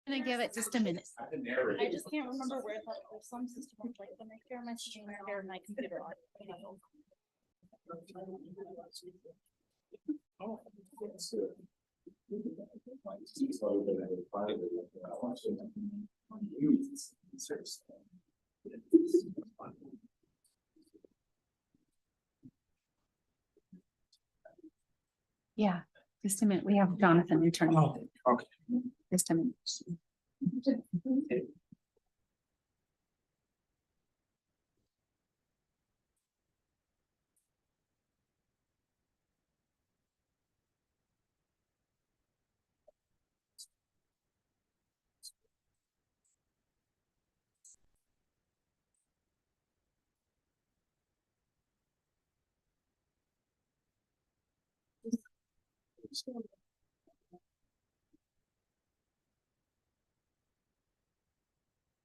Gonna give it just a minute. I just can't remember where there's some system of like when I share my screen, I share my computer on. Yeah, just a minute. We have Jonathan returning. Oh, okay. Just a minute.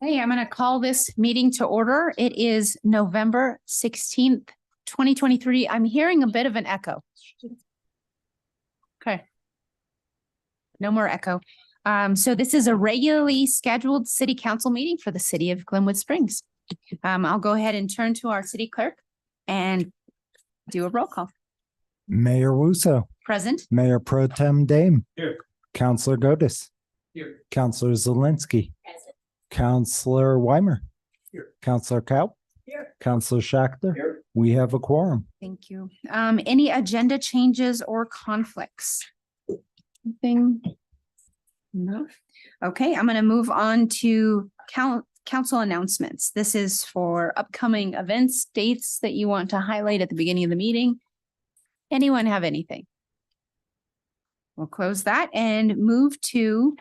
Hey, I'm going to call this meeting to order. It is November 16th, 2023. I'm hearing a bit of an echo. Okay. No more echo. So this is a regularly scheduled city council meeting for the city of Glenwood Springs. I'll go ahead and turn to our city clerk and do a roll call. Mayor Wusso, Present. Mayor Pro Tem Dame. Here. Councilor Godis. Here. Councilor Zelinski. Councilor Weimer. Here. Councilor Kaup. Here. Councilor Schachter. Here. We have a quorum. Thank you. Any agenda changes or conflicts? Anything? No. Okay, I'm going to move on to council announcements. This is for upcoming events, dates that you want to highlight at the beginning of the meeting. Anyone have anything? We'll close that and move to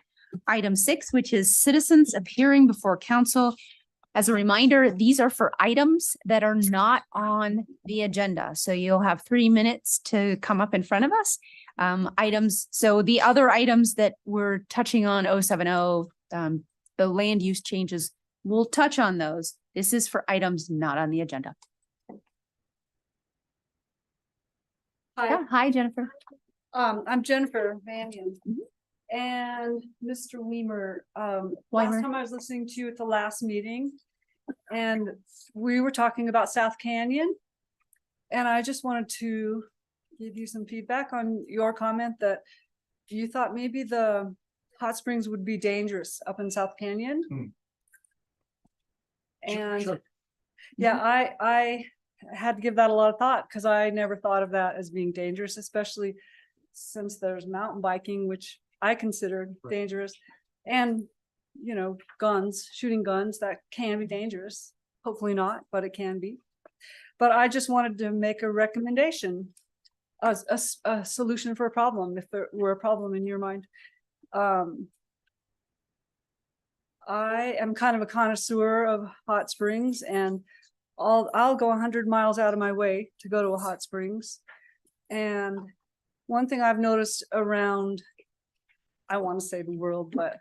item 6, which is citizens appearing before council. As a reminder, these are for items that are not on the agenda. So you'll have 3 minutes to come up in front of us. Items. So the other items that we're touching on 070, the land use changes, we'll touch on those. This is for items not on the agenda. Hi, Yeah, hi, Jennifer. I'm Jennifer Vanian. And Mr. Weimer, Weimer. last time I was listening to you at the last meeting, and we were talking about South Canyon. And I just wanted to give you some feedback on your comment that you thought maybe the hot springs would be dangerous up in South Canyon. And Sure. yeah, I had to give that a lot of thought because I never thought of that as being dangerous, especially since there's mountain biking, which I considered dangerous, and you know, guns, shooting guns, that can be dangerous. Hopefully not, but it can be. But I just wanted to make a recommendation, a solution for a problem, if there were a problem in your mind. I am kind of a connoisseur of hot springs, and I'll go 100 miles out of my way to go to a hot springs. And one thing I've noticed around, I want to say the world, but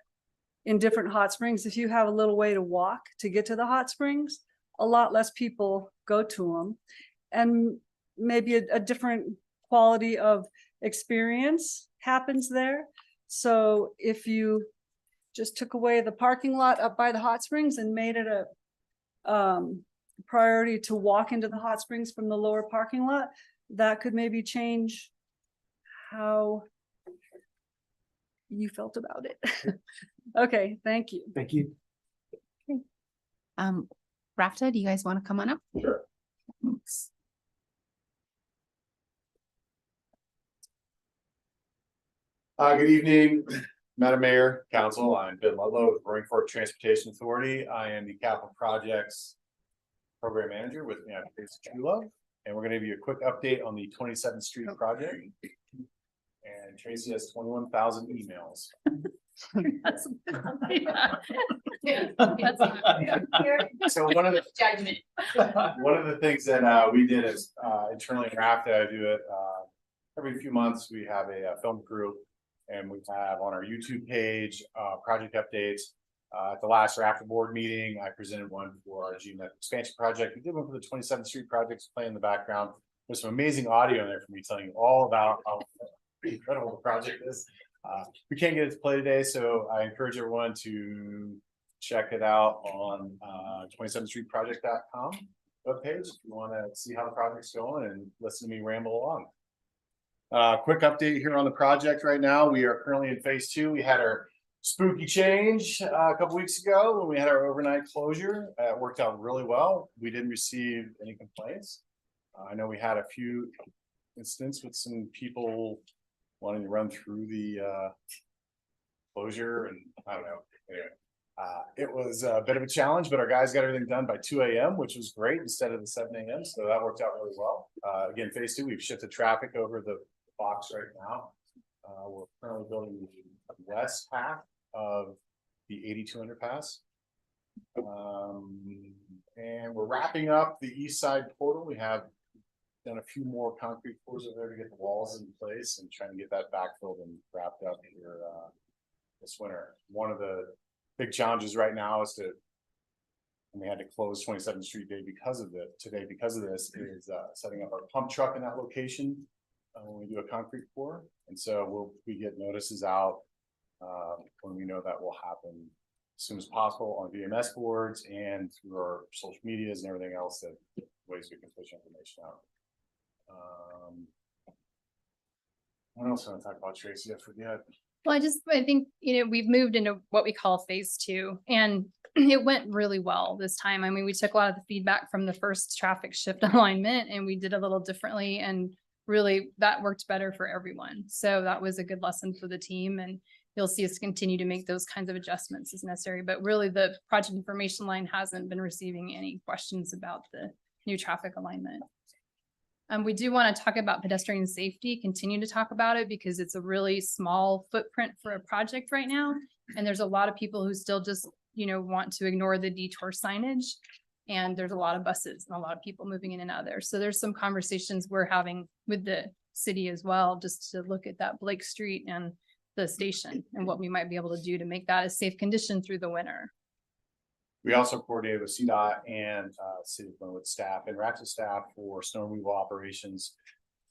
in different hot springs, if you have a little way to walk to get to the hot springs, a lot less people go to them, and maybe a different quality of experience happens there. So if you just took away the parking lot up by the hot springs and made it a priority to walk into the hot springs from the lower parking lot, that could maybe change how you felt about it. Okay, thank you. Thank you. Rafta, do you guys want to come on up? Sure. Thanks. Good evening, Madam Mayor, Council. I'm Ben Ludlow with Roaring Fork Transportation Authority. I am the Capital Projects Program Manager. With me, I have Tracy Chulo, and we're going to give you a quick update on the 27th Street project. And Tracy has 21,000 emails. So one of the things that we did is internally in RAFTA, I do it every few months. We have a film crew, and we have on our YouTube page project updates. At the last RAFTA board meeting, I presented one for our GMET expansion project. We did one for the 27th Street projects playing in the background. There's some amazing audio in there for me telling you all about how incredible the project is. We can't get it to play today, so I encourage everyone to check it out on 27thstreetproject.com webpage if you want to see how the project's going and listen to me ramble along. Quick update here on the project right now. We are currently in phase 2. We had our spooky change a couple weeks ago when we had our overnight closure. It worked out really well. We didn't receive any complaints. I know we had a few instances with some people wanting to run through the closure, and I don't know. Anyway, it was a bit of a challenge, but our guys got everything done by 2 a.m., which was great instead of the 7 a.m. So that worked out really well. Again, phase 2, we've shifted traffic over the box right now. We're currently building the west half of the 82 underpass. And we're wrapping up the east side portal. We have done a few more concrete pours over there to get the walls in place and trying to get that backfilled and wrapped up here this winter. One of the big challenges right now is and we had to close 27th Street Day because of this is setting up our pump truck in that location when we do a concrete pour. And so we get notices out when we know that will happen as soon as possible on VMS boards and through our social medias and everything else, that ways we can push information out. What else do I want to talk about, Tracy? I forget. Well, I think, we've moved into what we call phase 2, and it went really well this time. I mean, we took a lot of the feedback from the first traffic shift alignment and we did a little differently, and really that worked better for everyone. So that was a good lesson for the team, and you'll see us continue to make those kinds of adjustments as necessary. But really the project information line hasn't been receiving any questions about the new traffic alignment. We do want to talk about pedestrian safety, continue to talk about it, because it's a really small footprint for a project right now. And there's a lot of people who still just, want to ignore the detour signage. And there's a lot of buses and a lot of people moving in and out of there. So there's some conversations we're having with the city as well, just to look at that Blake Street and the station and what we might be able to do to make that a safe condition through the winter. We also coordinated with CDOT and City of Glenwood staff and RACTA staff for snow removal operations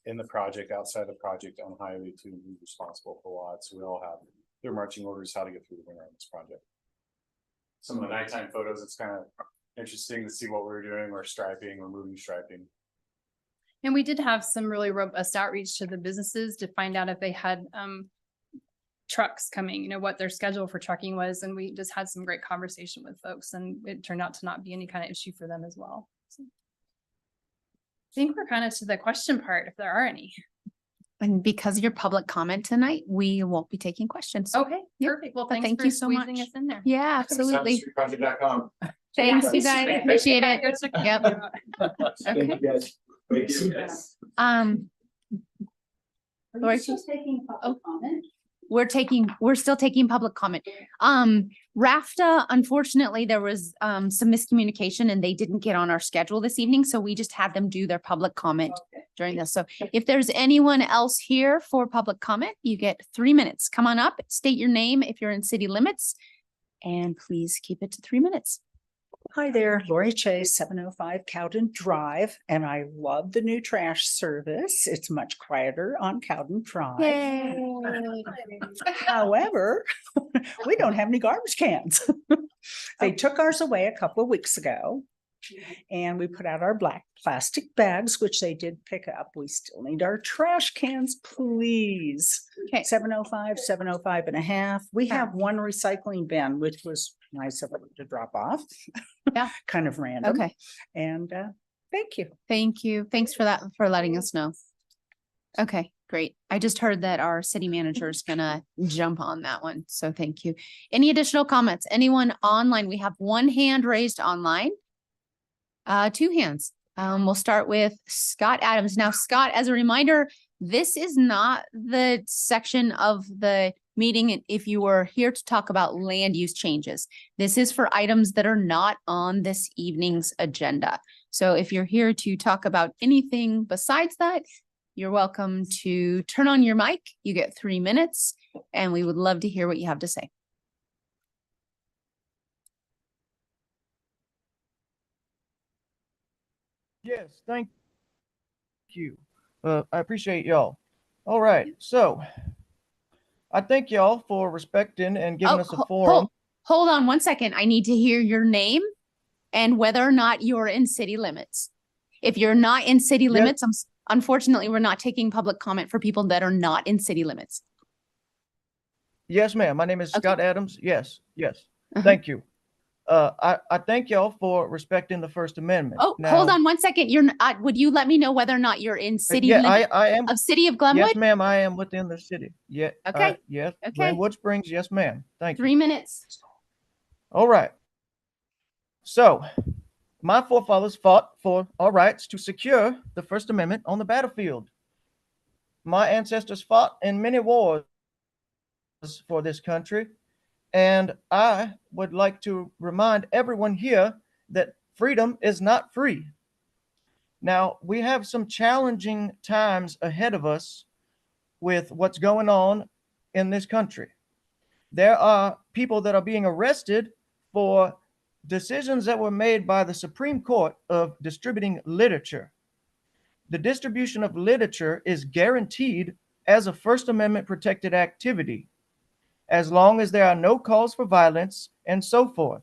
in the project, outside the project on Highway 2, and be responsible for a lot. So we all have their marching orders how to get through the winter on this project. Some of the nighttime photos, it's kind of interesting to see what we're doing. We're striping, we're moving striping. And we did have some really robust outreach to the businesses to find out if they had trucks coming, what their schedule for trucking was. And we just had some great conversation with folks, and it turned out to not be any kind of issue for them as well. So I think we're kind of to the question part, if there are any. And because of your public comment tonight, we won't be taking questions. Okay, Yep. perfect. Well, But thanks thank for you so squeezing much. us in there. Yeah, absolutely. Project.com. Thanks, you guys. Appreciate it. Yep. Thank you guys. Thank you. Lori? We're still taking public comment. RAFTA, unfortunately, there was some miscommunication and they didn't get on our schedule this evening. So we just had them do their public comment during this. So if there's anyone else here for public comment, you get 3 minutes. Come on up, state your name if you're in city limits, and please keep it to 3 minutes. Hi there, Lori Chase, 705 Cowden Drive, and I love the new trash service. It's much quieter on Cowden Drive. However, we don't have any garbage cans. They took ours away a couple of weeks ago, and we put out our black plastic bags, which they did pick up. We still need our trash cans, please. Okay. 705, 705 and a half. We have one recycling bin, which was nice of it to drop off. Yeah. Kind of random. Okay. And thank you. Thank you. Thanks for that, for letting us know. Okay, great. I just heard that our city manager is gonna jump on that one. So thank you. Any additional comments? Anyone online? We have one hand raised online. 2 hands. We'll start with Scott Adams. Now, Scott, as a reminder, this is not the section of the meeting if you were here to talk about land use changes. This is for items that are not on this evening's agenda. So if you're here to talk about anything besides that, you're welcome to turn on your mic. You get 3 minutes, and we would love to hear what you have to say. Yes, thank you. I appreciate y'all. All right, so I thank y'all for respecting and giving Oh, us a forum. hold on one second. I need to hear your name and whether or not you're in city limits. If you're not in city Yes. limits, unfortunately, we're not taking public comment for people that are not in city limits. Yes, ma'am. My name is Okay. Scott Adams. Yes, yes. Uh-huh. Thank you. I thank y'all for respecting the First Amendment. Oh, Now, hold on one second. You're not, would you let me know whether or not you're in city yeah, limits I am. of city of Yes, Glenwood? ma'am. I am within the city. Yeah. Okay. Yes. Okay. Glenwood Springs. Yes, ma'am. Thank you. 3 minutes. All right. So, my forefathers fought for our rights to secure the First Amendment on the battlefield. My ancestors fought in many wars for this country, and I would like to remind everyone here that freedom is not free. Now, we have some challenging times ahead of us with what's going on in this country. There are people that are being arrested for decisions that were made by the Supreme Court of distributing literature. The distribution of literature is guaranteed as a First Amendment protected activity, as long as there are no calls for violence and so forth.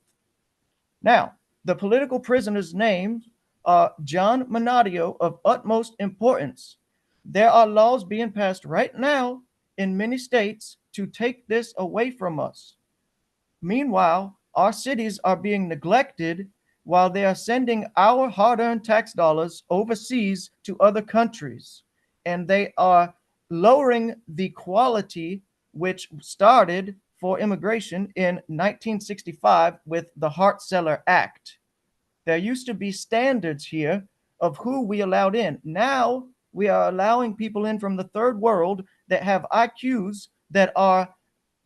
Now, the political prisoners' names are John Manadio of utmost importance. There are laws being passed right now in many states to take this away from us. Meanwhile, our cities are being neglected while they are sending our hard-earned tax dollars overseas to other countries. And they are lowering the quality which started for immigration in 1965 with the Hart-Celler Act. There used to be standards here of who we allowed in. Now we are allowing people in from the third world that have IQs that are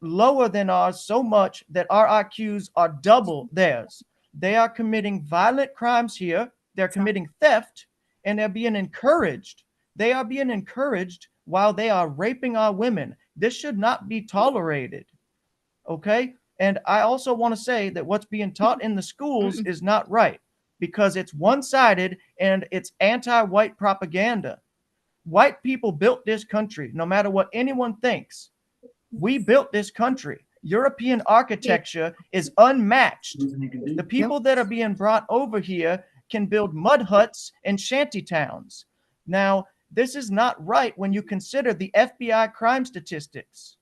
lower than ours so much that our IQs are double theirs. They are committing violent crimes here. They're committing theft, and they're being encouraged. They are being encouraged while they are raping our women. This should not be tolerated. Okay? And I also want to say that what's being taught in the schools is not right because it's one-sided and it's anti-white propaganda. White people built this country, no matter what anyone thinks. We built this country. European architecture is unmatched. The people that are being brought over here can build mud huts and shanty towns. Now, this is not right when you consider the FBI crime statistics.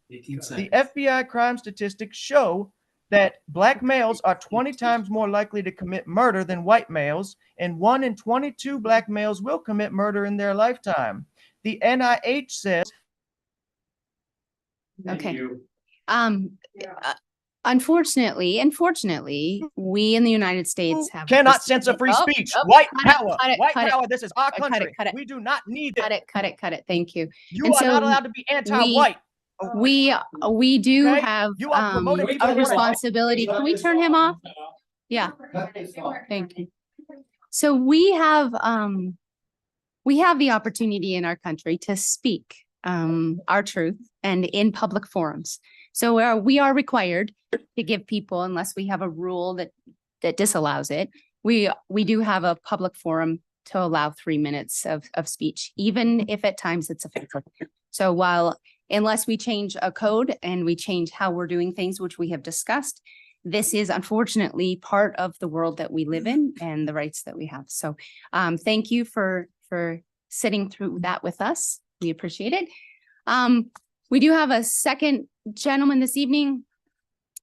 The FBI crime statistics show that black males are 20 times more likely to commit murder than white males, and 1 in 22 black males will commit murder in their lifetime. The NIH says. Okay. Unfortunately, we in the United States have Cannot censor free speech. White power. White power. This is our country. We do not need it. Cut it. Thank you. You And are so not allowed to be anti-white. We do Okay? have You are promoting a responsibility. Can we turn him off? Yeah. Thank you. So we have the opportunity in our country to speak our truth and in public forums. So we are required to give people, unless we have a rule that disallows it, we do have a public forum to allow 3 minutes of speech, even if at times it's offensive. So unless we change a code and we change how we're doing things, which we have discussed, this is unfortunately part of the world that we live in and the rights that we have. So thank you for sitting through that with us. We appreciate it. We do have a second gentleman this evening.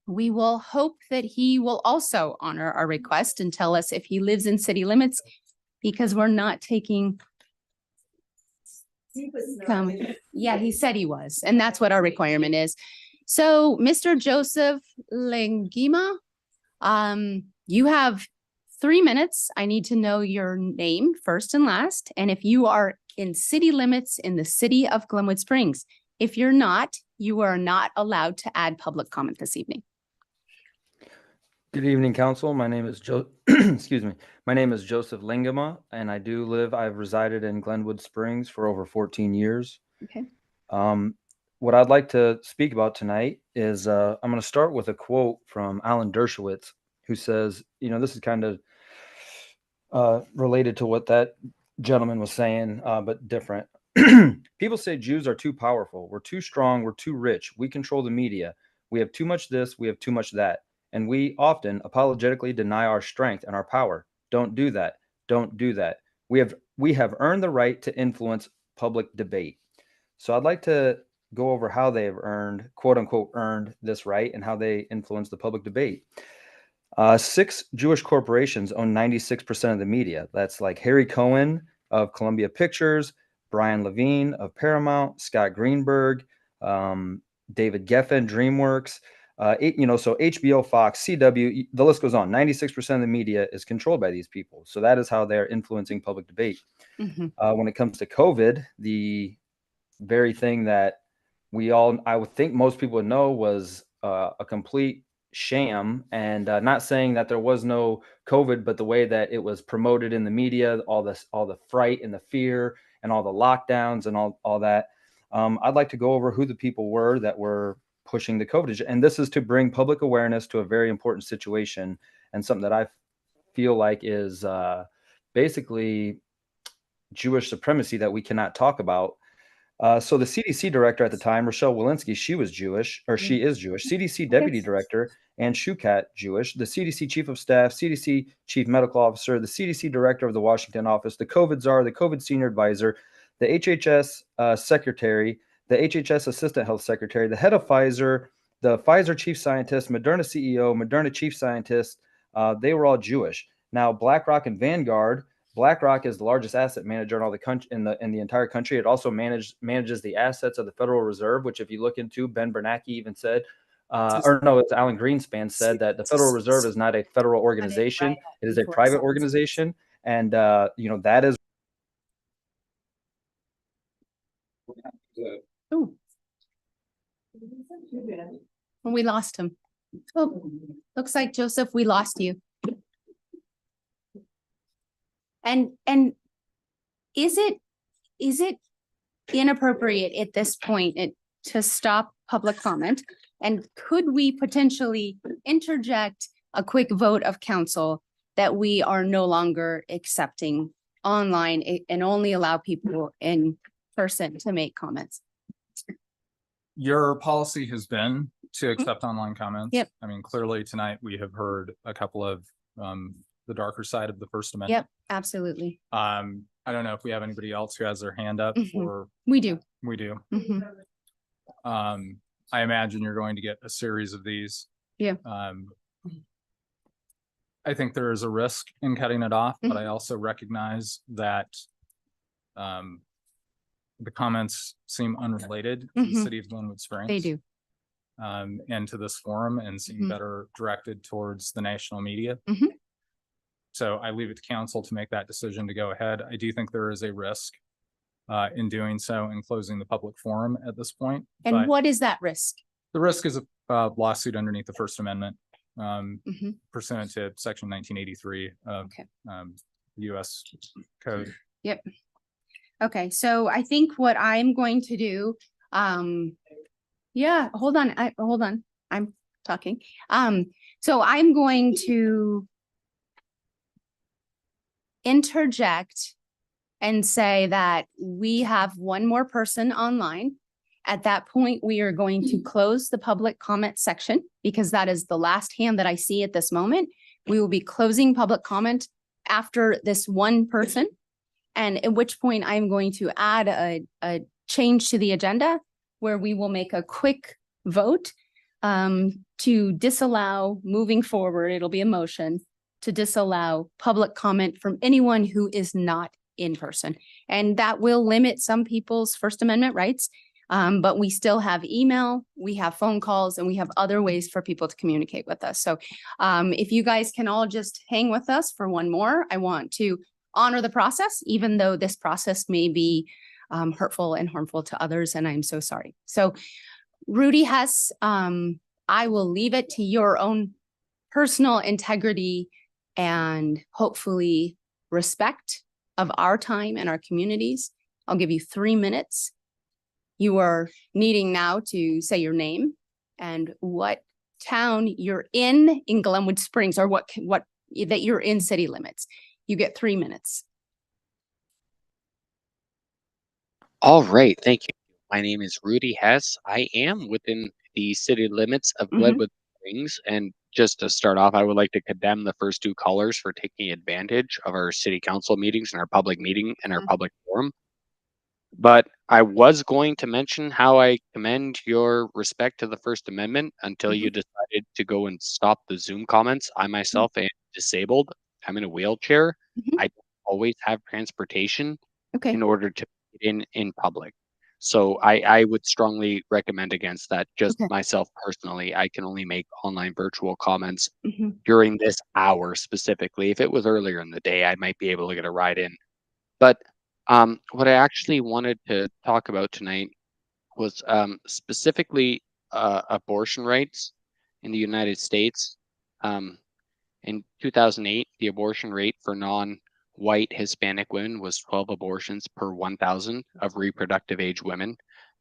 We will hope that he will also honor our request and tell us if he lives in city limits, because we're not taking. Yeah, he said he was, and that's what our requirement is. So, Mr. Joseph Lengima, you have 3 minutes. I need to know your name first and last, and if you are in city limits in the city of Glenwood Springs. If you're not, you are not allowed to add public comment this evening. Good evening, council. My name is excuse me. My name is Joseph Lingama, and I've resided in Glenwood Springs for over 14 years. Okay. What I'd like to speak about tonight is I'm going to start with a quote from Alan Dershowitz, who says, this is kind of related to what that gentleman was saying, but different. People say Jews are too powerful. We're too strong. We're too rich. We control the media. We have too much this. We have too much that. And we often apologetically deny our strength and our power. Don't do that. Don't do that. We have earned the right to influence public debate. So I'd like to go over how they have earned, quote unquote, earned this right and how they influence the public debate. 6 Jewish corporations own 96% of the media. That's like Harry Cohen of Columbia Pictures, Brian Levine of Paramount, Scott Greenberg, David Geffen, DreamWorks, so HBO, Fox, CW, the list goes on. 96% of the media is controlled by these people. So that is how they're influencing public debate. When it comes to COVID, the very thing that I would think most people would know was a complete sham, and not saying that there was no COVID, but the way that it was promoted in the media, all the fright and the fear and all the lockdowns and all that. I'd like to go over who the people were that were pushing the COVID, and this is to bring public awareness to a very important situation and something that I feel like is basically Jewish supremacy that we cannot talk about. So the CDC director at the time, Rochelle Walensky, she is Jewish. CDC deputy director, Ann Shukat, Jewish. The CDC chief of staff, CDC chief medical officer, the CDC director of the Washington office, the COVID czar, the COVID senior advisor, the HHS secretary, the HHS assistant health secretary, the head of Pfizer, the Pfizer chief scientist, Moderna CEO, Moderna chief scientist. They were all Jewish. Now, BlackRock and Vanguard. BlackRock is the largest asset manager in all the country in the entire country. It also manages the assets of the Federal Reserve, which if you look into, Ben Bernanke even said, it's Alan Greenspan said that the Federal Reserve is not a federal organization; it is a private organization, and that is. Oh, we lost him. Oh, looks like Joseph, we lost you. And is it inappropriate at this point to stop public comment? And could we potentially interject a quick vote of council that we are no longer accepting online and only allow people in person to make comments? Your policy has been to accept online comments. Yep. I mean, clearly tonight we have heard a couple of the darker side of the First Amendment. Yep, absolutely. I don't know if we have anybody else who has their hand up or We do. we do. Mhm. I imagine you're going to get a series of these. Yeah. I think there is a risk in cutting it off, but I also recognize that the comments seem unrelated to the city of Glenwood Springs. They do. And to this forum and seem better directed towards the national media. So I leave it to council to make that decision to go ahead. I do think there is a risk in doing so and closing the public forum at this point. And but what is that risk? the risk is a lawsuit underneath the First Amendment pursuant to Section 1983 of the U.S. Code. Yep. Okay, so I think what I'm going to do, yeah, hold on, I'm talking. So I'm going to interject and say that we have one more person online. At that point, we are going to close the public comment section because that is the last hand that I see at this moment. We will be closing public comment after this one person. And at which point I'm going to add a change to the agenda where we will make a quick vote to disallow moving forward. It'll be a motion to disallow public comment from anyone who is not in person. And that will limit some people's First Amendment rights. But we still have email, we have phone calls, and we have other ways for people to communicate with us. So if you guys can all just hang with us for one more, I want to honor the process, even though this process may be hurtful and harmful to others, and I'm so sorry. So Rudy Hess, I will leave it to your own personal integrity and hopefully respect of our time and our communities. I'll give you 3 minutes. You are needing now to say your name and what town you're in Glenwood Springs, or what that you're in city limits. You get 3 minutes. All right, thank you. My name is Rudy Hess. I am within the city limits of Glenwood Springs. And just to start off, I would like to condemn the first two callers for taking advantage of our city council meetings and our public meeting and our public forum. But I was going to mention how I commend your respect to the First Amendment until you decided to go and stop the Zoom comments. I myself am disabled. I'm in a wheelchair. I don't always have transportation Okay. in order to get in public. So I would strongly recommend against that. Just Okay. myself personally, I can only make online virtual comments Mhm. during this hour specifically. If it was earlier in the day, I might be able to get a ride in. But what I actually wanted to talk about tonight was specifically abortion rights in the United States. In 2008, the abortion rate for non-white Hispanic women was 12 abortions per 1,000 of reproductive age women,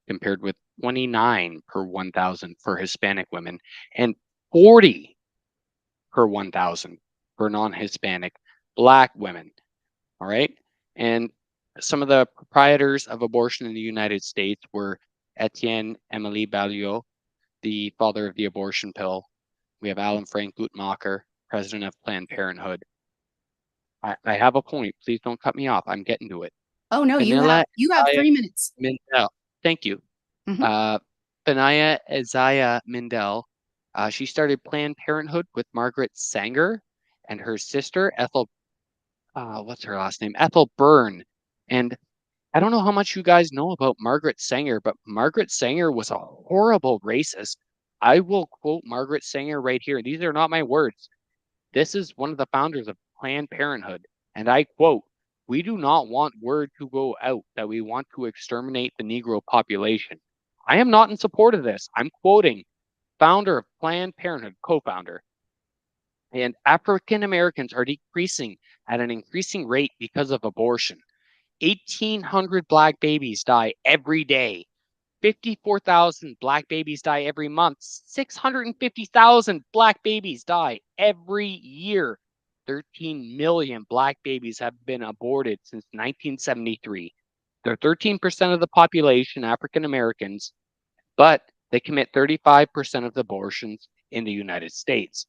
compared with 29 per 1,000 for Hispanic women and 40 per 1,000 for non-Hispanic Black women. All right. And some of the proprietors of abortion in the United States were Etienne Emily Balliot, the father of the abortion pill. We have Alan Frank Guttmacher, president of Planned Parenthood. I have a point. Please don't cut me off. I'm getting to it. Oh, no, you have 3 minutes. Mindell. Thank you. Mhm. Benaya Isaiah Mindell. She started Planned Parenthood with Margaret Sanger and her sister Ethel. What's her last name? Ethel Byrne. And I don't know how much you guys know about Margaret Sanger, but Margaret Sanger was a horrible racist. I will quote Margaret Sanger right here. These are not my words. This is one of the founders of Planned Parenthood. And I quote, "We do not want word to go out that we want to exterminate the Negro population." I am not in support of this. I'm quoting founder of Planned Parenthood, co-founder. And African Americans are decreasing at an increasing rate because of abortion. 1,800 Black babies die every day. 54,000 Black babies die every month. 650,000 Black babies die every year. 13 million Black babies have been aborted since 1973. They're 13% of the population, African Americans, but they commit 35% of the abortions in the United States.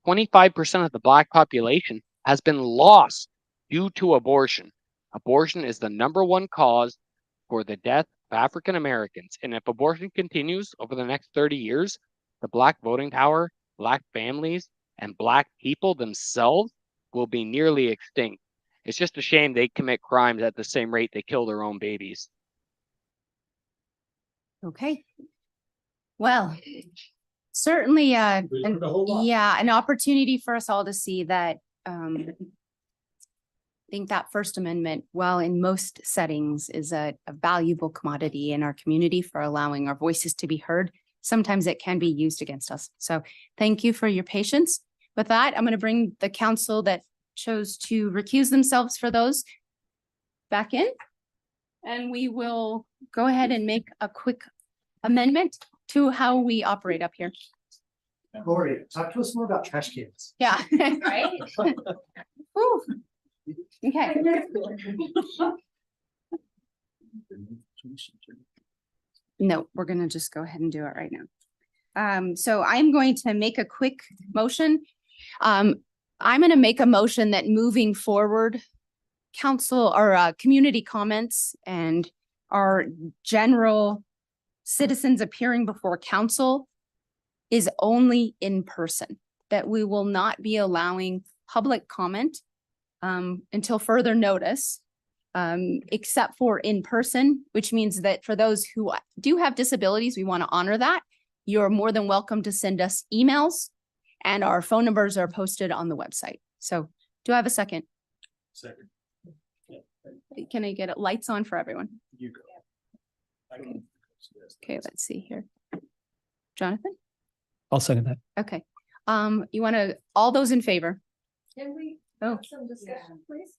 25% of the Black population has been lost due to abortion. Abortion is the number one cause for the death of African Americans. And if abortion continues over the next 30 years, the Black voting power, Black families, and Black people themselves will be nearly extinct. It's just a shame they commit crimes at the same rate they kill their own babies. Okay. Well, certainly, an opportunity for us all to see that, I think that First Amendment, while in most settings is a valuable commodity in our community for allowing our voices to be heard, sometimes it can be used against us. So thank you for your patience. With that, I'm going to bring the council that chose to recuse themselves for those back in. And we will go ahead and make a quick amendment to how we operate up here. Lori, talk to us more about trash cans. Yeah. Right? Whew. Okay. No, we're gonna just go ahead and do it right now. So I'm going to make a quick motion. I'm gonna make a motion that moving forward, council or community comments and our general citizens appearing before council is only in person, that we will not be allowing public comment until further notice, except for in person, which means that for those who do have disabilities, we want to honor that. You're more than welcome to send us emails, and our phone numbers are posted on the website. So do I have a second? Second. Can I get it lights on for everyone? You go. Okay, let's see here. Jonathan? I'll second that. Okay. You want to, all those in favor? Can we Oh, have some discussion, please?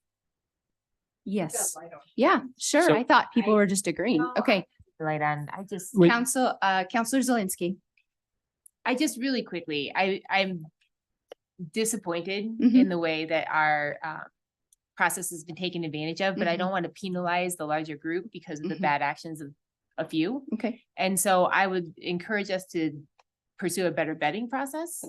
yes. Yeah, sure. So- I thought people were just agreeing. No, Okay. Right on. I just, Wait. Counselor Zelinski. I just really quickly, I'm disappointed Mhm. in the way that our process has been taken advantage of, but I don't want to penalize the larger group because of the bad actions of a few. Okay. And so I would encourage us to pursue a better vetting process,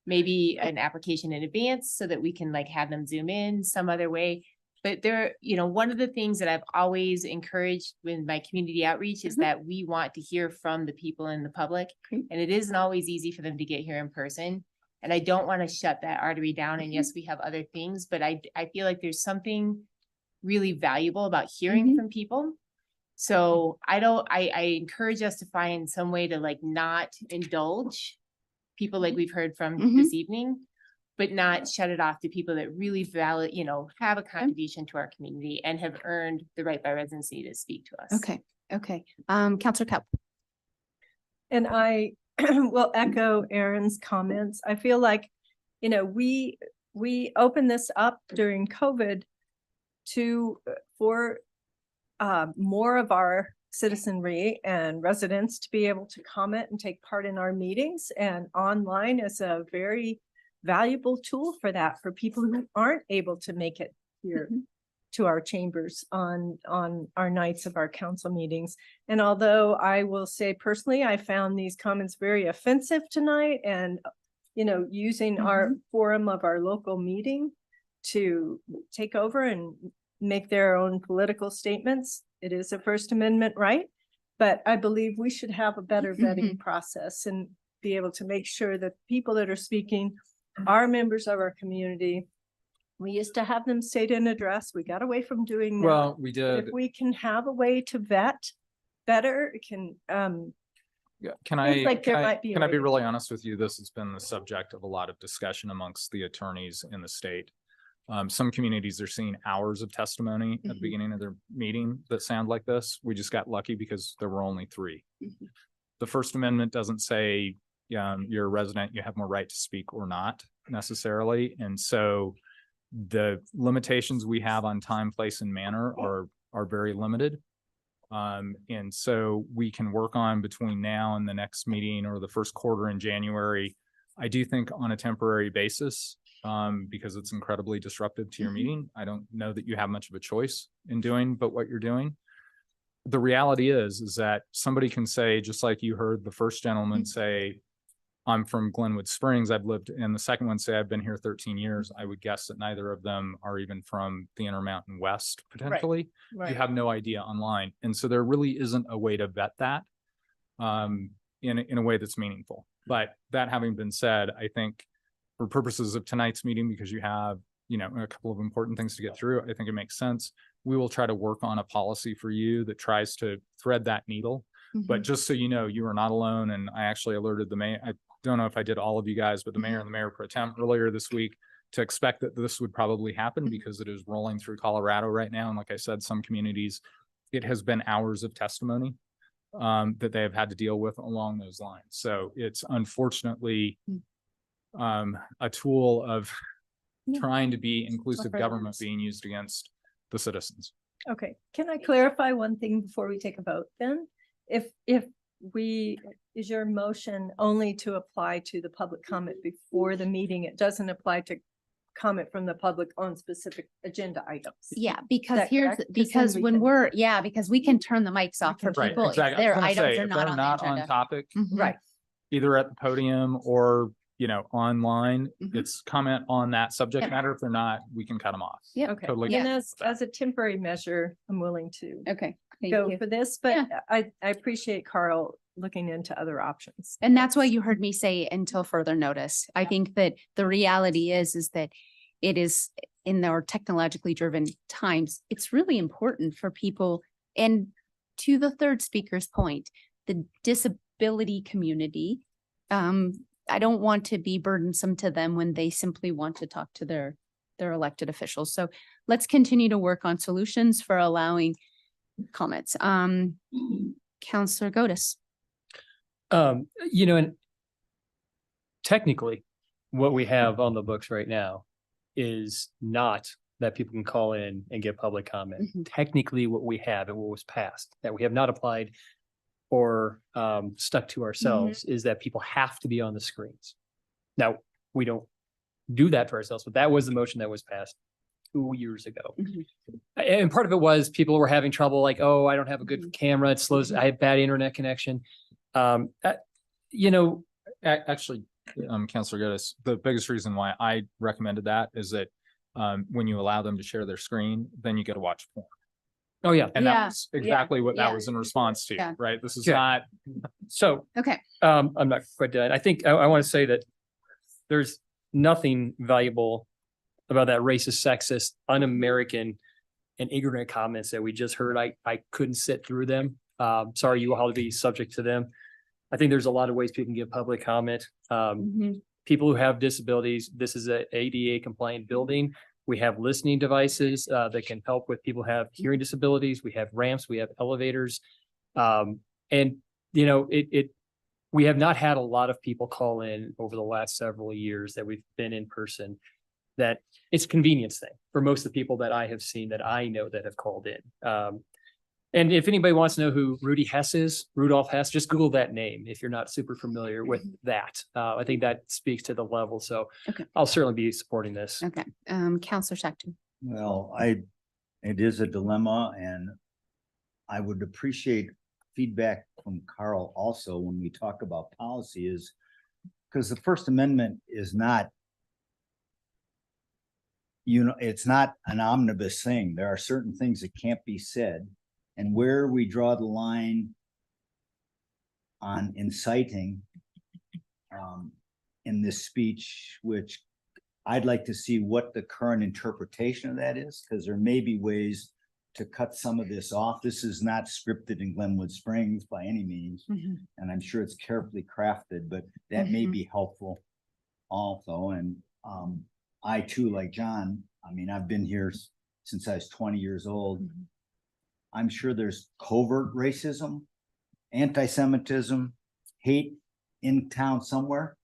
maybe an application in advance so that we can like have them zoom in some other way. But there, you know, one of the things that I've always encouraged with my community outreach is that we want to hear from the people in the public. And it isn't always easy for them to get here in person. And I don't want to shut that artery down. And yes, we have other things, but I feel like there's something really valuable about hearing from people. So I encourage us to find some way to like not indulge people like we've heard from this evening, but not shut it off to people that really valid, you know, have a contribution to our community and have earned the right by residency to speak to us. Okay. Okay. Counselor Cup. And I will echo Aaron's comments. I feel like, you know, we opened this up during COVID for more of our citizenry and residents to be able to comment and take part in our meetings, and online is a very valuable tool for that, for people who aren't able to make it here to our chambers on our nights of our council meetings. And although I will say personally, I found these comments very offensive tonight, and, you know, using our forum of our local meeting to take over and make their own political statements. It is a First Amendment right, but I believe we should have a better vetting process and be able to make sure that people that are speaking are members of our community. We used to have them state an address. We got away from doing that. Well, we did. If we can have a way to vet better, it can, Yeah, can I be way to really honest with you? This has been the subject of a lot of discussion amongst the attorneys in the state. Some communities are seeing hours of testimony at the beginning of their meeting that sound like this. We just got lucky because there were only 3. The First Amendment doesn't say you're a resident, you have more right to speak or not necessarily. And so the limitations we have on time, place, and manner are very limited. And so we can work on between now and the next meeting or the first quarter in January. I do think on a temporary basis, because it's incredibly disruptive to your meeting. I don't know that you have much of a choice in doing but what you're doing. The reality is that somebody can say, just like you heard the first gentleman say, I'm from Glenwood Springs, I've lived, and the second one say, I've been here 13 years. I would guess that neither of them are even from the Intermountain West, potentially. Right. You have no idea online. And so there really isn't a way to vet that in a way that's meaningful. But that having been said, I think for purposes of tonight's meeting, because you have, you know, a couple of important things to get through, I think it makes sense. We will try to work on a policy for you that tries to thread that needle. But just so you know, you are not alone. And I actually alerted the mayor. I don't know if I did all of you guys, but the mayor and the mayor pro tem earlier this week to expect that this would probably happen because it is rolling through Colorado right now. And like I said, some communities, it has been hours of testimony that they have had to deal with along those lines. So it's unfortunately a tool of trying to be inclusive government being used against the citizens. Okay, can I clarify one thing before we take a vote then? If is your motion only to apply to the public comment before the meeting? It doesn't apply to comment from the public on specific agenda items? Yeah, because That here's, correct? 'Cause then because we when can- because we can turn the mics off for Right, people if exactly. I was their gonna items say, are if not they're on the not on agenda. topic, Right. either at the podium or, you know, online, it's comment on that subject Yep. matter. If they're not, we can cut them off. Yep. Okay, Totally and get as a temporary measure, I'm willing to Okay, thank go you. for this, but I appreciate Carl looking into other options. And that's why you heard me say until further notice. I think that the reality is that it is in our technologically driven times, it's really important for people. And to the third speaker's point, the disability community, I don't want to be burdensome to them when they simply want to talk to their elected officials. So let's continue to work on solutions for allowing comments. Counselor Godus. You know, and technically what we have on the books right now is not that people can call in and get public comment. Technically what we have and what was passed that we have not applied or stuck to ourselves is that people have to be on the screens. Now, we don't do that for ourselves, but that was the motion that was passed. years ago. Mhm. And part of it was people were having trouble, like, oh, I don't have a good camera. It slows. I have bad internet connection. You know, Actually, Counselor Geddes, the biggest reason why I recommended that is that when you allow them to share their screen, then you get to watch porn. oh yeah. And Yeah, that was exactly what that yeah. was in response to, Yeah. right? This is Okay. not, So Okay. I'm not quite done. I think I want to say that there's nothing valuable about that racist, sexist, un-American and ignorant comments that we just heard. I couldn't sit through them. Sorry, you all to be subject to them. I think there's a lot of ways people can give public comment. Mhm. People who have disabilities, this is a ADA compliant building. We have listening devices that can help with people who have hearing disabilities. We have ramps, we have elevators. And you know, we have not had a lot of people call in over the last several years that we've been in person. That it's a convenience thing for most of the people that I have seen that I know that have called in. And if anybody wants to know who Rudy Hess is, Rudolph Hess, just Google that name if you're not super familiar with that. I think that speaks to the level. So Okay. I'll certainly be supporting this. Okay. Counselor Schachter. Well, it is a dilemma, and I would appreciate feedback from Carl also when we talk about policy, is because the First Amendment is not, it's not an omnibus thing. There are certain things that can't be said, and where we draw the line on inciting in this speech, which I'd like to see what the current interpretation of that is, because there may be ways to cut some of this off. This is not scripted in Glenwood Springs by any means, and I'm sure it's carefully crafted, but that may be helpful also. And I too, like John, I mean, I've been here since I was 20 years old. I'm sure there's covert racism, anti-Semitism, hate in town somewhere,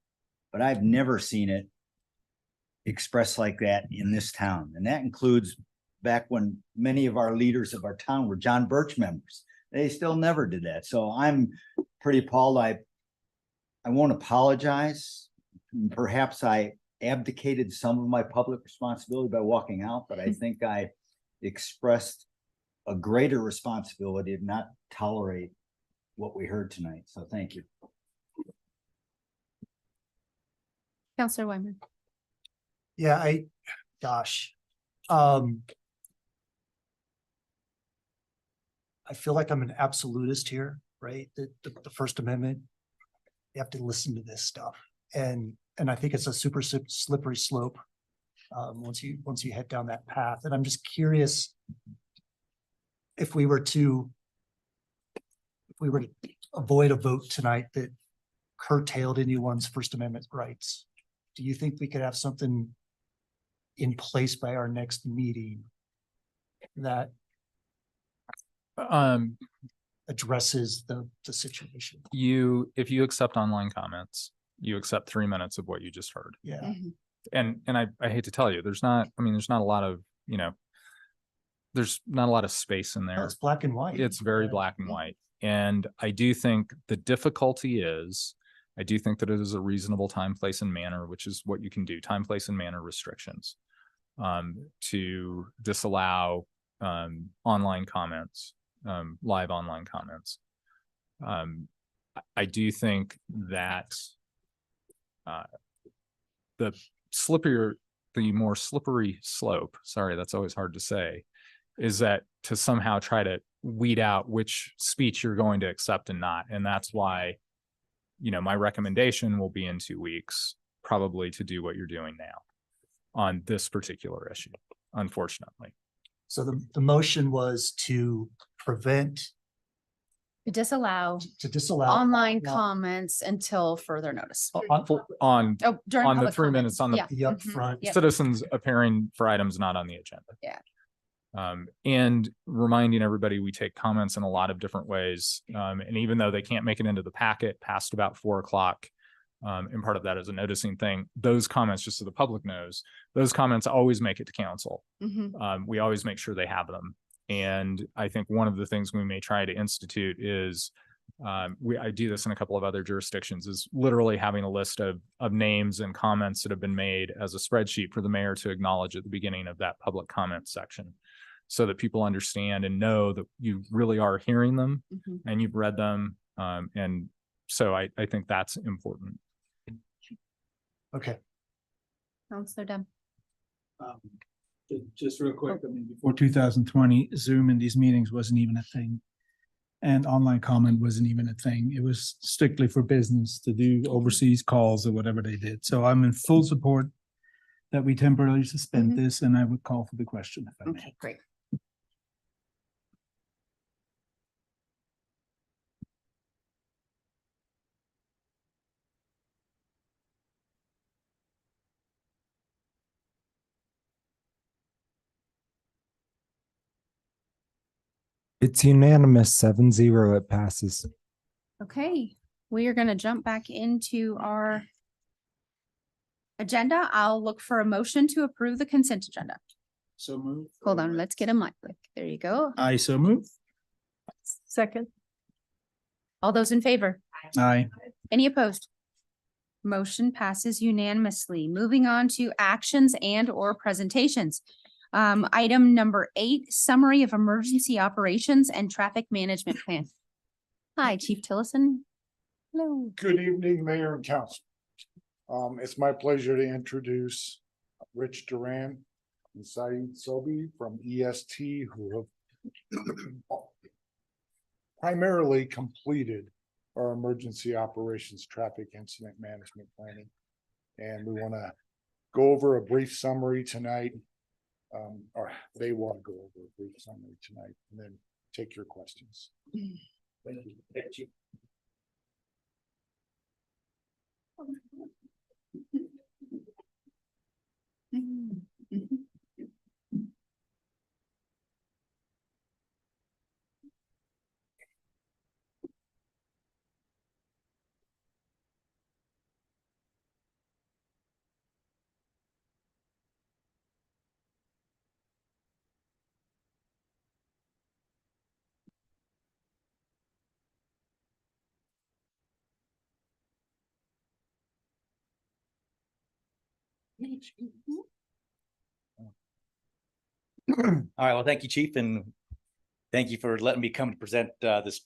but I've never seen it expressed like that in this town. And that includes back when many of our leaders of our town were John Birch members. They still never did that. So I'm pretty appalled. I won't apologize. Perhaps I abdicated some of my public responsibility by walking out, but I think I expressed a greater responsibility to not tolerate what we heard tonight. So thank you. Counselor Wyman. Yeah, gosh. I feel like I'm an absolutist here, right? The First Amendment, you have to listen to this stuff. And I think it's a super slippery slope once you head down that path. And I'm just curious if we were to avoid a vote tonight that curtailed anyone's First Amendment rights, do you think we could have something in place by our next meeting that addresses the situation? if you accept online comments, you accept 3 minutes of what you just heard. Yeah. And I hate to tell you, there's not a lot of, there's not a lot of space in there. It's black and white. It's very black and white. And I do think the difficulty is, I do think that it is a reasonable time, place, and manner, which is what you can do, time, place, and manner restrictions to disallow online comments, live online comments. I do think that the more slippery slope, sorry, that's always hard to say, is that to somehow try to weed out which speech you're going to accept and not. And that's why, my recommendation will be in 2 weeks, probably to do what you're doing now on this particular issue, unfortunately. So the motion was to prevent, To disallow to disallow online comments until further notice. On During on the public 3 comments. minutes on the Yeah. the upfront. Yep. citizens appearing for items not on the agenda. Yeah. And reminding everybody, we take comments in a lot of different ways. And even though they can't make it into the packet past about 4 o'clock, and part of that is a noticing thing, those comments, just so the public knows, those comments always make it to council. We always make sure they have them. And I think one of the things we may try to institute is I do this in a couple of other jurisdictions, is literally having a list of names and comments that have been made as a spreadsheet for the mayor to acknowledge at the beginning of that public comment section, so that people understand and know that you really are hearing them and you've read them. And so I think that's important. Okay. Counselor Dunn. Just real quick, I mean, before 2020, Zoom in these meetings wasn't even a thing. And online comment wasn't even a thing. It was strictly for business to do overseas calls or whatever they did. So I'm in full support that we temporarily suspend this, and I would call for the question if I may. Okay, great. It's unanimous, 7-0, it passes. Okay, we are going to jump back into our agenda. I'll look for a motion to approve the consent agenda. So move. Hold on, let's get a mic. There you go. I so move. Second. All those in favor? Aye. Any opposed? Motion passes unanimously. Moving on to actions and or presentations. Item number 8, summary of emergency operations and traffic management plan. Hi, Chief Tillison. Hello. Good evening, Mayor and Council. It's my pleasure to introduce Rich Duran and Saeed Sobi from EST, who have primarily completed our emergency operations traffic incident management planning. And we want to go over a brief summary tonight. Or they want to go over a brief summary tonight and then take your questions. Thank you. Thank you. All right, well, thank you, Chief, and thank you for letting me come to present this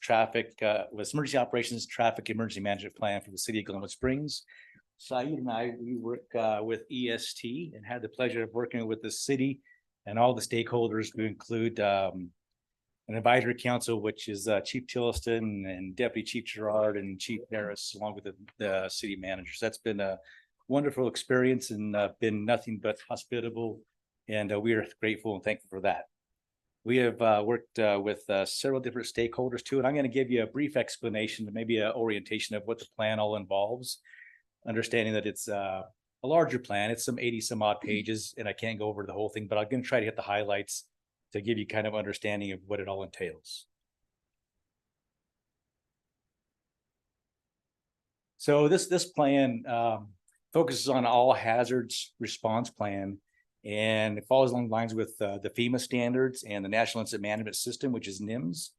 emergency operations traffic emergency management plan for the city of Glenwood Springs. Saeed and I, we work with EST and had the pleasure of working with the city and all the stakeholders who include an advisory council, which is Chief Tilliston and Deputy Chief Gerard and Chief Harris, along with the city managers. That's been a wonderful experience and been nothing but hospitable. And we are grateful and thankful for that. We have worked with several different stakeholders too, and I'm going to give you a brief explanation, maybe an orientation of what the plan all involves, understanding that it's a larger plan. It's some 80 some odd pages, and I can't go over the whole thing, but I'm going to try to hit the highlights to give you kind of understanding of what it all entails. So this plan focuses on all hazards response plan, and it follows along the lines with the FEMA standards and the National Incident Management System, which is NIMS,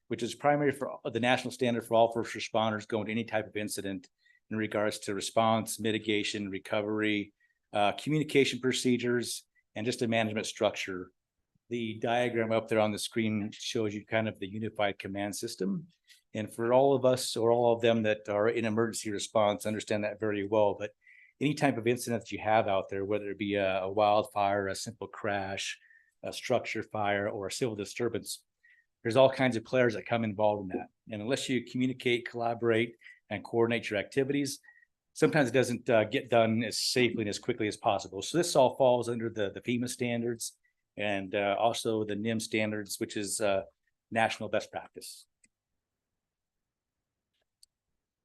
which is primary for the national standard for all first responders going to any type of incident in regards to response, mitigation, recovery, communication procedures, and just a management structure. The diagram up there on the screen shows you kind of the unified command system. And for all of us or all of them that are in emergency response, understand that very well. But any type of incident that you have out there, whether it be a wildfire, a simple crash, a structure fire, or a civil disturbance, there's all kinds of players that come involved in that. And unless you communicate, collaborate, and coordinate your activities, sometimes it doesn't get done as safely and as quickly as possible. So this all falls under the FEMA standards and also the NIM standards, which is national best practice.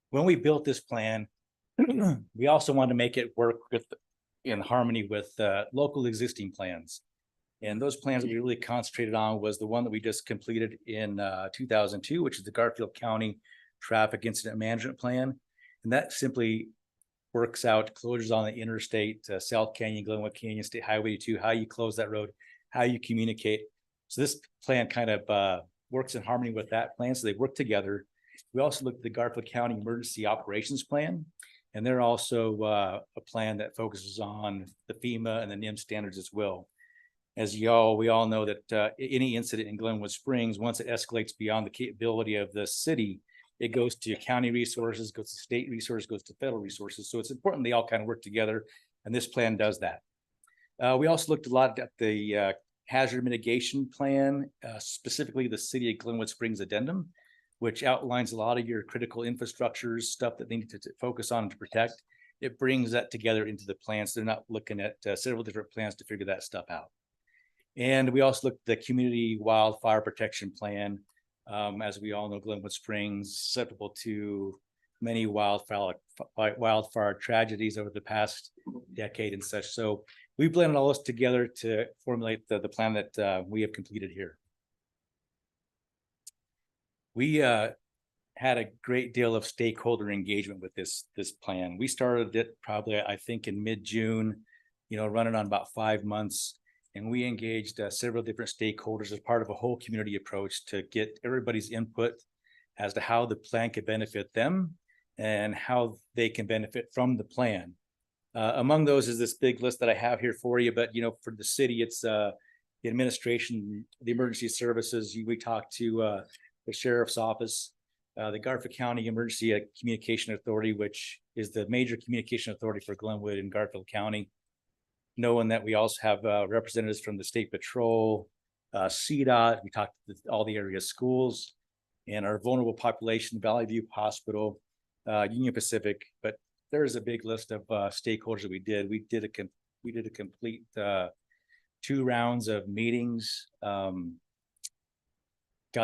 When we built this plan, we also wanted to make it work in harmony with local existing plans. And those plans that we really concentrated on was the one that we just completed in 2002, which is the Garfield County Traffic Incident Management Plan. And that simply works out closures on the interstate, South Canyon, Glenwood Canyon, State Highway 2, how you close that road, how you communicate. So this plan kind of works in harmony with that plan. So they work together. We also looked at the Garfield County Emergency Operations Plan, and they're also a plan that focuses on the FEMA and the NIM standards as well. As we all know that any incident in Glenwood Springs, once it escalates beyond the capability of the city, it goes to county resources, goes to state resources, goes to federal resources. So it's important they all kind of work together, and this plan does that. We also looked a lot at the hazard mitigation plan, specifically the City of Glenwood Springs addendum, which outlines a lot of your critical infrastructures, stuff that they need to focus on to protect. It brings that together into the plans. So they're not looking at several different plans to figure that stuff out. And we also looked at the community wildfire protection plan. As we all know, Glenwood Springs susceptible to many wildfire tragedies over the past decade and such. So we blended all this together to formulate the plan that we have completed here. We had a great deal of stakeholder engagement with this plan. We started it probably, I think, in mid-June, running on about 5 months. And we engaged several different stakeholders as part of a whole community approach to get everybody's input as to how the plan could benefit them and how they can benefit from the plan. Among those is this big list that I have here for you, but for the city, it's the administration, the emergency services. We talked to the sheriff's office, the Garfield County Emergency Communication Authority, which is the major communication authority for Glenwood and Garfield County. Knowing that we also have representatives from the State Patrol, CDOT, we talked to all the area schools, and our vulnerable population, Valley View Hospital, Union Pacific. But there's a big list of stakeholders that we did. We did a complete 2 rounds of meetings, got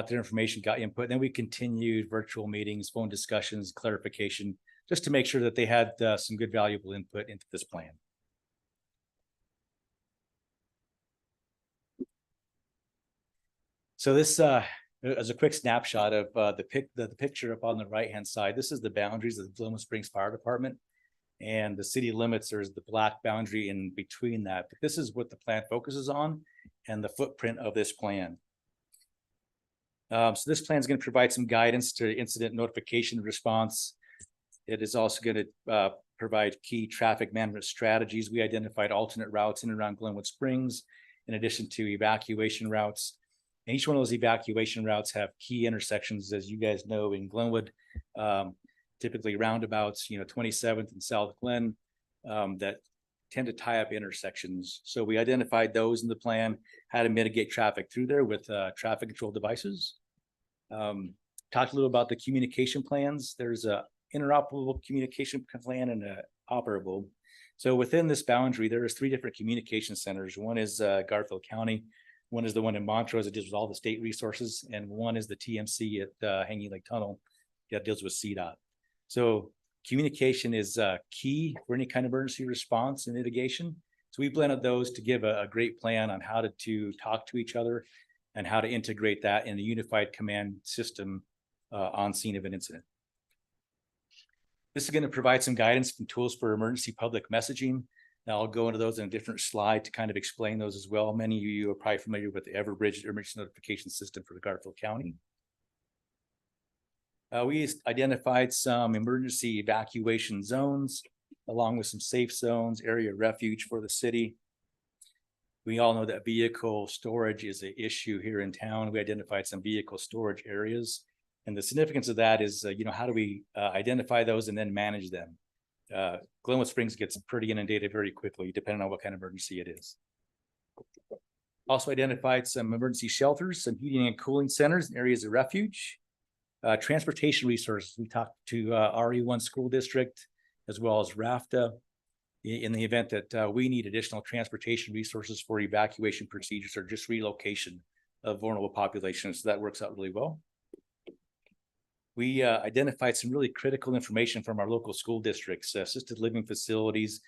their information, got input. Then we continued virtual meetings, phone discussions, clarification, just to make sure that they had some good, valuable input into this plan. So this is a quick snapshot of the picture up on the right-hand side. This is the boundaries of the Glenwood Springs Fire Department, and the city limits. There's the black boundary in between that. But this is what the plan focuses on and the footprint of this plan. So this plan is going to provide some guidance to incident notification response. It is also going to provide key traffic management strategies. We identified alternate routes in and around Glenwood Springs, in addition to evacuation routes. And each one of those evacuation routes have key intersections, as you guys know, in Glenwood, typically roundabouts, 27th and South Glen, that tend to tie up intersections. So we identified those in the plan, how to mitigate traffic through there with traffic control devices. Talked a little about the communication plans. There's a interoperable communication plan and a operable. So within this boundary, there is 3 different communication centers. One is Garfield County. One is the one in Montrose that deals with all the state resources, and one is the TMC at Hanging Lake Tunnel that deals with CDOT. So communication is key for any kind of emergency response and mitigation. So we blended those to give a great plan on how to talk to each other and how to integrate that in a unified command system on scene of an incident. This is going to provide some guidance and tools for emergency public messaging. Now I'll go into those in a different slide to kind of explain those as well. Many of you are probably familiar with the Everbridge emergency notification system for Garfield County. We identified some emergency evacuation zones, along with some safe zones, area of refuge for the city. We all know that vehicle storage is an issue here in town. We identified some vehicle storage areas. And the significance of that is, how do we identify those and then manage them? Glenwood Springs gets pretty inundated very quickly, depending on what kind of emergency it is. Also identified some emergency shelters, some heating and cooling centers and areas of refuge. Transportation resources. We talked to RE1 school district, as well as RAFTA, in the event that we need additional transportation resources for evacuation procedures or just relocation of vulnerable populations. So that works out really well. We identified some really critical information from our local school districts, assisted living facilities,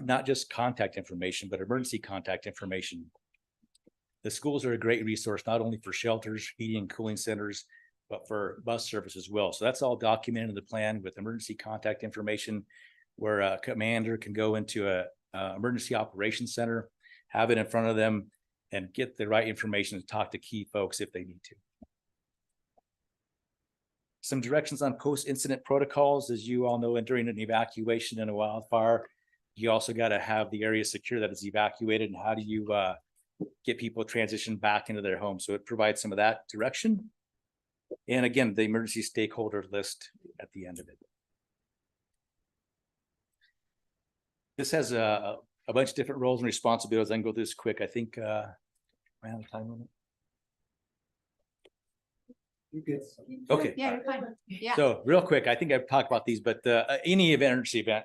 not just contact information, but emergency contact information. The schools are a great resource, not only for shelters, heating and cooling centers, but for bus service as well. So that's all documented in the plan with emergency contact information, where a commander can go into a emergency operations center, have it in front of them, and get the right information to talk to key folks if they need to. some directions on post-incident protocols. As you all know, and during an evacuation in a wildfire, you also got to have the area secure that is evacuated. And how do you get people transitioned back into their home? So it provides some of that direction. And again, the emergency stakeholder list at the end of it. This has a bunch of different roles and responsibilities. I can go through this quick. I think I have time on it. Okay. Yeah, you're fine. Yeah. So real quick, I think I've talked about these, but any emergency event,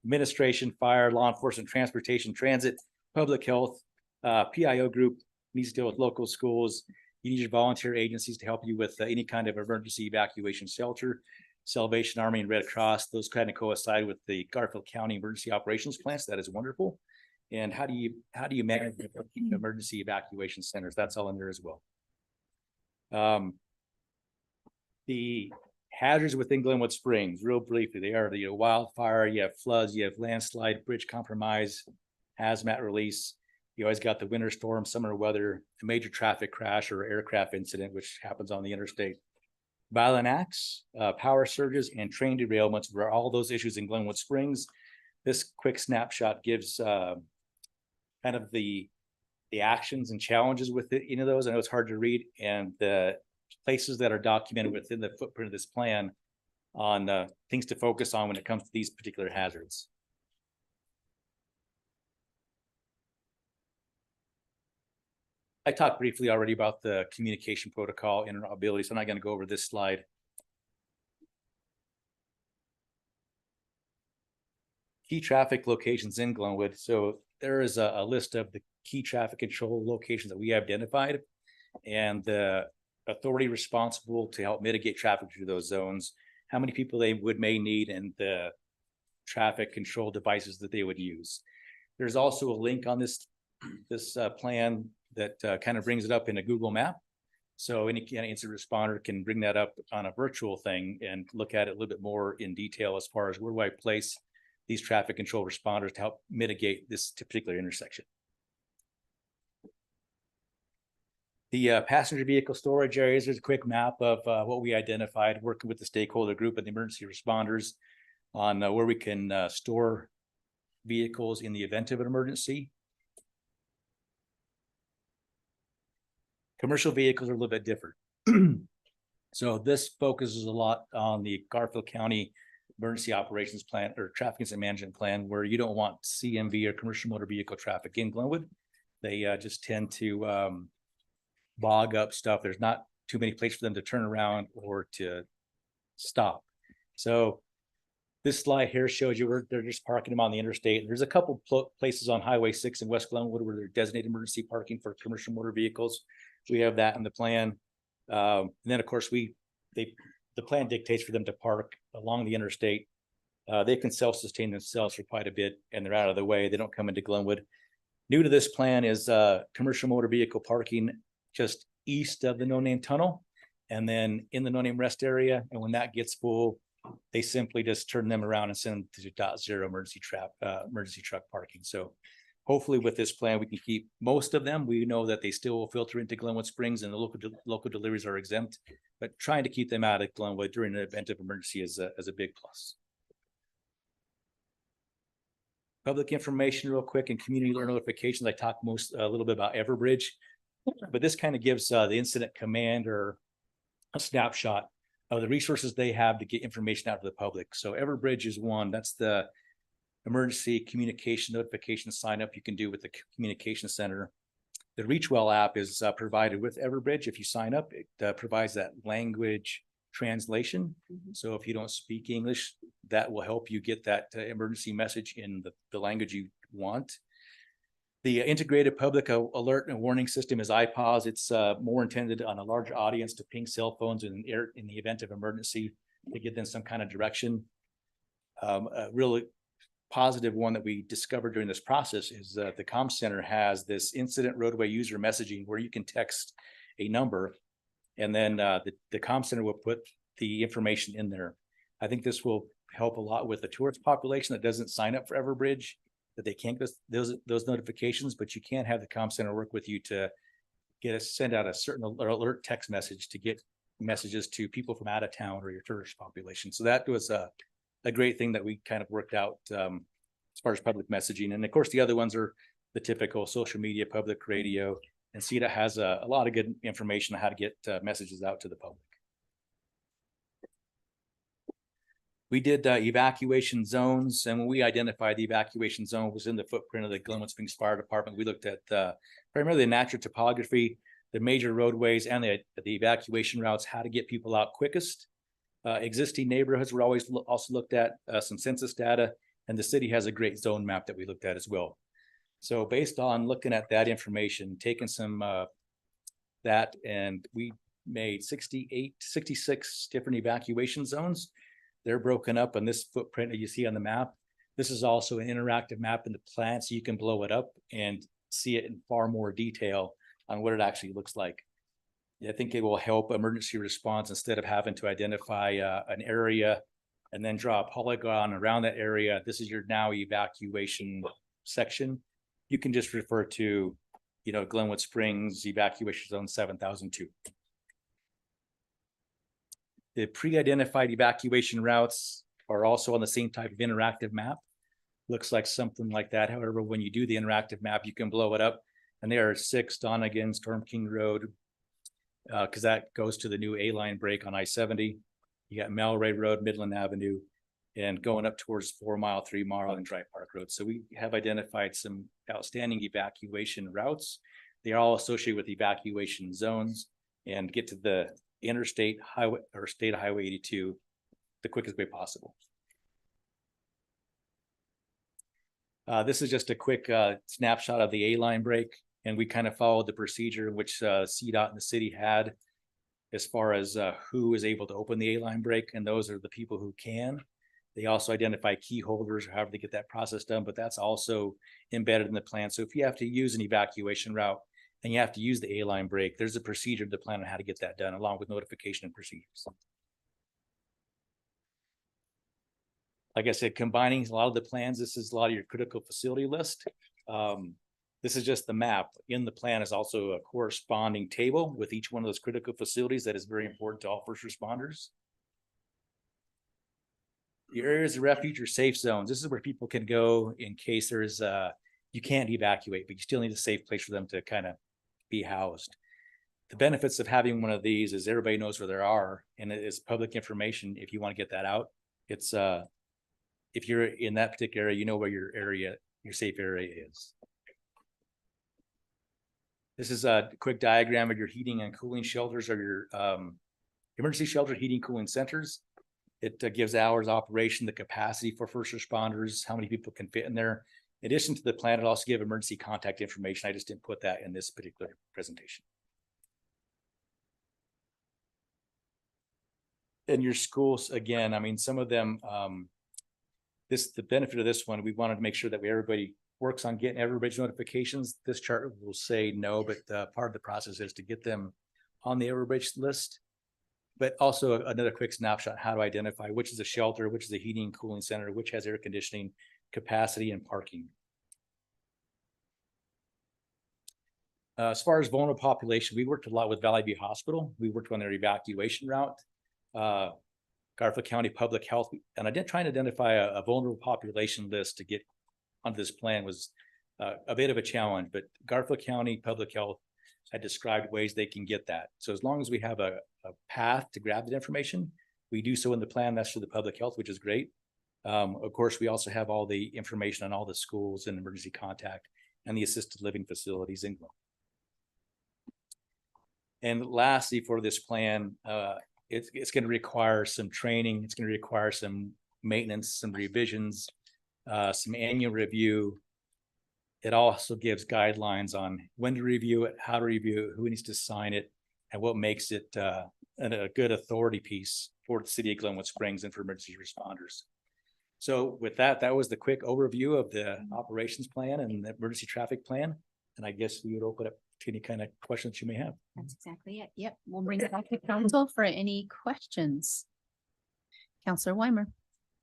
administration, fire, law enforcement, transportation, transit, public health, PIO group needs to deal with local schools. You need your volunteer agencies to help you with any kind of emergency evacuation shelter, Salvation Army and Red Cross. Those kind of coincide with the Garfield County Emergency Operations Plan. So that is wonderful. And how do you manage the emergency evacuation centers? That's all in there as well. The hazards within Glenwood Springs, real briefly, they are the wildfire, you have floods, you have landslide, bridge compromise, hazmat release. You always got the winter storm, summer weather, a major traffic crash or aircraft incident, which happens on the interstate. Violent acts, power surges, and train derailments were all those issues in Glenwood Springs. This quick snapshot gives kind of the actions and challenges with any of those. I know it's hard to read, and the places that are documented within the footprint of this plan on things to focus on when it comes to these particular hazards. I talked briefly already about the communication protocol interoperability, so I'm not going to go over this slide. Key traffic locations in Glenwood. So there is a list of the key traffic control locations that we identified, and the authority responsible to help mitigate traffic through those zones, how many people they may need, and the traffic control devices that they would use. There's also a link on this plan that kind of brings it up in a Google map. So any incident responder can bring that up on a virtual thing and look at it a little bit more in detail as far as where do I place these traffic control responders to help mitigate this particular intersection. The passenger vehicle storage areas, there's a quick map of what we identified, working with the stakeholder group and the emergency responders on where we can store vehicles in the event of an emergency. Commercial vehicles are a little bit different. So this focuses a lot on the Garfield County Emergency Operations Plan or Traffic Incident Management Plan, where you don't want CMV or commercial motor vehicle traffic in Glenwood. They just tend to bog up stuff. There's not too many places for them to turn around or to stop. So this slide here shows you where they're just parking them on the interstate. There's a couple places on Highway 6 in West Glenwood where they're designated emergency parking for commercial motor vehicles. We have that in the plan. And then of course the plan dictates for them to park along the interstate. They can self-sustain themselves for quite a bit, and they're out of the way. They don't come into Glenwood. New to this plan is commercial motor vehicle parking just east of the no-name tunnel, and then in the no-name rest area. And when that gets full, they simply just turn them around and send them to .0 emergency truck parking. So hopefully with this plan, we can keep most of them. We know that they still will filter into Glenwood Springs and the local deliveries are exempt, but trying to keep them out of Glenwood during an event of emergency is a big plus. Public information real quick and community notifications. I talked a little bit about Everbridge, but this kind of gives the incident commander a snapshot of the resources they have to get information out to the public. So Everbridge is one. That's the emergency communication notification sign up you can do with the communication center. The ReachWell app is provided with Everbridge. If you sign up, it provides that language translation. So if you don't speak English, that will help you get that emergency message in the language you want. The integrated public alert and warning system is IPAWS. It's more intended on a larger audience to ping cell phones in the event of emergency to give them some kind of direction. A really positive one that we discovered during this process is the comm center has this incident roadway user messaging where you can text a number, and then the comm center will put the information in there. I think this will help a lot with the tourist population that doesn't sign up for Everbridge, that they can't get those notifications, but you can have the comm center work with you to send out a certain alert text message to get messages to people from out of town or your tourist population. So that was a great thing that we kind of worked out as far as public messaging. And of course, the other ones are the typical social media, public radio, and CETA has a lot of good information on how to get messages out to the public. We did evacuation zones, and when we identified the evacuation zone was in the footprint of the Glenwood Springs Fire Department. We looked at primarily the natural topography, the major roadways, and the evacuation routes, how to get people out quickest. Existing neighborhoods were always also looked at, some census data, and the city has a great zone map that we looked at as well. So based on looking at that information, taking some that, and we made 66 different evacuation zones. They're broken up on this footprint that you see on the map. This is also an interactive map in the plan, so you can blow it up and see it in far more detail on what it actually looks like. I think it will help emergency response instead of having to identify an area and then draw a polygon around that area. This is your now evacuation section. You can just refer to, Glenwood Springs evacuation zone 7002. The pre-identified evacuation routes are also on the same type of interactive map. Looks like something like that. However, when you do the interactive map, you can blow it up. And there are 6 Donegan, Storm King Road, because that goes to the new A-line break on I-70. You got Melray Road, Midland Avenue, and going up towards 4 Mile, 3 Mile, and Dry Park Road. So we have identified some outstanding evacuation routes. They are all associated with evacuation zones and get to the interstate highway or state highway 82 the quickest way possible. This is just a quick snapshot of the A-line break, and we kind of followed the procedure which CDOT and the city had as far as who is able to open the A-line break, and those are the people who can. They also identify key holders, however they get that process done, but that's also embedded in the plan. So if you have to use an evacuation route and you have to use the A-line break, there's a procedure to the plan on how to get that done, along with notification and procedures. Like I said, combining a lot of the plans, this is a lot of your critical facility list. This is just the map. In the plan is also a corresponding table with each one of those critical facilities that is very important to all first responders. The areas of refuge or safe zones. This is where people can go in case there's you can't evacuate, but you still need a safe place for them to kind of be housed. The benefits of having one of these is everybody knows where they are, and it is public information. If you want to get that out, it's if you're in that particular area, you know where your safe area is. This is a quick diagram of your heating and cooling shelters or your emergency shelter heating cooling centers. It gives hours of operation, the capacity for first responders, how many people can fit in there. In addition to the plan, it also gives emergency contact information. I just didn't put that in this particular presentation. And your schools, again, I mean, some of them, the benefit of this one, we wanted to make sure that everybody works on getting everybody's notifications. This chart will say no, but part of the process is to get them on the everybody's list. But also another quick snapshot, how to identify which is a shelter, which is a heating and cooling center, which has air conditioning, capacity, and parking. As far as vulnerable population, we worked a lot with Valley View Hospital. We worked on their evacuation route. Garfield County Public Health, and I did try and identify a vulnerable population list to get onto this plan was a bit of a challenge, but Garfield County Public Health had described ways they can get that. So as long as we have a path to grab that information, we do so in the plan. That's for the public health, which is great. Of course, we also have all the information on all the schools and emergency contact and the assisted living facilities in Glenwood. And lastly, for this plan, it's going to require some training. It's going to require some maintenance, some revisions, some annual review. It also gives guidelines on when to review it, how to review it, who needs to sign it, and what makes it a good authority piece for the city of Glenwood Springs and for emergency responders. So with that, that was the quick overview of the operations plan and the emergency traffic plan. And I guess we would open up to any kind of questions you may have. That's exactly it. Yep. We'll bring it back to council for any questions. Councilor Weimer.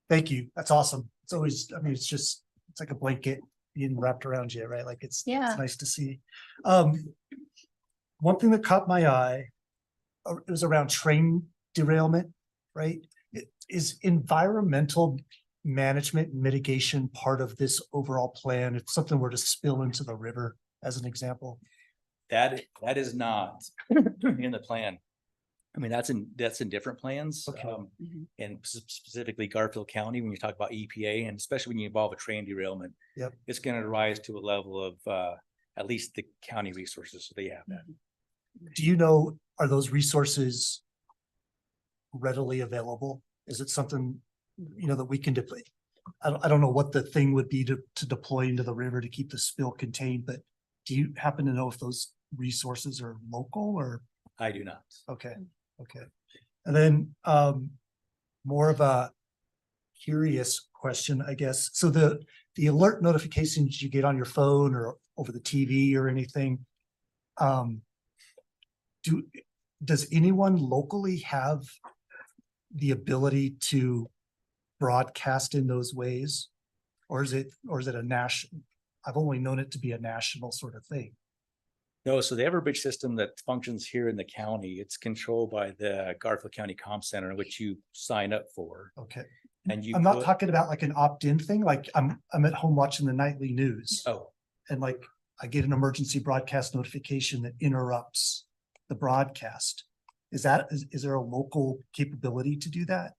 Thank you. That's awesome. It's always, I mean, it's like a blanket being wrapped around you, right? Like it's nice to see. One thing that caught my eye it was around train derailment, right? Is environmental management mitigation part of this overall plan? If something were to spill into the river, as an example? That is not in the plan. I mean, that's in different plans. Okay. And specifically Garfield County, when you talk about EPA, and especially when you involve a train derailment. Yep. It's gonna rise to a level of at least the county resources, so they have that. Do you know, are those resources readily available? Is it something, that we can deploy? I don't know what the thing would be to deploy into the river to keep the spill contained, but do you happen to know if those resources are local or? I do not. Okay, okay. And then more of a curious question, I guess. So the alert notifications you get on your phone or over the TV or anything, does anyone locally have the ability to broadcast in those ways? Or is it a national? I've only known it to be a national sort of thing. No, so the Everbridge system that functions here in the county, it's controlled by the Garfield County Comm Center, which you sign up for. Okay. And I'm not talking about like an opt-in thing. Like I'm at home watching the nightly news. Oh. And like I get an emergency broadcast notification that interrupts the broadcast. Is there a local capability to do that?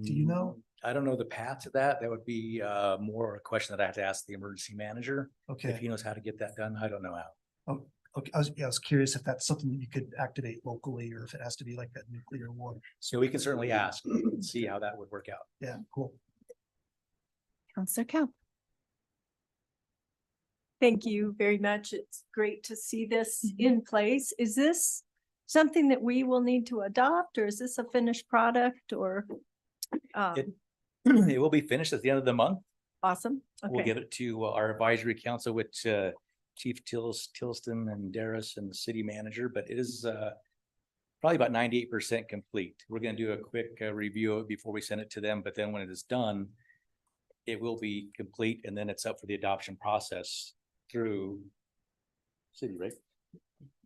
Do you know? I don't know the path to that. That would be more a question that I have to ask the emergency manager. Okay. If he knows how to get that done, I don't know how. Oh, okay. I was curious if that's something that you could activate locally or if it has to be like that nuclear war. So we can certainly ask and see how that would work out. Yeah, cool. Counselor Cow. Thank you very much. It's great to see this in place. Is this something that we will need to adopt, or is this a finished product, or? It will be finished at the end of the month. Awesome. We'll Okay. give it to our advisory council, which Chief Tilston and Darris and the city manager, but it is probably about 98% complete. We're going to do a quick review of it before we send it to them, but then when it is done, it will be complete, and then it's up for the adoption process through city, right?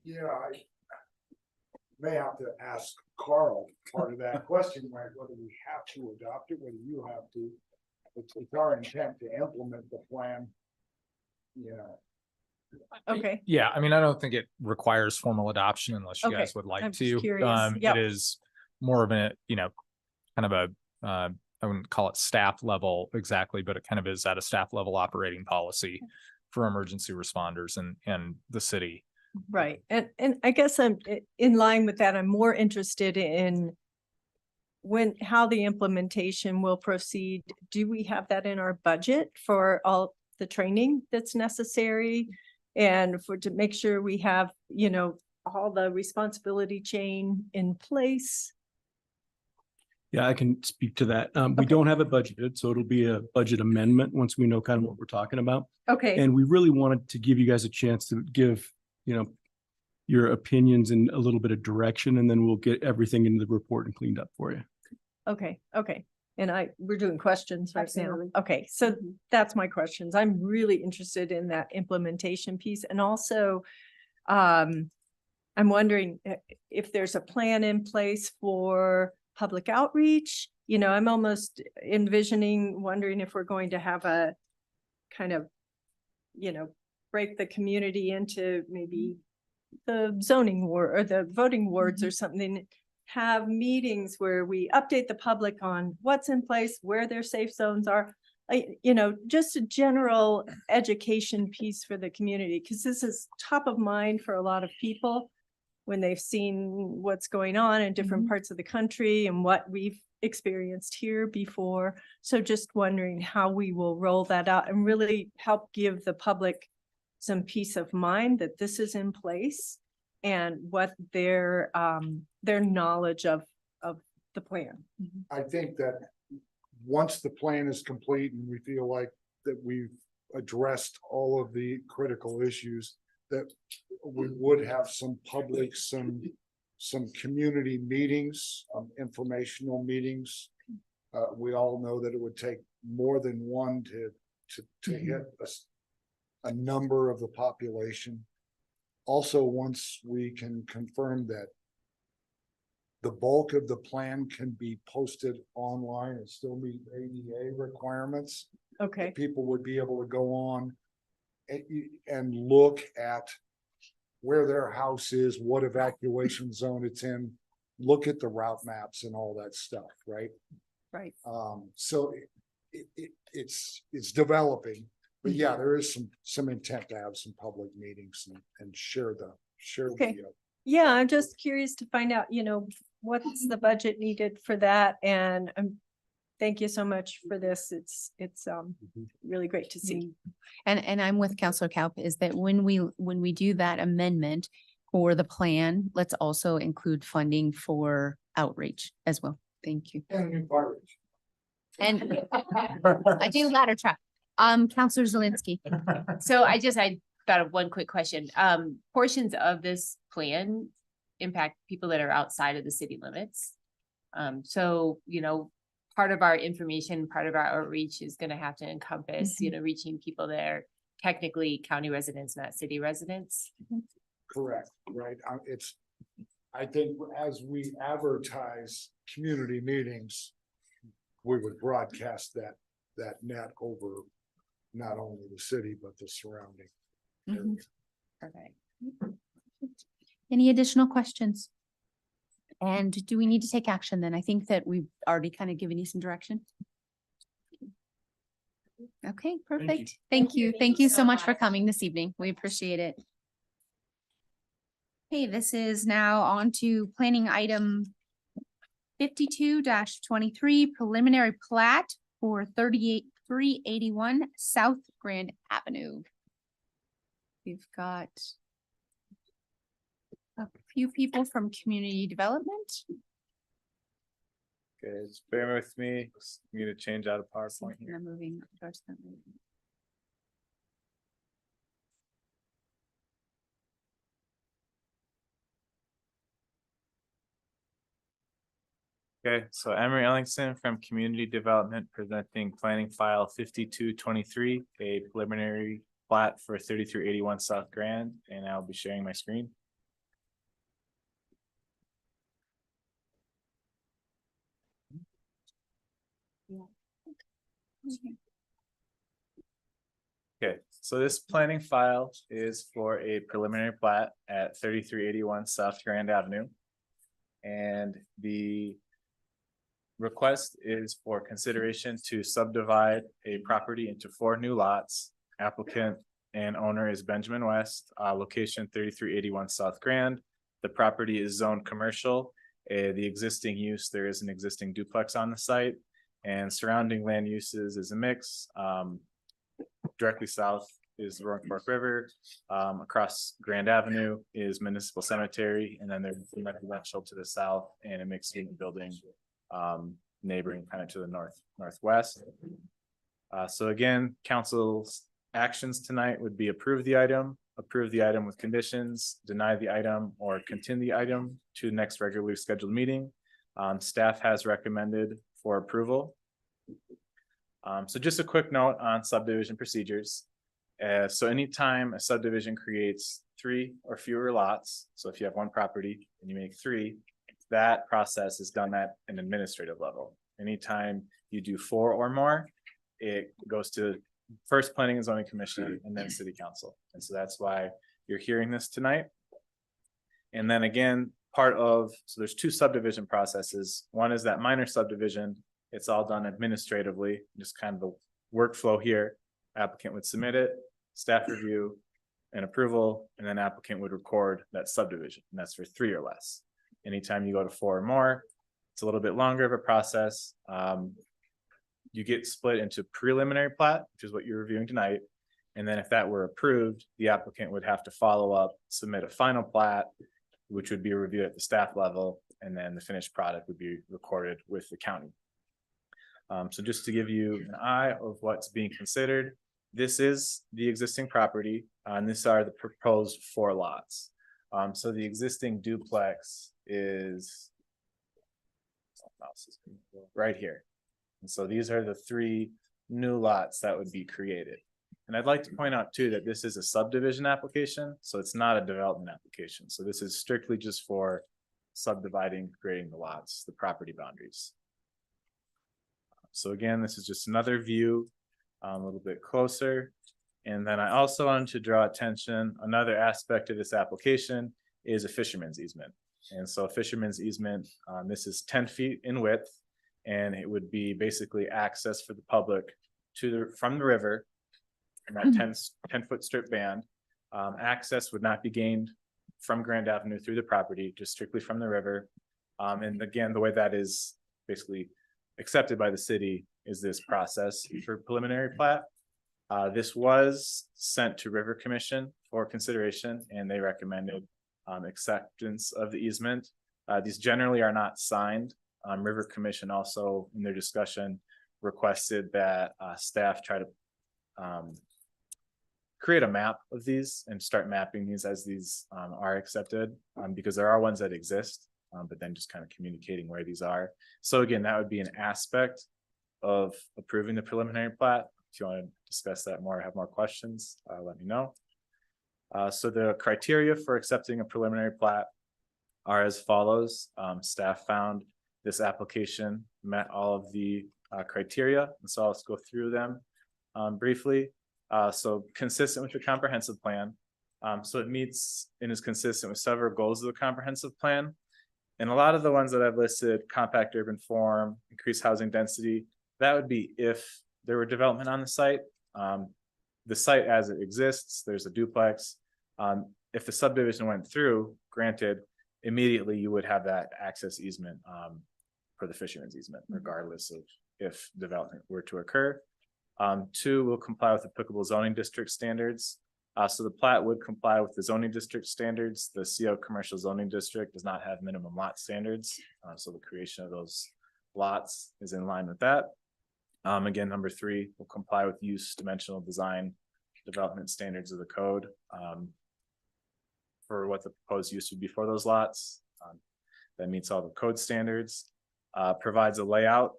Yeah, I may have to ask Carl part of that question, right? Whether we have to adopt it, whether you have to. It's our intent to implement the plan. Yeah. Okay. Yeah, I mean, I don't think it requires formal adoption unless you Okay, guys would like I'm to. just curious. Yep. It is more of a, kind of a, I wouldn't call it staff level exactly, but it kind of is at a staff level operating policy for emergency responders and the city. Right. And I guess I'm in line with that. I'm more interested in how the implementation will proceed. Do we have that in our budget for all the training that's necessary? And to make sure we have, all the responsibility chain in place? Yeah, I can speak to that. We don't have it budgeted, so it'll be a budget amendment once we know kind of what we're talking about. Okay. And we really wanted to give you guys a chance to give, your opinions and a little bit of direction, and then we'll get everything into the report and cleaned up for you. Okay. And we're doing questions right now. Absolutely. Okay, so that's my questions. I'm really interested in that implementation piece. And also, I'm wondering if there's a plan in place for public outreach. I'm almost wondering if we're going to have a kind of, break the community into maybe the zoning ward or the voting wards or something. Have meetings where we update the public on what's in place, where their safe zones are, just a general education piece for the community, because this is top of mind for a lot of people when they've seen what's going on in different parts of the country and what we've experienced here before. So just wondering how we will roll that out and really help give the public some peace of mind that this is in place and what their knowledge of the plan. I think that once the plan is complete and we feel like that we've addressed all of the critical issues, that we would have some public, some community meetings, informational meetings. We all know that it would take more than one to hit a number of the population. Also, once we can confirm that the bulk of the plan can be posted online and still meet ADA requirements. Okay, People would be able to go on and look at where their house is, what evacuation zone it's in, look at the route maps and all that stuff, right? right. So it's developing, but yeah, there is some intent to have some public meetings and share the. Okay. Yeah, I'm just curious to find out, what's the budget needed for that, and thank you so much for this. It's really great to see. And I'm with Counselor Kaup, is that when we do that amendment for the plan, let's also include funding for outreach as well. Thank you. And new fire. And I do ladder truck. Counselor Zelinski. So I thought of one quick question. Portions of this plan impact people that are outside of the city limits. So, part of our information, part of our outreach is going to have to encompass, reaching people that are technically county residents, not city residents. Correct, right? I think as we advertise community meetings, we would broadcast that net over not only the city, but the surrounding. Perfect. Any additional questions? And do we need to take action then? I think that we've already kind of given you some direction. Okay, perfect. Thank you. Thank you so much for coming this evening. We appreciate it. Okay, this is now on to planning item 52-23 preliminary plat for 381 South Grand Avenue. We've got a few people from community development. Okay, just bear with me. I'm gonna change out of PowerPoint here. I'm moving. Okay, so Emery Ellingson from Community Development presenting planning file 5223, a preliminary plat for 3381 South Grand, and I'll be sharing my screen. Okay, so this planning file is for a preliminary plat at 3381 South Grand Avenue. And the request is for consideration to subdivide a property into 4 new lots. Applicant and owner is Benjamin West, location 3381 South Grand. The property is zoned commercial. The existing use, there is an existing duplex on the site, and surrounding land uses is a mix. Directly south is the Roaring Fork River. Across Grand Avenue is Municipal Cemetery, and then there's residential to the south and a mixed use building neighboring kind of to the northwest. So again, council's actions tonight would be approve the item with conditions, deny the item, or continue the item to the next regularly scheduled meeting. Staff has recommended for approval. So just a quick note on subdivision procedures. So anytime a subdivision creates 3 or fewer lots, so if you have 1 property and you make 3, that process is done at an administrative level. Anytime you do 4 or more, it goes to first Planning and Zoning Commission and then City Council. And so that's why you're hearing this tonight. And then again, so there's 2 subdivision processes. One is that minor subdivision. It's all done administratively, just kind of the workflow here. Applicant would submit it, staff review and approval, and then applicant would record that subdivision. And that's for 3 or less. Anytime you go to 4 or more, it's a little bit longer of a process. You get split into preliminary plat, which is what you're reviewing tonight. And then if that were approved, the applicant would have to follow up, submit a final plat, which would be reviewed at the staff level. And then the finished product would be recorded with the county. So just to give you an eye of what's being considered, this is the existing property, and these are the proposed 4 lots. So the existing duplex is right here. And so these are the 3 new lots that would be created. And I'd like to point out too that this is a subdivision application, so it's not a development application. So this is strictly just for subdividing, creating the lots, the property boundaries. So again, this is just another view, a little bit closer. And then I also wanted to draw attention, another aspect of this application is a fisherman's easement. And so a fisherman's easement, this is 10 feet in width, and it would be basically access for the public from the river, and that 10-foot strip band. Access would not be gained from Grand Avenue through the property, just strictly from the river. And again, the way that is basically accepted by the city is this process for preliminary plat. This was sent to River Commission for consideration, and they recommended acceptance of the easement. These generally are not signed. River Commission also, in their discussion, requested that staff try to create a map of these and start mapping these as these are accepted, because there are ones that exist, but then just kind of communicating where these are. So again, that would be an aspect of approving the preliminary plat. If you want to discuss that more, have more questions, let me know. So the criteria for accepting a preliminary plat are as follows. Staff found this application met all of the criteria, and so let's go through them briefly. So consistent with the comprehensive plan. So it meets and is consistent with several goals of the comprehensive plan. And a lot of the ones that I've listed, compact urban form, increased housing density, that would be if there were development on the site. The site as it exists, there's a duplex. If the subdivision went through, granted, immediately you would have that access easement for the fisherman's easement, regardless of if development were to occur. 2 will comply with applicable zoning district standards. So the plat would comply with the zoning district standards. The CO commercial zoning district does not have minimum lot standards. So the creation of those lots is in line with that. Again, number 3 will comply with use, dimensional design, development standards of the code for what the proposed use would be for those lots. That meets all the code standards. Provides a layout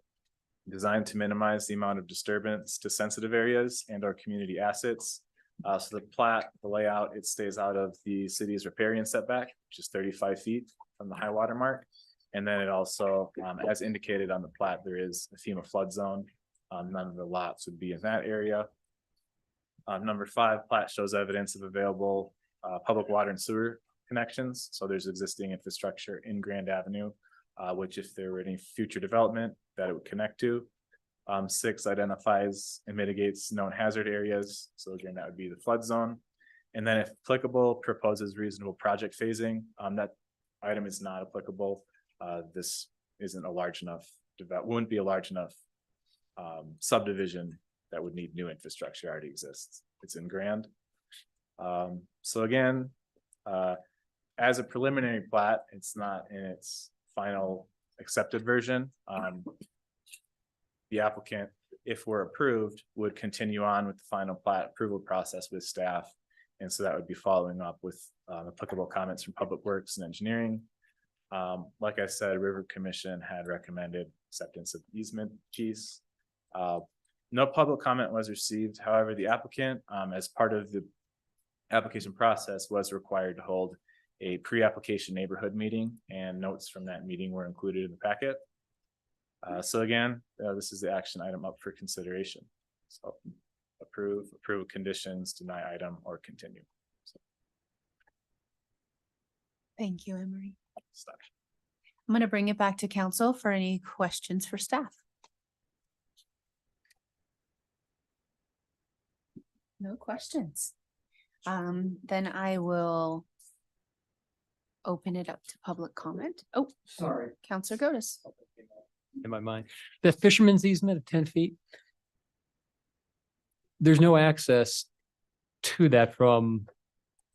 designed to minimize the amount of disturbance to sensitive areas and our community assets. So the plat, the layout, it stays out of the city's riparian setback, which is 35 feet from the high water mark. And then it also, as indicated on the plat, there is a FEMA flood zone. None of the lots would be in that area. Number 5, plat shows evidence of available public water and sewer connections. So there's existing infrastructure in Grand Avenue, which if there were any future development that it would connect to. 6 identifies and mitigates known hazard areas. So again, that would be the flood zone. And then if applicable, proposes reasonable project phasing. That item is not applicable. This isn't a large enough, wouldn't be a large enough subdivision that would need new infrastructure already exists. It's in Grand. So again, as a preliminary plat, it's not in its final accepted version. The applicant, if we're approved, would continue on with the final plat approval process with staff. And so that would be following up with applicable comments from Public Works and Engineering. Like I said, River Commission had recommended acceptance of the easement piece. No public comment was received. However, the applicant, as part of the application process, was required to hold a pre-application neighborhood meeting, and notes from that meeting were included in the packet. So again, this is the action item up for consideration. So approve conditions, deny item, or continue. So, Thank you, Emery. stop. I'm going to bring it back to council for any questions for staff. No questions. Then I will open it up to public comment. Oh, Sorry. Counselor Gotis. In my mind, the fisherman's easement of 10 feet. There's no access to that from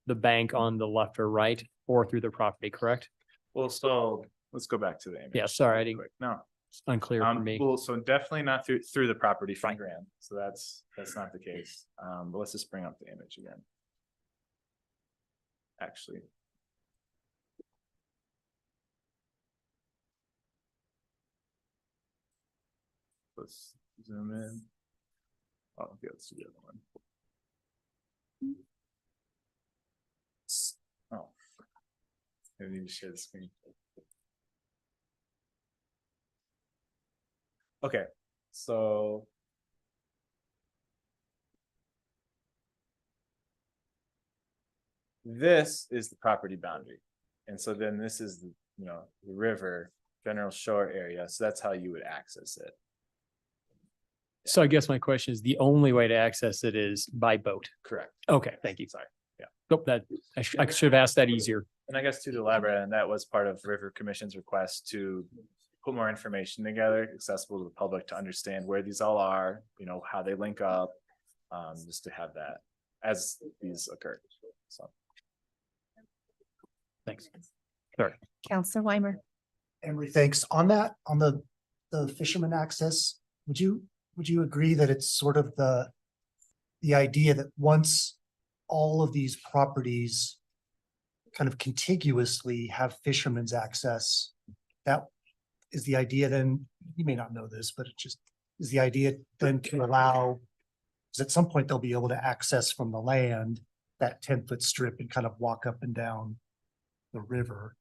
the bank on the left or right or through the property, correct? Well, so let's go back to the image. Yeah, sorry, I didn't. No, It's unclear for me. Well, so definitely not through the property from Grand. So that's not the case. But let's just bring up the image again. Actually. Let's zoom in. Oh, okay, let's do the other one. Oh, I need to share the screen. Okay, so. This is the property boundary. And so then this is the, the river, general shore area. So that's how you would access it. So I guess my question is, the only way to access it is by boat. Correct. Okay, thank you. Sorry. Yeah. Nope, I should have asked that easier. And I guess to elaborate, and that was part of River Commission's request to put more information together, accessible to the public to understand where these all are, how they link up, just to have that as these occur. So. Thanks. Sorry. Counselor Weimer. Emery, thanks. On that, on the fisherman access, would you agree that it's sort of the idea that once all of these properties kind of contiguously have fisherman's access, that is the idea then, you may not know this, but it just is the idea then to allow, because at some point they'll be able to access from the land that 10-foot strip and kind of walk up and down the river,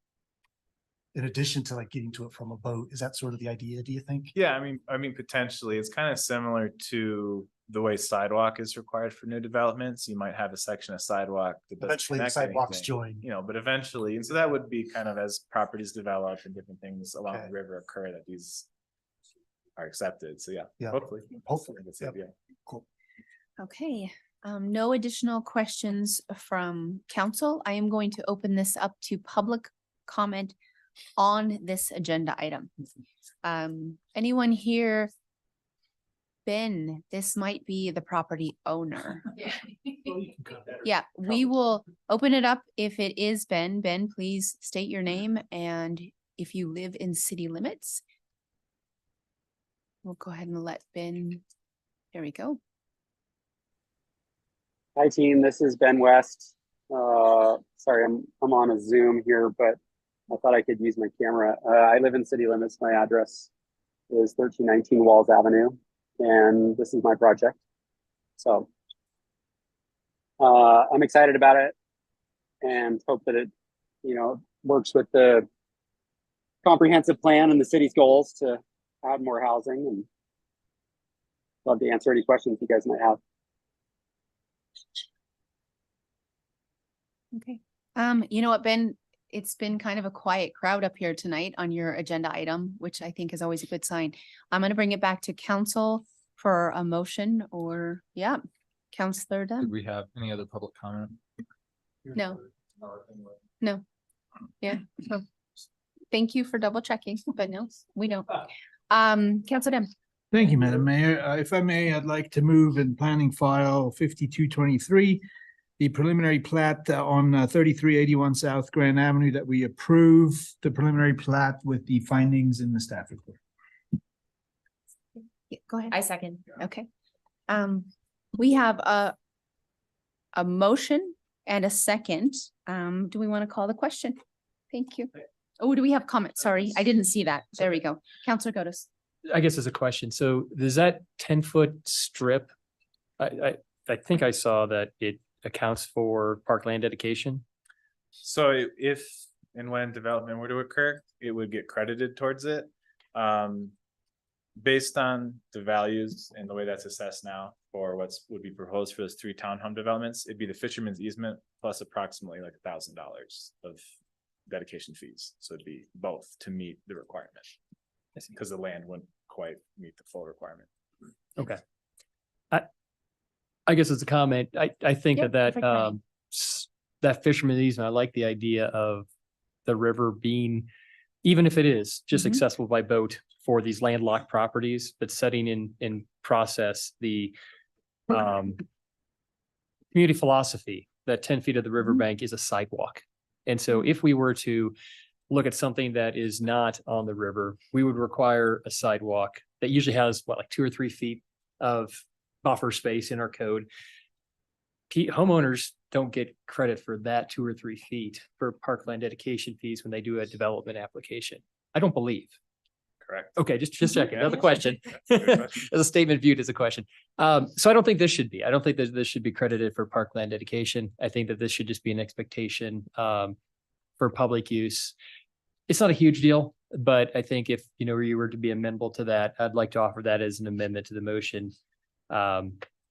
in addition to like getting to it from a boat. Is that sort of the idea, do you think? Yeah, I mean, potentially it's kind of similar to the way sidewalk is required for new developments. You might have a section of sidewalk that doesn't Eventually the connect sidewalks anything, join. but eventually, and so that would be kind of as properties develop and different things along the river occur, that these are accepted. So yeah. Hopefully. That's it, yeah. Cool. Okay, no additional questions from council. I am going to open this up to public comment on this agenda item. Anyone here? Ben, this might be the property owner. Yeah, we will open it up. If it is Ben, please state your name and if you live in city limits. We'll go ahead and let Ben, there we go. Hi team, this is Ben West. Sorry, I'm on a Zoom here, but I thought I could use my camera. I live in city limits. My address is 1319 Walls Avenue, and this is my project. So I'm excited about it and hope that it, works with the comprehensive plan and the city's goals to add more housing, and love to answer any questions you guys might have. Okay. You know what, Ben, it's been kind of a quiet crowd up here tonight on your agenda item, which I think is always a good sign. I'm going to bring it back to council for a motion or, yeah, Councilor Dunn. Did we have any other public comment? No. No. Yeah. So, thank you for double checking, but no, we don't. Councilor Dunn. Thank you, Madam Mayor. If I may, I'd like to move in planning file 5223, the preliminary plat on 3381 South Grand Avenue, that we approve the preliminary plat with the findings in the staff report. Yeah, go ahead. I second. Okay. We have a motion and a second. Do we want to call the question? Thank you. Oh, do we have comments? Sorry, I didn't see that. There we go. Councilor Gotis. I guess as a question, so does that 10-foot strip, I think I saw that it accounts for parkland dedication? So if and when development were to occur, it would get credited towards it. Based on the values and the way that's assessed now for would be proposed for those 3 townhome developments, it'd be the fisherman's easement plus approximately like $1,000 of dedication fees. So it'd be both to meet the requirement, because the land wouldn't quite meet the full requirement. Okay. I guess it's a comment. I think that fisherman easement, I like the idea of the river being, even if it is just accessible by boat for these landlocked properties, but setting in process the community philosophy that 10 feet of the riverbank is a sidewalk. And so if we were to look at something that is not on the river, we would require a sidewalk that usually has like 2 or 3 feet of buffer space in our code. Homeowners don't get credit for that 2 or 3 feet for parkland dedication fees when they do a development application. I don't believe. Correct. Okay, just checking. Another question. As a statement viewed as a question. So I don't think this should be. I don't think that this should be credited for parkland dedication. I think that this should just be an expectation for public use. It's not a huge deal. But I think if, you know, you were to be amenable to that, I'd like to offer that as an amendment to the motion.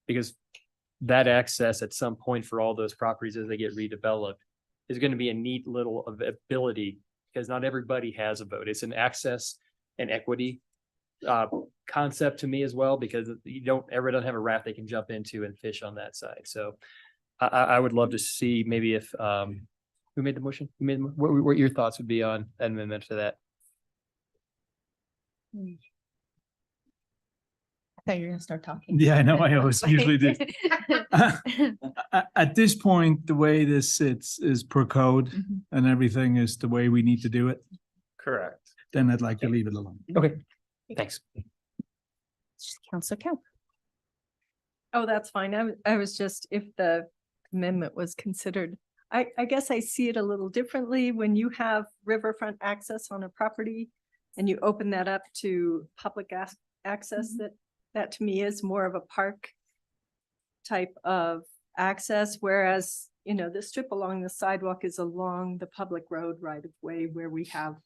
Because that access at some point for all those properties as they get redeveloped is going to be a neat little ability, because not everybody has a vote. It's an access and equity concept to me as well, because everyone doesn't have a raft they can jump into and fish on that side. So I would love to see maybe if who made the motion? What your thoughts would be on an amendment to that? I thought you were gonna start talking. Yeah, I know. I always usually do. At this point, the way this sits is per code and everything is the way we need to do it. Correct. Then I'd like to leave it alone. Okay, thanks. Councilor Kell. Oh, that's fine. I was just, if the amendment was considered, I guess I see it a little differently when you have riverfront access on a property and you open that up to public access, that to me is more of a park type of access, whereas, you know, the strip along the sidewalk is along the public road right of way where we have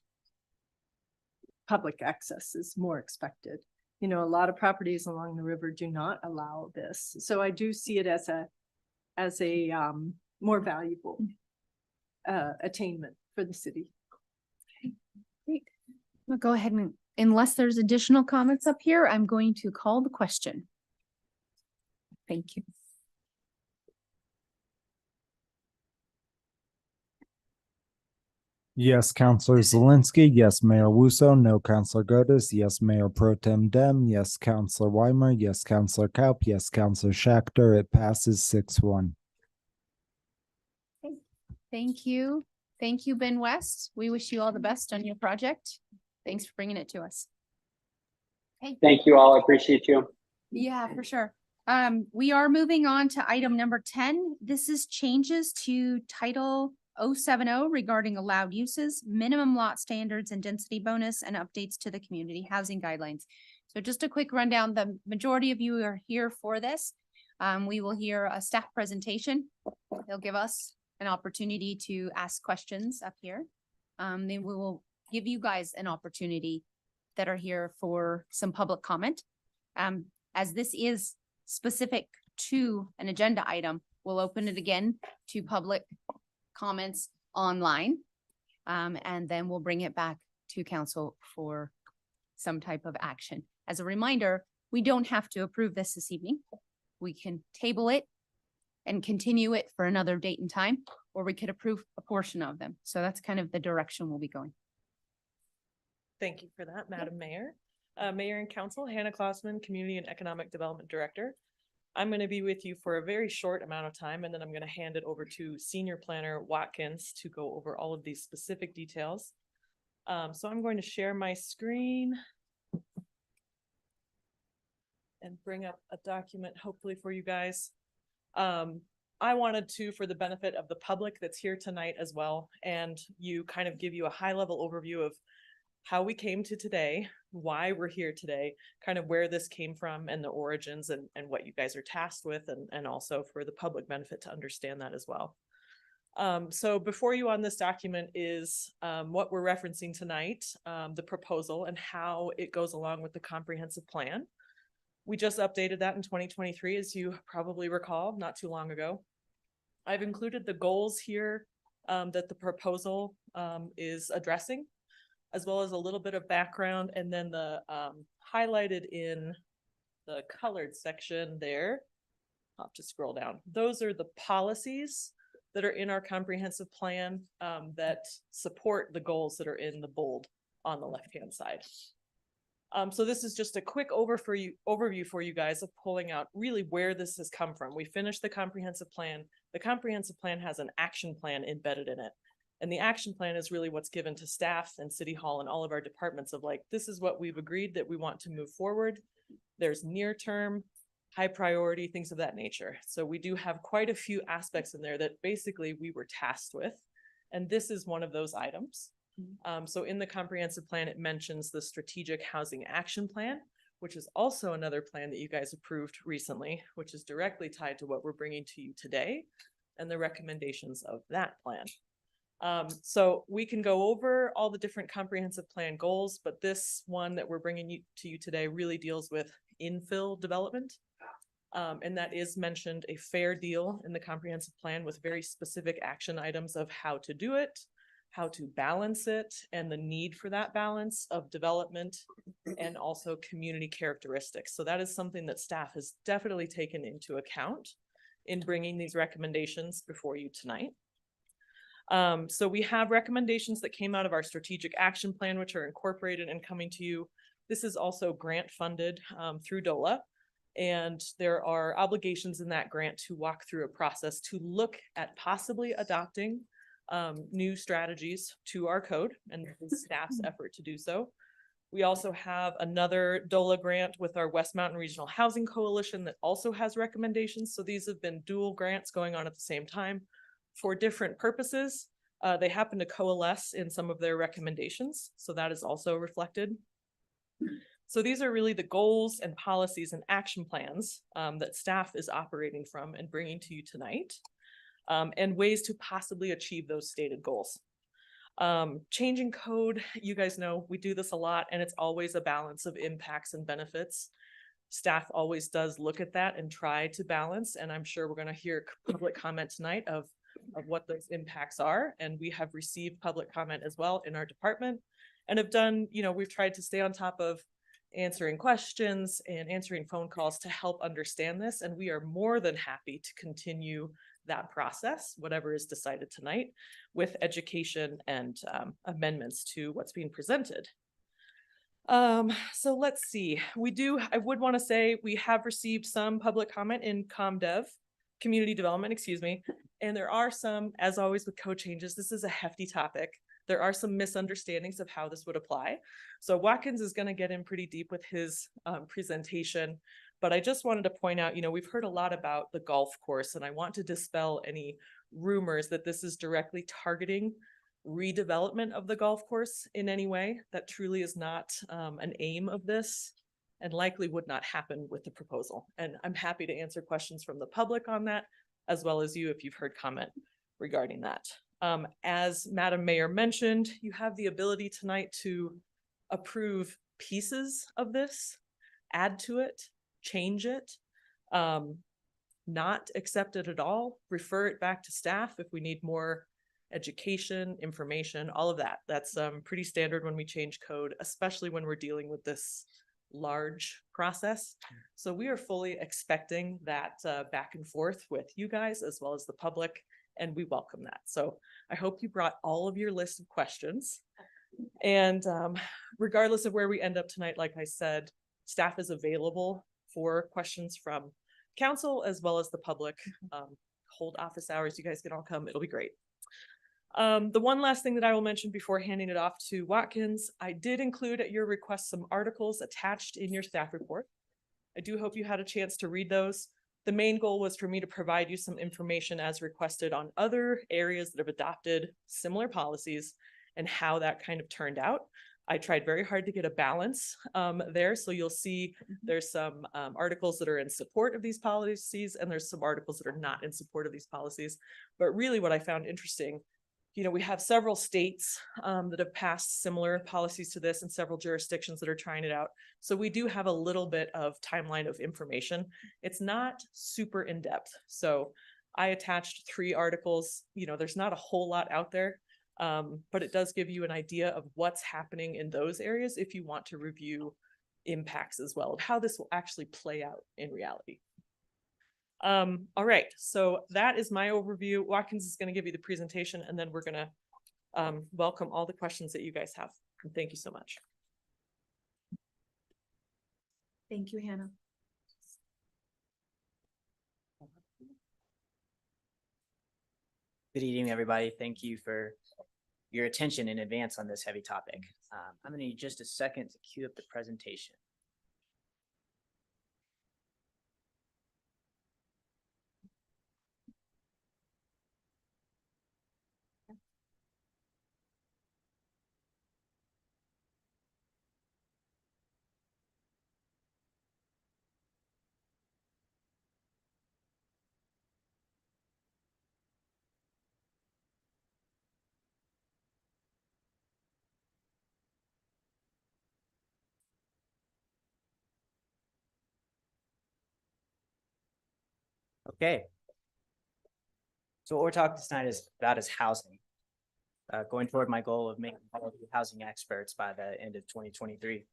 public access is more expected. You know, a lot of properties along the river do not allow this. So I do see it as a more valuable attainment for the city. Okay, great. We'll go ahead and, unless there's additional comments up here, I'm going to call the question. Thank you. Yes, Councillor Zelinski. Yes, Mayor Wusso. No, Councillor Godes. Yes, Mayor Pro Tem Dem. Yes, Councillor Weimer. Yes, Councillor Kaup. Yes, Councillor Schachter. It passes 6-1. Thank you. Thank you, Ben West. We wish you all the best on your project. Thanks for bringing it to us. Okay. Thank you all. I appreciate you. Yeah, for sure. We are moving on to item number 10. This is changes to Title 070 regarding allowed uses, minimum lot standards and density bonus, and updates to the community housing guidelines. So just a quick rundown. The majority of you are here for this. We will hear a staff presentation. They'll give us an opportunity to ask questions up here. Then we will give you guys an opportunity that are here for some public comment. As this is specific to an agenda item, we'll open it again to public comments online. And then we'll bring it back to council for some type of action. As a reminder, we don't have to approve this evening. We can table it and continue it for another date and time, or we could approve a portion of them. So that's kind of the direction we'll be going. Thank you for that, Madam Mayor. Mayor and Council, Hannah Klossman, Community and Economic Development Director. I'm going to be with you for a very short amount of time, and then I'm going to hand it over to Senior Planner Watkins to go over all of these specific details. So I'm going to share my screen and bring up a document, hopefully for you guys. I wanted to, for the benefit of the public that's here tonight as well, and give you a high-level overview of how we came to today, why we're here today, kind of where this came from and the origins and what you guys are tasked with, and also for the public benefit to understand that as well. So before you on this document is what we're referencing tonight, the proposal and how it goes along with the comprehensive plan. We just updated that in 2023, as you probably recall, not too long ago. I've included the goals here that the proposal is addressing, as well as a little bit of background, and then the highlighted in the colored section there. I'll have to scroll down. Those are the policies that are in our comprehensive plan that support the goals that are in the bold on the left-hand side. So this is just a quick overview for you guys of pulling out really where this has come from. We finished the comprehensive plan. The comprehensive plan has an action plan embedded in it. And the action plan is really what's given to staff and City Hall and all of our departments of like, this is what we've agreed that we want to move forward. There's near term, high priority, things of that nature. So we do have quite a few aspects in there that basically we were tasked with. And this is one of those items. So in the comprehensive plan, it mentions the strategic housing action plan, which is also another plan that you guys approved recently, which is directly tied to what we're bringing to you today and the recommendations of that plan. So we can go over all the different comprehensive plan goals, but this one that we're bringing to you today really deals with infill development. And that is mentioned a fair deal in the comprehensive plan with very specific action items of how to do it, how to balance it, and the need for that balance of development and also community characteristics. So that is something that staff has definitely taken into account in bringing these recommendations before you tonight. So we have recommendations that came out of our strategic action plan, which are incorporated and coming to you. This is also grant funded through DOLA. And there are obligations in that grant to walk through a process to look at possibly adopting new strategies to our code, and the staff's effort to do so. We also have another DOLA grant with our West Mountain Regional Housing Coalition that also has recommendations. So these have been dual grants going on at the same time for different purposes. They happen to coalesce in some of their recommendations. So that is also reflected. So these are really the goals and policies and action plans that staff is operating from and bringing to you tonight, and ways to possibly achieve those stated goals. Changing code, you guys know we do this a lot, and it's always a balance of impacts and benefits. Staff always does look at that and try to balance, and I'm sure we're going to hear public comment tonight of what those impacts are. And we have received public comment as well in our department and have done, we've tried to stay on top of answering questions and answering phone calls to help understand this. And we are more than happy to continue that process, whatever is decided tonight, with education and amendments to what's being presented. So let's see, I would want to say we have received some public comment in community development, excuse me. And there are some, as always with code changes, this is a hefty topic. There are some misunderstandings of how this would apply. So Watkins is going to get in pretty deep with his presentation, but I just wanted to point out, we've heard a lot about the golf course, and I want to dispel any rumors that this is directly targeting redevelopment of the golf course in any way. That truly is not an aim of this, and likely would not happen with the proposal. And I'm happy to answer questions from the public on that, as well as you if you've heard comment regarding that. As Madam Mayor mentioned, you have the ability tonight to approve pieces of this, add to it, change it, not accept it at all, refer it back to staff if we need more education, information, all of that. That's pretty standard when we change code, especially when we're dealing with this large process. So we are fully expecting that back and forth with you guys as well as the public, and we welcome that. So I hope you brought all of your list of questions. And regardless of where we end up tonight, like I said, staff is available for questions from council as well as the public. Hold office hours, you guys can all come, it'll be great. The one last thing that I will mention before handing it off to Watkins, I did include at your request some articles attached in your staff report. I do hope you had a chance to read those. The main goal was for me to provide you some information as requested on other areas that have adopted similar policies and how that kind of turned out. I tried very hard to get a balance there. So you'll see there's some articles that are in support of these policies, and there's some articles that are not in support of these policies. But really what I found interesting, we have several states that have passed similar policies to this and several jurisdictions that are trying it out. So we do have a little bit of timeline of information. It's not super in-depth. So I attached 3 articles. There's not a whole lot out there, but it does give you an idea of what's happening in those areas if you want to review impacts as well, of how this will actually play out in reality. All right, so that is my overview. Watkins is going to give you the presentation, and then we're going to welcome all the questions that you guys have. And thank you so much. Thank you, Hannah. Good evening, everybody. Thank you for your attention in advance on this heavy topic. I'm going to need just a second to queue up the presentation. Okay. So what we're talking tonight is about is housing. Going toward my goal of making all of you housing experts by the end of 2023.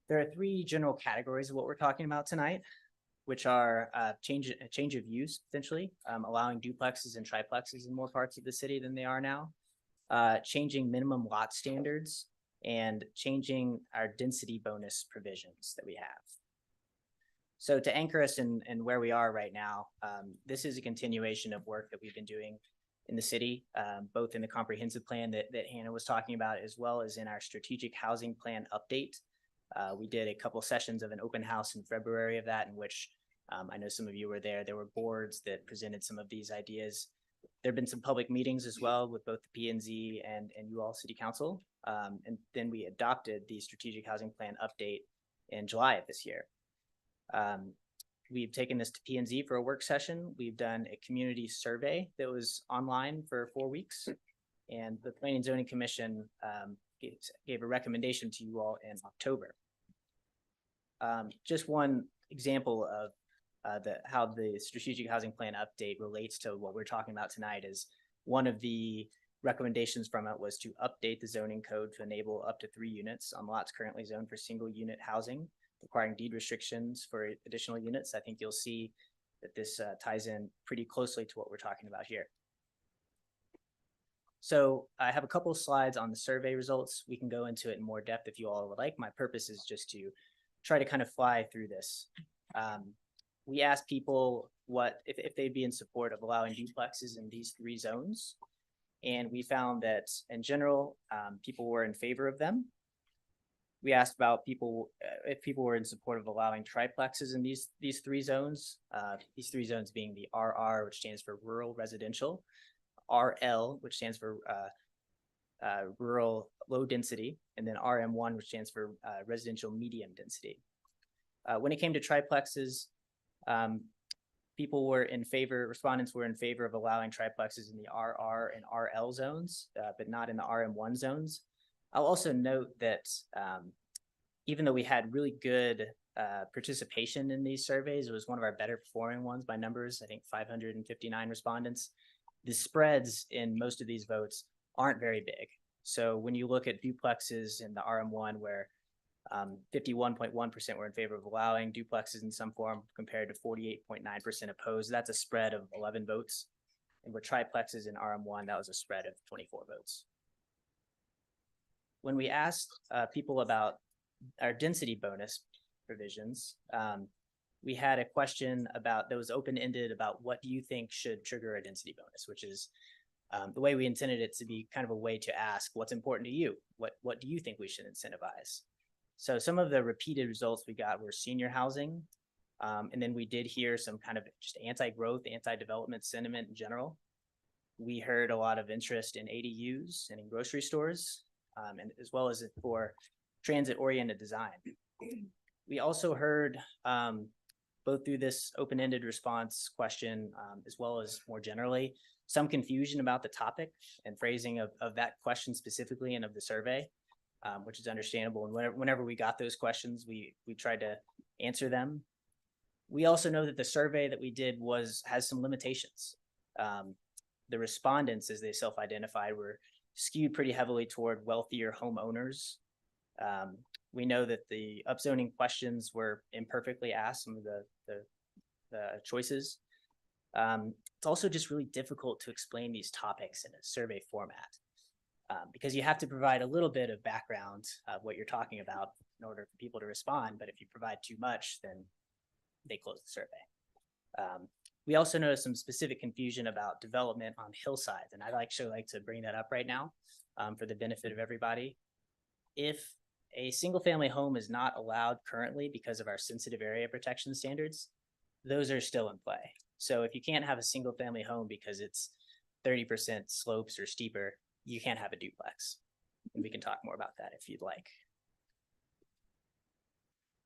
There are three general categories of what we're talking about tonight, which are change of use, potentially, allowing duplexes and triplexes in more parts of the city than they are now, changing minimum lot standards, and changing our density bonus provisions that we have. So to anchor us in where we are right now, this is a continuation of work that we've been doing in the city, both in the comprehensive plan that Hannah was talking about, as well as in our strategic housing plan update. We did a couple sessions of an open house in February of that, in which I know some of you were there. There were boards that presented some of these ideas. There have been some public meetings as well with both the P&Z and you all City Council. And then we adopted the strategic housing plan update in July of this year. We've taken this to P&Z for a work session. We've done a community survey that was online for 4 weeks. And the Planning and Zoning Commission gave a recommendation to you all in October. Just one example of how the strategic housing plan update relates to what we're talking about tonight is one of the recommendations from it was to update the zoning code to enable up to 3 units on lots currently zoned for single unit housing, requiring deed restrictions for additional units. I think you'll see that this ties in pretty closely to what we're talking about here. So I have a couple of slides on the survey results. We can go into it in more depth if you all would like. My purpose is just to try to kind of fly through this. We asked people if they'd be in support of allowing duplexes in these 3 zones. And we found that in general, people were in favor of them. We asked about if people were in support of allowing triplexes in these 3 zones. These 3 zones being the RR, which stands for rural residential, RL, which stands for rural low density, and then RM1, which stands for residential medium density. When it came to triplexes, respondents were in favor of allowing triplexes in the RR and RL zones, but not in the RM1 zones. I'll also note that even though we had really good participation in these surveys, it was one of our better performing ones by numbers, I think 559 respondents. The spreads in most of these votes aren't very big. So when you look at duplexes in the RM1 where 51.1% were in favor of allowing duplexes in some form compared to 48.9% opposed, that's a spread of 11 votes. And with triplexes in RM1, that was a spread of 24 votes. When we asked people about our density bonus provisions, we had a question that was open-ended about what do you think should trigger a density bonus, which is the way we intended it to be kind of a way to ask what's important to you? What do you think we should incentivize? So some of the repeated results we got were senior housing. And then we did hear some kind of just anti-growth, anti-development sentiment in general. We heard a lot of interest in ADUs and in grocery stores, and as well as for transit-oriented design. We also heard both through this open-ended response question, as well as more generally, some confusion about the topic and phrasing of that question specifically and of the survey, which is understandable. And whenever we got those questions, we tried to answer them. We also know that the survey that we did has some limitations. The respondents, as they self-identified, were skewed pretty heavily toward wealthier homeowners. We know that the upzoning questions were imperfectly asked, some of the choices. It's also just really difficult to explain these topics in a survey format because you have to provide a little bit of background of what you're talking about in order for people to respond. But if you provide too much, then they close the survey. We also noticed some specific confusion about development on hillsides, and I'd actually like to bring that up right now for the benefit of everybody. If a single family home is not allowed currently because of our sensitive area protection standards, those are still in play. So if you can't have a single family home because it's 30% slopes or steeper, you can't have a duplex. And we can talk more about that if you'd like.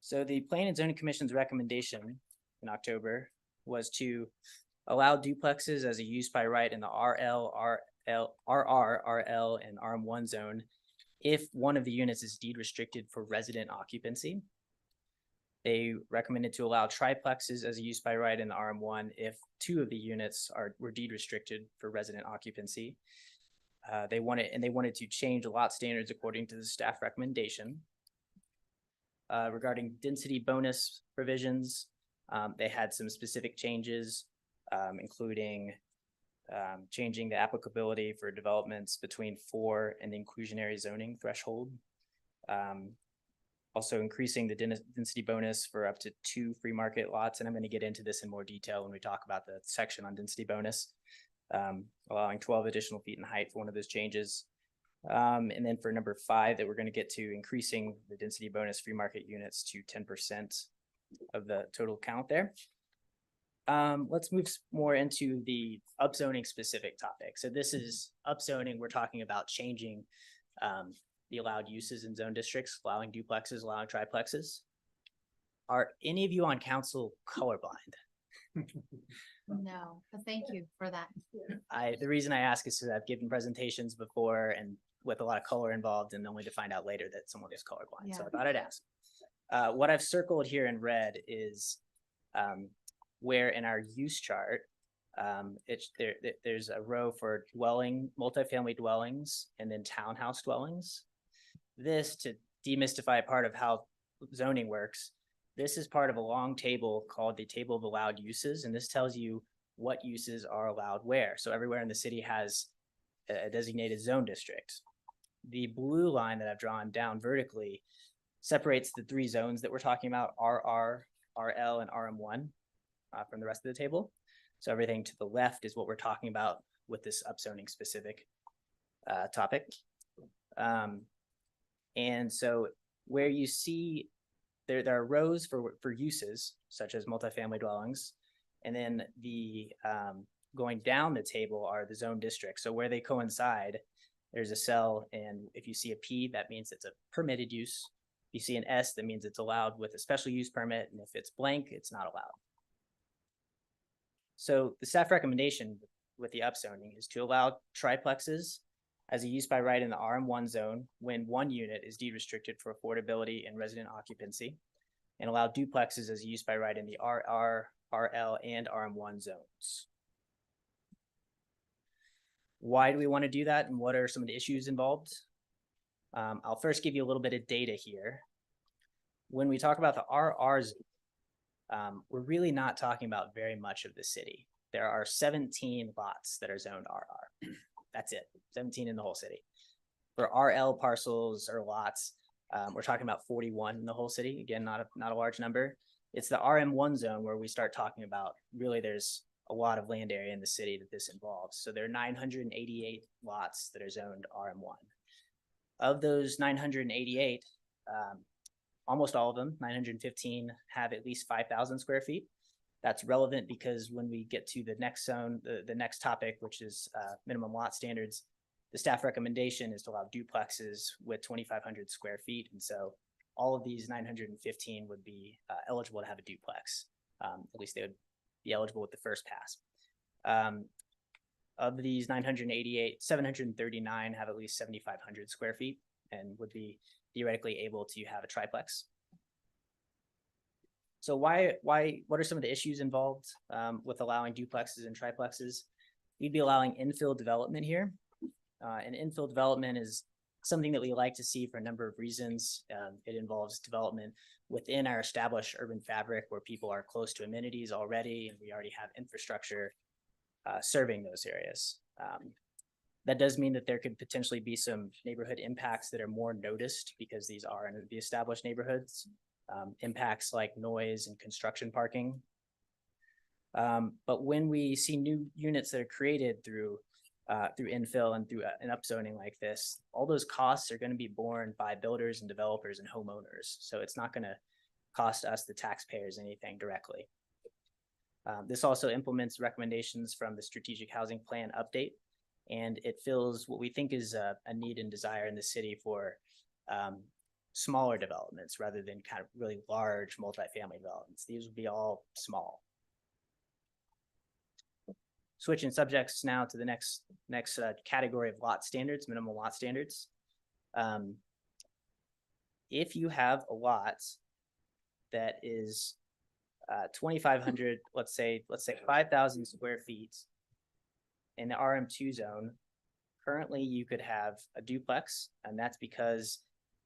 So the Planning and Zoning Commission's recommendation in October was to allow duplexes as a use by right in the RR, RL, and RM1 zone if one of the units is deed restricted for resident occupancy. They recommended to allow triplexes as a use by right in the RM1 if 2 of the units were deed restricted for resident occupancy. They wanted to change lot standards according to the staff recommendation. Regarding density bonus provisions, they had some specific changes, including changing the applicability for developments between 4 and the inclusionary zoning threshold. Also increasing the density bonus for up to 2 free market lots. And I'm going to get into this in more detail when we talk about the section on density bonus, allowing 12 additional feet in height for one of those changes. And then for number 5 that we're going to get to, increasing the density bonus free market units to 10% of the total count there. Let's move more into the upzoning specific topic. So this is upzoning. We're talking about changing the allowed uses in zone districts, allowing duplexes, allowing triplexes. Are any of you on council colorblind? No, but thank you for that. The reason I ask is because I've given presentations before and with a lot of color involved, and only to find out later that someone is colorblind. So I thought I'd ask. What I've circled here in red is where in our use chart, there's a row for multifamily dwellings, and then townhouse dwellings. This, to demystify part of how zoning works, this is part of a long table called the table of allowed uses, and this tells you what uses are allowed where. So everywhere in the city has a designated zone district. The blue line that I've drawn down vertically separates the 3 zones that we're talking about, RR, RL, and RM1 from the rest of the table. So everything to the left is what we're talking about with this upzoning specific topic. And so where you see there are rows for uses such as multifamily dwellings, and then the going down the table are the zone districts. So where they coincide, there's a cell, and if you see a P, that means it's a permitted use. If you see an S, that means it's allowed with a special use permit, and if it's blank, it's not allowed. So the staff recommendation with the upzoning is to allow triplexes as a use by right in the RM1 zone when 1 unit is deed restricted for affordability and resident occupancy, and allow duplexes as a use by right in the RR, RL, and RM1 zones. Why do we want to do that, and what are some of the issues involved? I'll first give you a little bit of data here. When we talk about the RR zone, we're really not talking about very much of the city. There are 17 lots that are zoned RR. That's it, 17 in the whole city. For RL parcels or lots, we're talking about 41 in the whole city. Again, not a large number. It's the RM1 zone where we start talking about, really there's a lot of land area in the city that this involves. So there are 988 lots that are zoned RM1. Of those 988, almost all of them, 915, have at least 5,000 square feet. That's relevant because when we get to the next zone, the next topic, which is minimum lot standards, the staff recommendation is to allow duplexes with 2,500 square feet. And so all of these 915 would be eligible to have a duplex. At least they would be eligible with the first pass. Of these 988, 739 have at least 7,500 square feet and would be theoretically able to have a triplex. So what are some of the issues involved with allowing duplexes and triplexes? We'd be allowing infill development here. And infill development is something that we like to see for a number of reasons. It involves development within our established urban fabric where people are close to amenities already, and we already have infrastructure serving those areas. That does mean that there could potentially be some neighborhood impacts that are more noticed because these are in the established neighborhoods. Impacts like noise and construction parking. But when we see new units that are created through infill and through an upzoning like this, all those costs are going to be borne by builders and developers and homeowners. So it's not going to cost us, the taxpayers, anything directly. This also implements recommendations from the Strategic Housing Plan update, and it fills what we think is a need and desire in the city for smaller developments rather than kind of really large multifamily developments. These would be all small. Switching subjects now to the next category of lot standards, minimum lot standards. If you have a lot that is 2,500, let's say 5,000 square feet in the RM2 zone, currently you could have a duplex, and that's because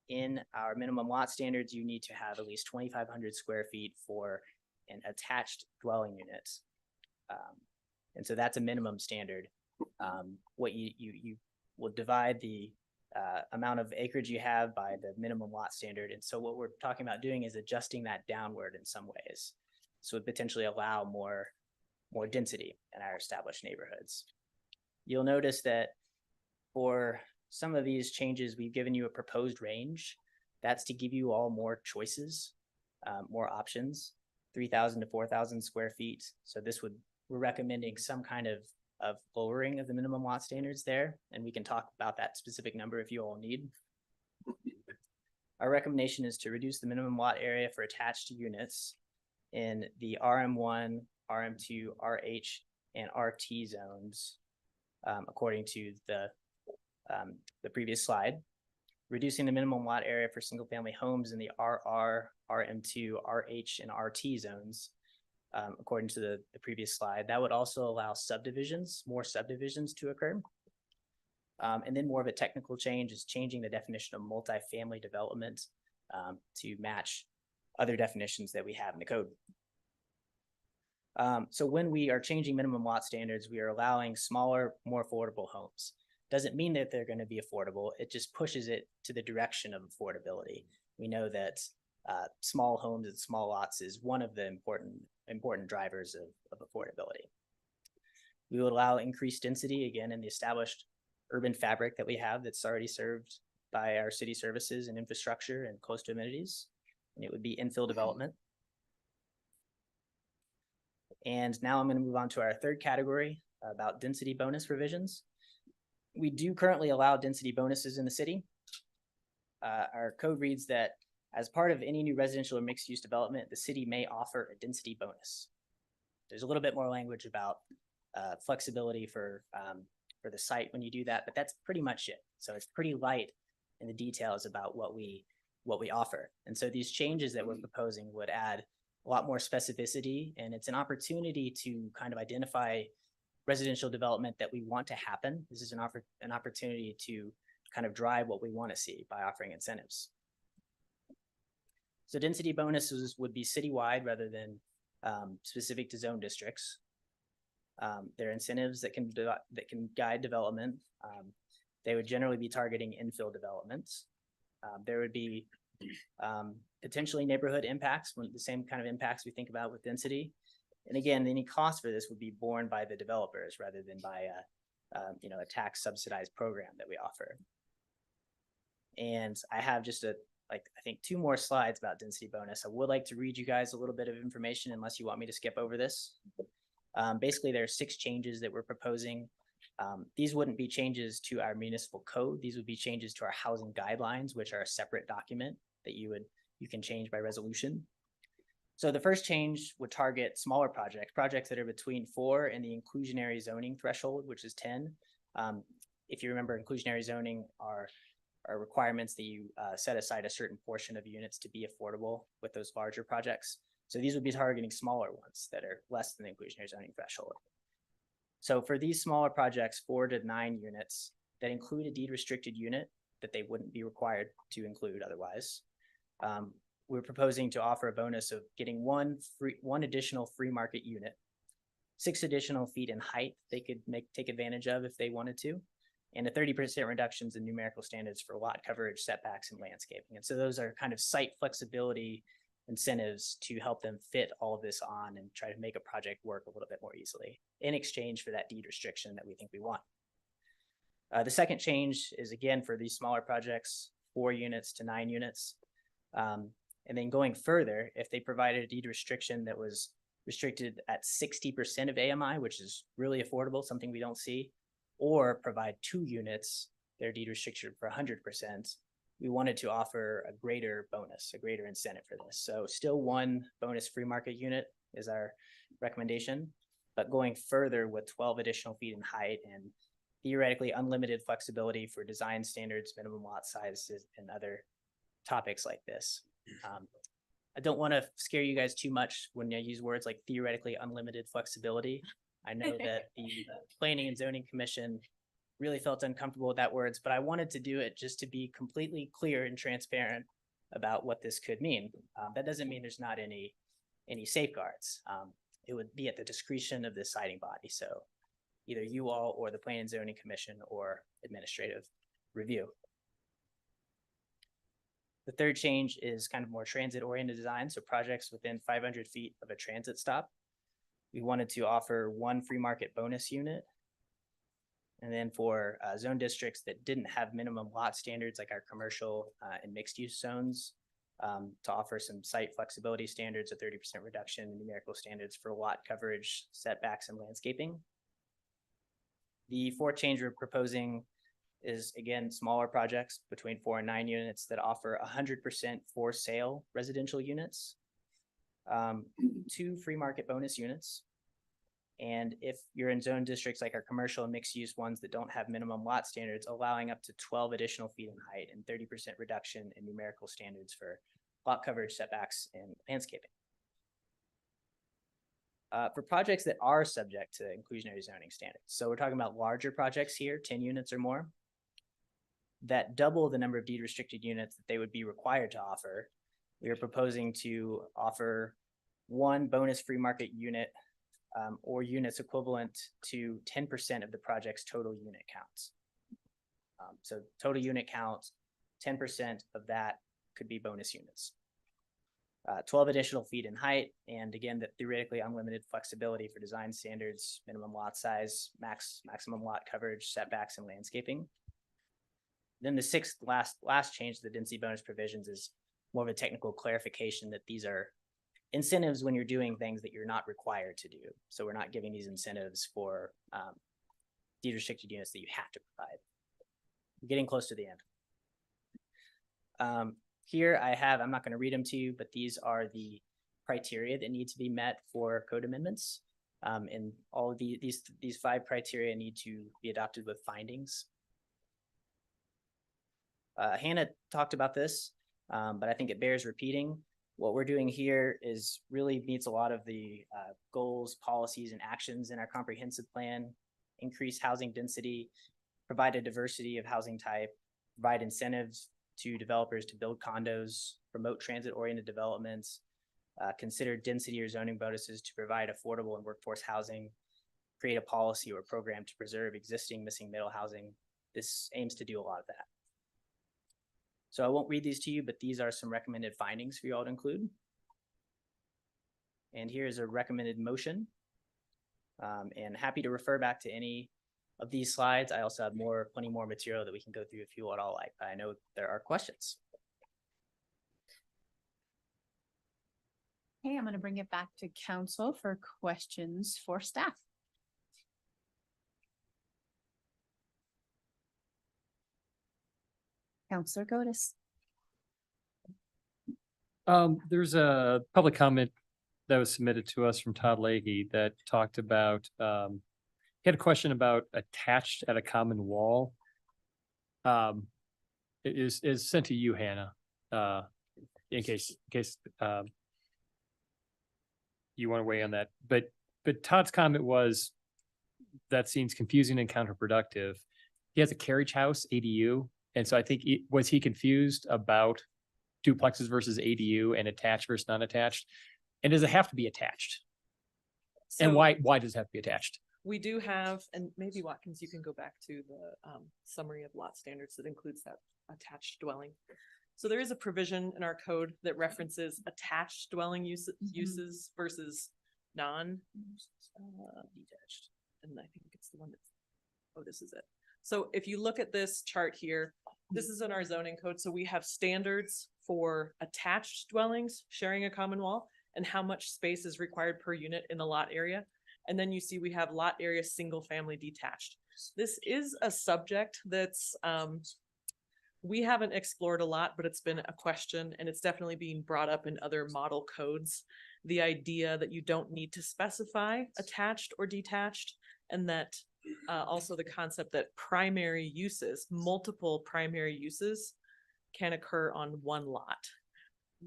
in our minimum lot standards, you need to have at least 2,500 square feet for an attached dwelling unit. And so that's a minimum standard. What you will divide the amount of acreage you have by the minimum lot standard. And so what we're talking about doing is adjusting that downward in some ways. So it potentially allow more density in our established neighborhoods. You'll notice that for some of these changes, we've given you a proposed range. That's to give you all more choices, more options, 3,000 to 4,000 square feet. So we're recommending some kind of lowering of the minimum lot standards there, and we can talk about that specific number if you all need. Our recommendation is to reduce the minimum lot area for attached units in the RM1, RM2, RH, and RT zones, according to the previous slide. Reducing the minimum lot area for single-family homes in the RR, RM2, RH, and RT zones, according to the previous slide. That would also allow more subdivisions to occur. And then more of a technical change is changing the definition of multifamily development to match other definitions that we have in the code. So when we are changing minimum lot standards, we are allowing smaller, more affordable homes. Doesn't mean that they're going to be affordable. It just pushes it to the direction of affordability. We know that small homes and small lots is one of the important drivers of affordability. We will allow increased density, again, in the established urban fabric that we have that's already served by our city services and infrastructure and close to amenities. And it would be infill development. And now I'm going to move on to our third category about density bonus revisions. We do currently allow density bonuses in the city. Our code reads that as part of any new residential or mixed use development, the city may offer a density bonus. There's a little bit more language about flexibility for the site when you do that, but that's pretty much it. So it's pretty light in the details about what we offer. And so these changes that we're proposing would add a lot more specificity, and it's an opportunity to kind of identify residential development that we want to happen. This is an opportunity to kind of drive what we want to see by offering incentives. So density bonuses would be citywide rather than specific to zone districts. They're incentives that can guide development. They would generally be targeting infill developments. There would be potentially neighborhood impacts, the same kind of impacts we think about with density. And again, any cost for this would be borne by the developers rather than by a tax subsidized program that we offer. And I have just I think 2 more slides about density bonus. I would like to read you guys a little bit of information unless you want me to skip over this. Basically, there are 6 changes that we're proposing. These wouldn't be changes to our municipal code. These would be changes to our housing guidelines, which are a separate document that you can change by resolution. So the first change would target smaller projects that are between 4 and the inclusionary zoning threshold, which is 10. If you remember, inclusionary zoning are requirements that you set aside a certain portion of units to be affordable with those larger projects. So these would be targeting smaller ones that are less than the inclusionary zoning threshold. So for these smaller projects, 4 to 9 units that include a deed restricted unit that they wouldn't be required to include otherwise, we're proposing to offer a bonus of getting one additional free market unit, 6 additional feet in height they could take advantage of if they wanted to, and a 30% reductions in numerical standards for lot coverage, setbacks, and landscaping. And so those are kind of site flexibility incentives to help them fit all of this on and try to make a project work a little bit more easily in exchange for that deed restriction that we think we want. The second change is, again, for these smaller projects, 4 units to 9 units. And then going further, if they provided a deed restriction that was restricted at 60% of AMI, which is really affordable, something we don't see, or provide 2 units, their deed restriction for 100%, we wanted to offer a greater bonus, a greater incentive for this. So still 1 bonus free market unit is our recommendation, but going further with 12 additional feet in height and theoretically unlimited flexibility for design standards, minimum lot sizes, and other topics like this. I don't want to scare you guys too much when I use words like theoretically unlimited flexibility. I know that the Planning and Zoning Commission really felt uncomfortable with that words, but I wanted to do it just to be completely clear and transparent about what this could mean. That doesn't mean there's not any safeguards. It would be at the discretion of the deciding body. So either you all or the Planning and Zoning Commission or administrative review. The third change is kind of more transit-oriented design, so projects within 500 feet of a transit stop. We wanted to offer one free market bonus unit. And then for zone districts that didn't have minimum lot standards like our commercial and mixed-use zones, to offer some site flexibility standards, a 30% reduction in numerical standards for lot coverage, setbacks, and landscaping. The fourth change we're proposing is, again, smaller projects between 4 and 9 units that offer 100% for sale residential units, 2 free market bonus units. And if you're in zone districts like our commercial and mixed use ones that don't have minimum lot standards, allowing up to 12 additional feet in height and 30% reduction in numerical standards for lot coverage, setbacks, and landscaping. For projects that are subject to inclusionary zoning standards. So we're talking about larger projects here, 10 units or more, that double the number of deed restricted units that they would be required to offer. We are proposing to offer 1 bonus free market unit or units equivalent to 10% of the project's total unit counts. So total unit count, 10% of that could be bonus units. 12 additional feet in height, and again, that theoretically unlimited flexibility for design standards, minimum lot size, maximum lot coverage, setbacks, and landscaping. Then the sixth last change to the density bonus provisions is more of a technical clarification that these are incentives when you're doing things that you're not required to do. So we're not giving these incentives for deed restricted units that you have to provide. We're getting close to the end. Here I'm not going to read them to you, but these are the criteria that need to be met for code amendments. And all of these 5 criteria need to be adopted with findings. Hannah talked about this, but I think it bears repeating. What we're doing here is really meets a lot of the goals, policies, and actions in our comprehensive plan: increase housing density, provide a diversity of housing type, provide incentives to developers to build condos, promote transit-oriented developments, consider density or zoning bonuses to provide affordable and workforce housing, create a policy or program to preserve existing missing middle housing. This aims to do a lot of that. So I won't read these to you, but these are some recommended findings for you all to include. And here's a recommended motion. And happy to refer back to any of these slides. I also have plenty more material that we can go through if you would all like. I know there are questions. Okay, I'm going to bring it back to council for questions for staff. Councilor Godus. There's a public comment that was submitted to us from Todd Leahy that talked about, he had a question about attached at a common wall. It is sent to you, Hannah, in case you want to weigh on that. But Todd's comment was that seems confusing and counterproductive. He has a carriage house ADU. And so I think, was he confused about duplexes versus ADU and attached versus non-attached? And does it have to be attached? So and why does it have to be attached? We do have, and maybe Watkins, you can go back to the summary of lot standards that includes that attached dwelling. So there is a provision in our code that references attached dwelling uses versus non-detached. And I think it's the one that's, oh, this is it. So if you look at this chart here, this is in our zoning code. So we have standards for attached dwellings sharing a common wall and how much space is required per unit in the lot area. And then you see we have lot area single family detached. This is a subject that's we haven't explored a lot, but it's been a question and it's definitely being brought up in other model codes. The idea that you don't need to specify attached or detached, and that also the concept that primary uses, multiple primary uses, can occur on one lot.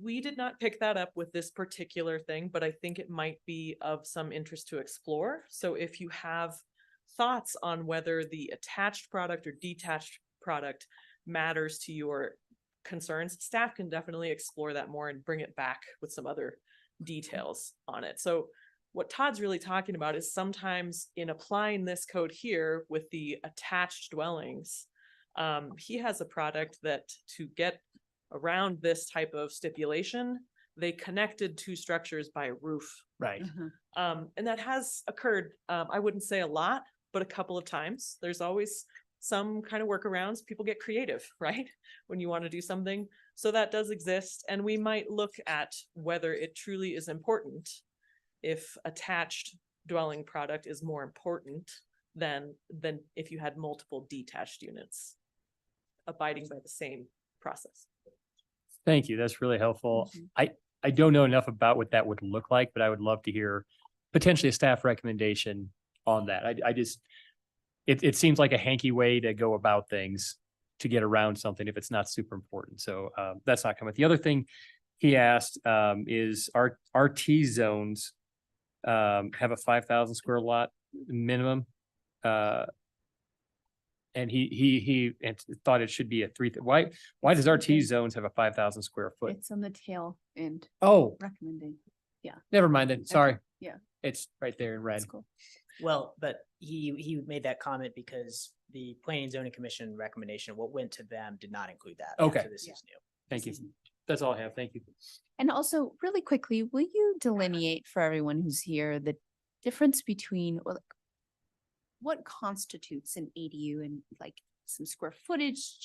We did not pick that up with this particular thing, but I think it might be of some interest to explore. So if you have thoughts on whether the attached product or detached product matters to your concerns, staff can definitely explore that more and bring it back with some other details on it. So what Todd's really talking about is sometimes in applying this code here with the attached dwellings, he has a product that to get around this type of stipulation, they connected two structures by a roof. Right. And that has occurred, I wouldn't say a lot, but a couple of times. There's always some kind of workarounds. People get creative, right? When you want to do something. So that does exist. And we might look at whether it truly is important if attached dwelling product is more important than if you had multiple detached units abiding by the same process. Thank you. That's really helpful. I don't know enough about what that would look like, but I would love to hear potentially a staff recommendation on that. I just, it seems like a hanky way to go about things to get around something if it's not super important. So that's not coming. The other thing he asked is our RT zones have a 5,000 square lot minimum. And he thought it should be a 3. Why does RT zones have a 5,000 square foot? It's on the tail end. Oh, Recommending. Yeah. never mind then. Sorry. Yeah. It's right there in red. That's cool. Well, but he made that comment because the Planning and Zoning Commission recommendation, what went to them did not include that. Okay. So this is new. Thank you. That's all I have. Thank you. And also, really quickly, will you delineate for everyone who's here the difference between what constitutes an ADU and like some square footage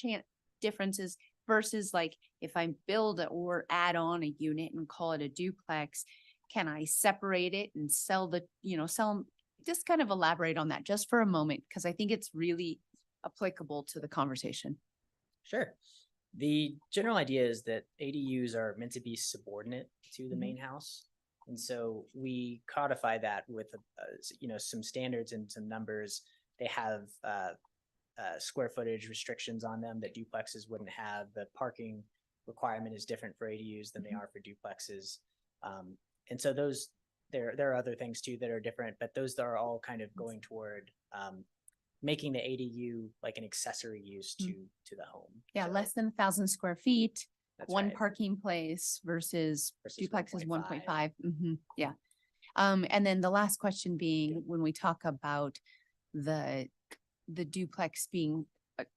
differences versus like if I build or add on a unit and call it a duplex, can I separate it and sell just kind of elaborate on that just for a moment, because I think it's really applicable to the conversation. Sure. The general idea is that ADUs are meant to be subordinate to the main house. And so we codify that with, some standards and some numbers. They have square footage restrictions on them that duplexes wouldn't have. The parking requirement is different for ADUs than they are for duplexes. And so there are other things too that are different, but those are all kind of going toward making the ADU like an accessory use to the home. Yeah, So less than 1,000 square feet, that's one right. parking place versus duplex is 1.5. 1.5. Yeah. And then the last question being, when we talk about the duplex being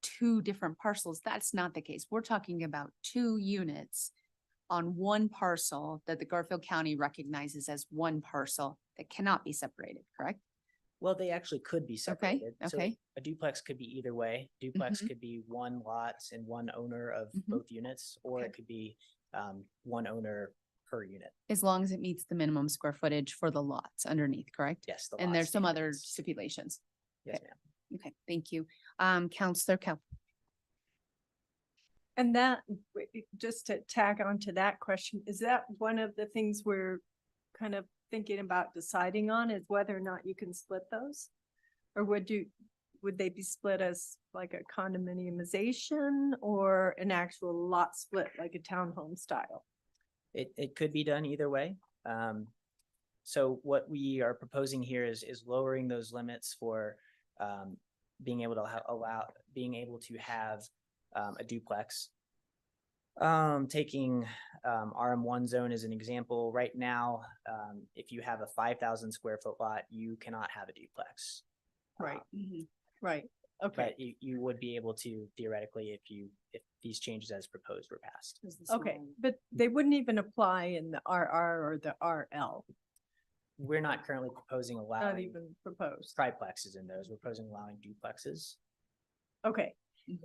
two different parcels, that's not the case. We're talking about 2 units on one parcel that the Garfield County recognizes as one parcel that cannot be separated, correct? Well, they actually could be separated. So okay. a duplex could be either way. Duplex could be one lot and one owner of both units, or it could be one owner per unit. As long as it meets the minimum square footage for the lots underneath, correct? Yes. The And lot there's some other standards. stipulations. Yes, Okay. ma'am. Okay, thank you. Counselor Cal. And that, just to tag on to that question, is that one of the things we're kind of thinking about deciding on, is whether or not you can split those? Or would they be split as like a condominiumization or an actual lot split, like a townhome style? It could be done either way. So what we are proposing here is lowering those limits for being able to have a duplex. Taking RM1 zone as an example, right now, if you have a 5,000 square foot lot, you cannot have a duplex. Right. Right. Okay. But you would be able to theoretically if these changes as proposed were passed. Okay, but they wouldn't even apply in the RR or the RL. We're not currently proposing Not allowing even proposed. triplexes in those. We're proposing allowing duplexes. Okay.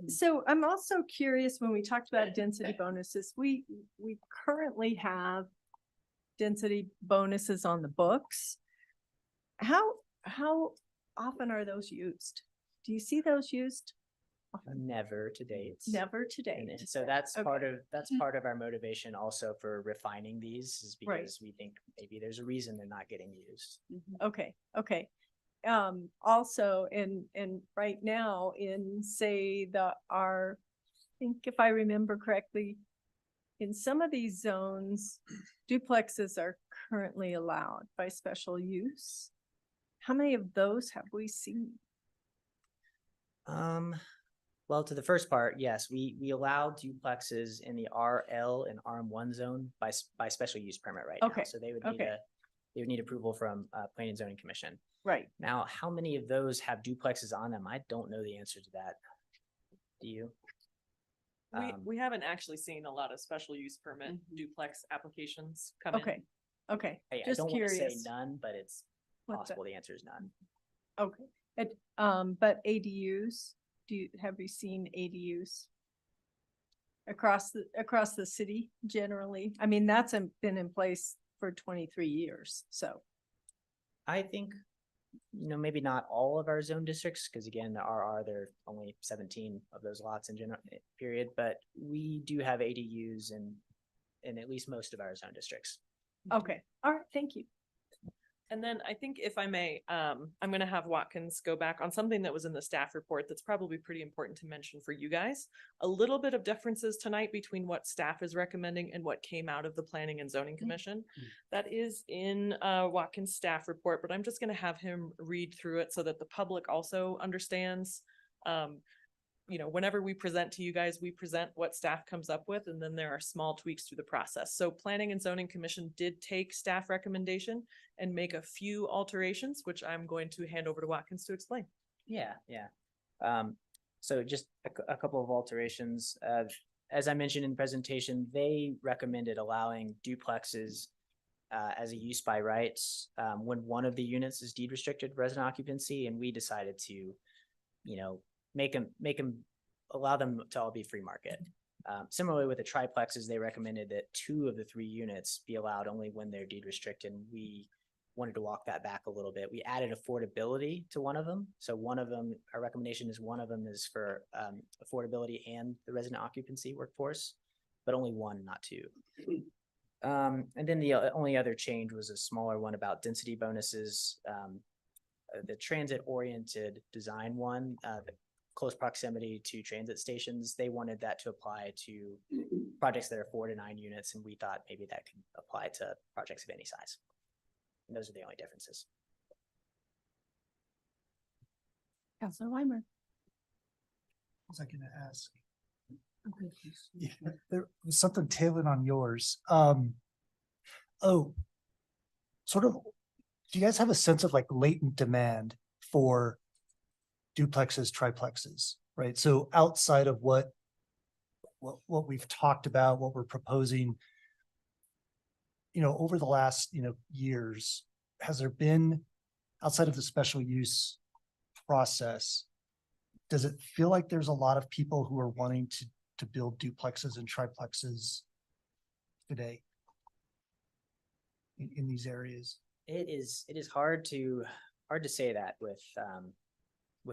So I'm also curious, when we talked about density bonuses, we currently have density bonuses on the books. How often are those used? Do you see those used? Never to date. Never to date. And so that's Okay. part of our motivation also for refining these, is because we think maybe there's a reason they're not getting used. Okay. Okay. Also in right now in say I think if I remember correctly, in some of these zones, duplexes are currently allowed by special use. How many of those have we seen? Well, to the first part, yes, we allow duplexes in the RL and RM1 zone by special use permit right now. Okay, So they would okay. they would need approval from Planning and Zoning Commission. Right. Now, how many of those have duplexes on them? I don't know the answer to that. Do you? We haven't actually seen a lot of special use permit duplex applications come in. Okay, okay, I just don't want to say curious. none, but it's What's that? possible the answer is none. Okay, but ADUs, have you seen ADUs? Across the city generally? I mean, that's been in place for 23 years, so. I think, maybe not all of our zone districts, because again, the RR, there are only 17 of those lots in general period, but we do have ADUs in at least most of our zone districts. Okay, all right, thank you. And then I think if I may, I'm going to have Watkins go back on something that was in the staff report that's probably pretty important to mention for you guys. A little bit of differences tonight between what staff is recommending and what came out of the Planning and Zoning Commission. That is in Watkins' staff report, but I'm just going to have him read through it so that the public also understands. Whenever we present to you guys, we present what staff comes up with, and then there are small tweaks through the process. So Planning and Zoning Commission did take staff recommendation and make a few alterations, which I'm going to hand over to Watkins to explain. Yeah. So just a couple of alterations. As I mentioned in the presentation, they recommended allowing duplexes as a use by rights when one of the units is deed restricted resident occupancy, and we decided to, allow them to all be free market. Similarly with the triplexes, they recommended that 2 of the 3 units be allowed only when they're deed restricted. And we wanted to walk that back a little bit. We added affordability to one of them. So one of them, our recommendation is one of them is for affordability and the resident occupancy workforce, but only 1, not 2. And then the only other change was a smaller one about density bonuses. The transit-oriented design one, the close proximity to transit stations, they wanted that to apply to projects that are 4 to 9 units, and we thought maybe that could apply to projects of any size. And those are the only differences. Councilor Weimer. What was I gonna ask? Yeah, there was something tailing on yours. Sort of, do you guys have a sense of like latent demand for duplexes, triplexes, right? So outside of what we've talked about, what we're proposing, over the last, years, has there been, outside of the special use process, does it feel like there's a lot of people who are wanting to build duplexes and triplexes today in these areas? It is hard to say that with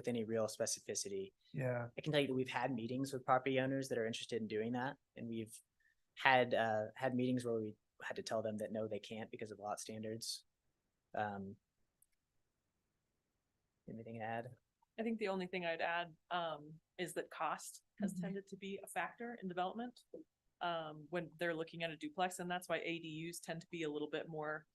any real specificity. Yeah. I can tell you that we've had meetings with property owners that are interested in doing that, and we've had meetings where we had to tell them that no, they can't because of lot standards. Anything to add? I think the only thing I'd add is that cost has tended to be a factor in development when they're looking at a duplex, and that's why ADUs tend to be a little bit more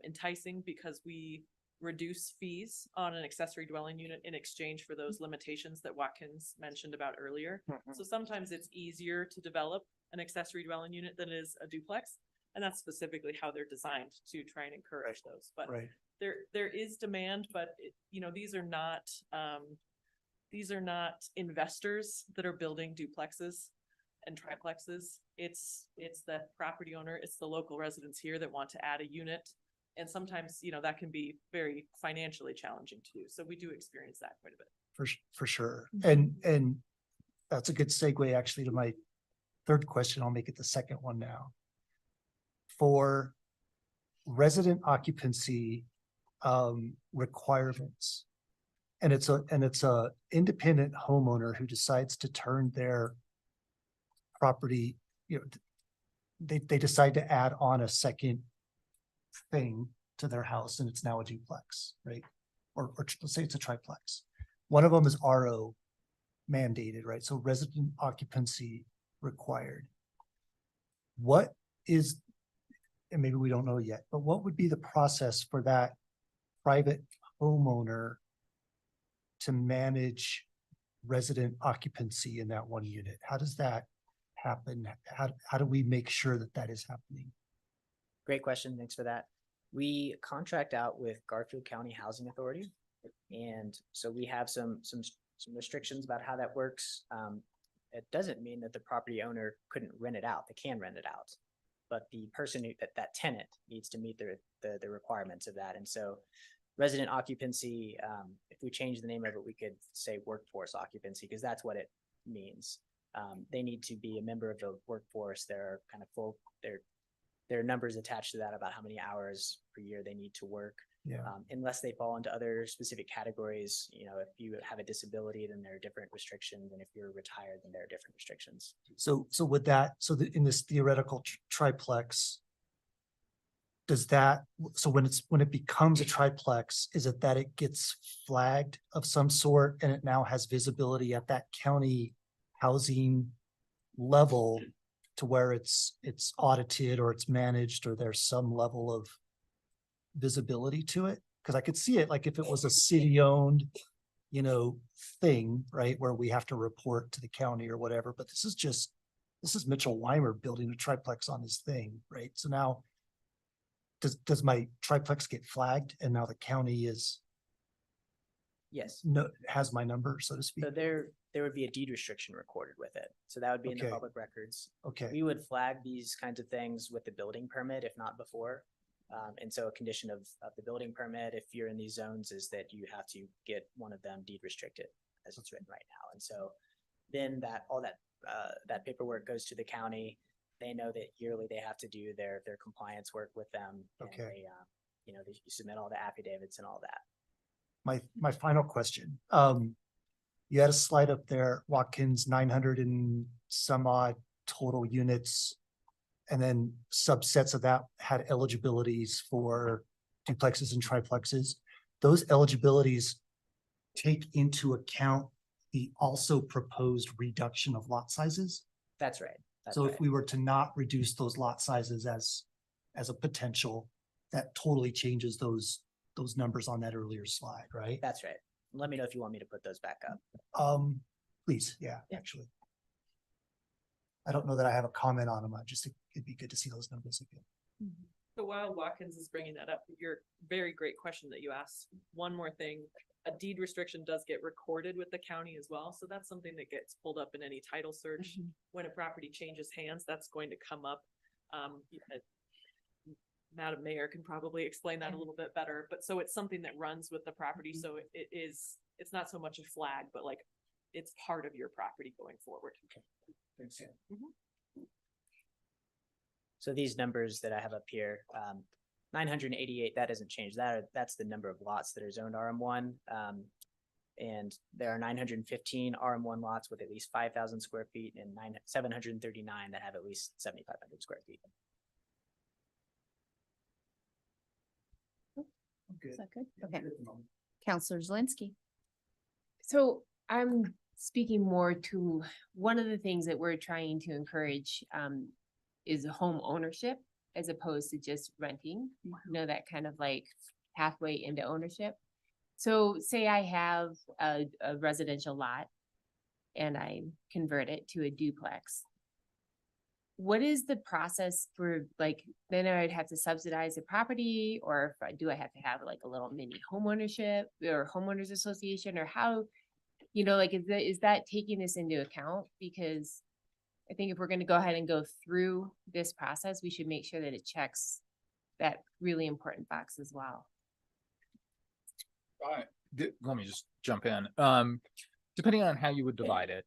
enticing, because we reduce fees on an accessory dwelling unit in exchange for those limitations that Watkins mentioned about earlier. So sometimes it's easier to develop an accessory dwelling unit than it is a duplex, and that's specifically how they're designed to try and encourage those. But there is demand, but these are not investors that are building duplexes and triplexes. It's the property owner, it's the local residents here that want to add a unit. And sometimes, that can be very financially challenging to do. So we do experience that quite a bit. For sure. And that's a good segue actually to my third question. I'll make it the second one now. For resident occupancy requirements, and it's a independent homeowner who decides to turn their property, they decide to add on a second thing to their house, and it's now a duplex, right? Or let's say it's a triplex. One of them is RO mandated, right? So resident occupancy required. what is, and maybe we don't know yet, but what would be the process for that private homeowner to manage resident occupancy in that one unit? How does that happen? How do we make sure that that is happening? Great question. Thanks for that. We contract out with Garfield County Housing Authority. And so we have some restrictions about how that works. It doesn't mean that the property owner couldn't rent it out. They can rent it out, but the person that tenant needs to meet the requirements of that. And so resident occupancy, if we change the name of it, we could say workforce occupancy, because that's what it means. They need to be a member of the workforce. They're kind of full, there are numbers attached to that about how many hours per year they need to work. Yeah. Unless they fall into other specific categories. You know, if you have a disability, then there are different restrictions. And if you're retired, then there are different restrictions. So with that, in this theoretical triplex, does that, so when it becomes a triplex, is it that it gets flagged of some sort and it now has visibility at that county housing level to where it's audited or it's managed, or there's some level of visibility to it? Because I could see it like if it was a city-owned, thing, right, where we have to report to the county or whatever. But this is Mitchell Weimer building a triplex on his thing, right? So now, does my triplex get flagged and now the county Yes. has my number, so to speak? So there would be a deed restriction recorded with it. So that would be in the Okay. public records. Okay. We would flag these kinds of things with the building permit, if not before. And so a condition of the building permit, if you're in these zones, is that you have to get one of them deed restricted as it's written right now. And so then all that paperwork goes to the county. They know that yearly they have to do their compliance work with them. And Okay. they submit all the affidavits and all that. My final question. You had a slide up there, Watkins, 900 and some odd total units. And then subsets of that had eligibilities for duplexes and triplexes. Those eligibilities take into account the also proposed reduction of lot sizes. That's right. So if we were to not reduce those lot sizes as a potential, that totally changes those numbers on that earlier slide, right? That's right. Let me know if you want me to put those back up. Please, actually. I don't know that I have a comment on them. It'd be good to see those numbers again. So while Watkins is bringing that up, your very great question that you asked, one more thing, a deed restriction does get recorded with the county as well. So that's something that gets pulled up in any title search. When a property changes hands, that's going to come up. Madam Mayor can probably explain that a little bit better, but so it's something that runs with the property. So it's not so much a flag, but like it's part of your property going forward. Okay. Thanks. So these numbers that I have up here, 988, that doesn't change. That's the number of lots that are zoned RM1. And there are 915 RM1 lots with at least 5,000 square feet and 739 that have at least 7,500 square feet. Is that good? Okay. Counselor Zelinski. So I'm speaking more to one of the things that we're trying to encourage is home ownership as opposed to just renting, that kind of like pathway into ownership. So say I have a residential lot and I convert it to a duplex. What is the process for then I'd have to subsidize the property, or do I have to have like a little mini home ownership or homeowners association, or how, is that taking this into account? Because I think if we're going to go ahead and go through this process, we should make sure that it checks that really important box as well. Let me just jump in. Depending on how you would divide it,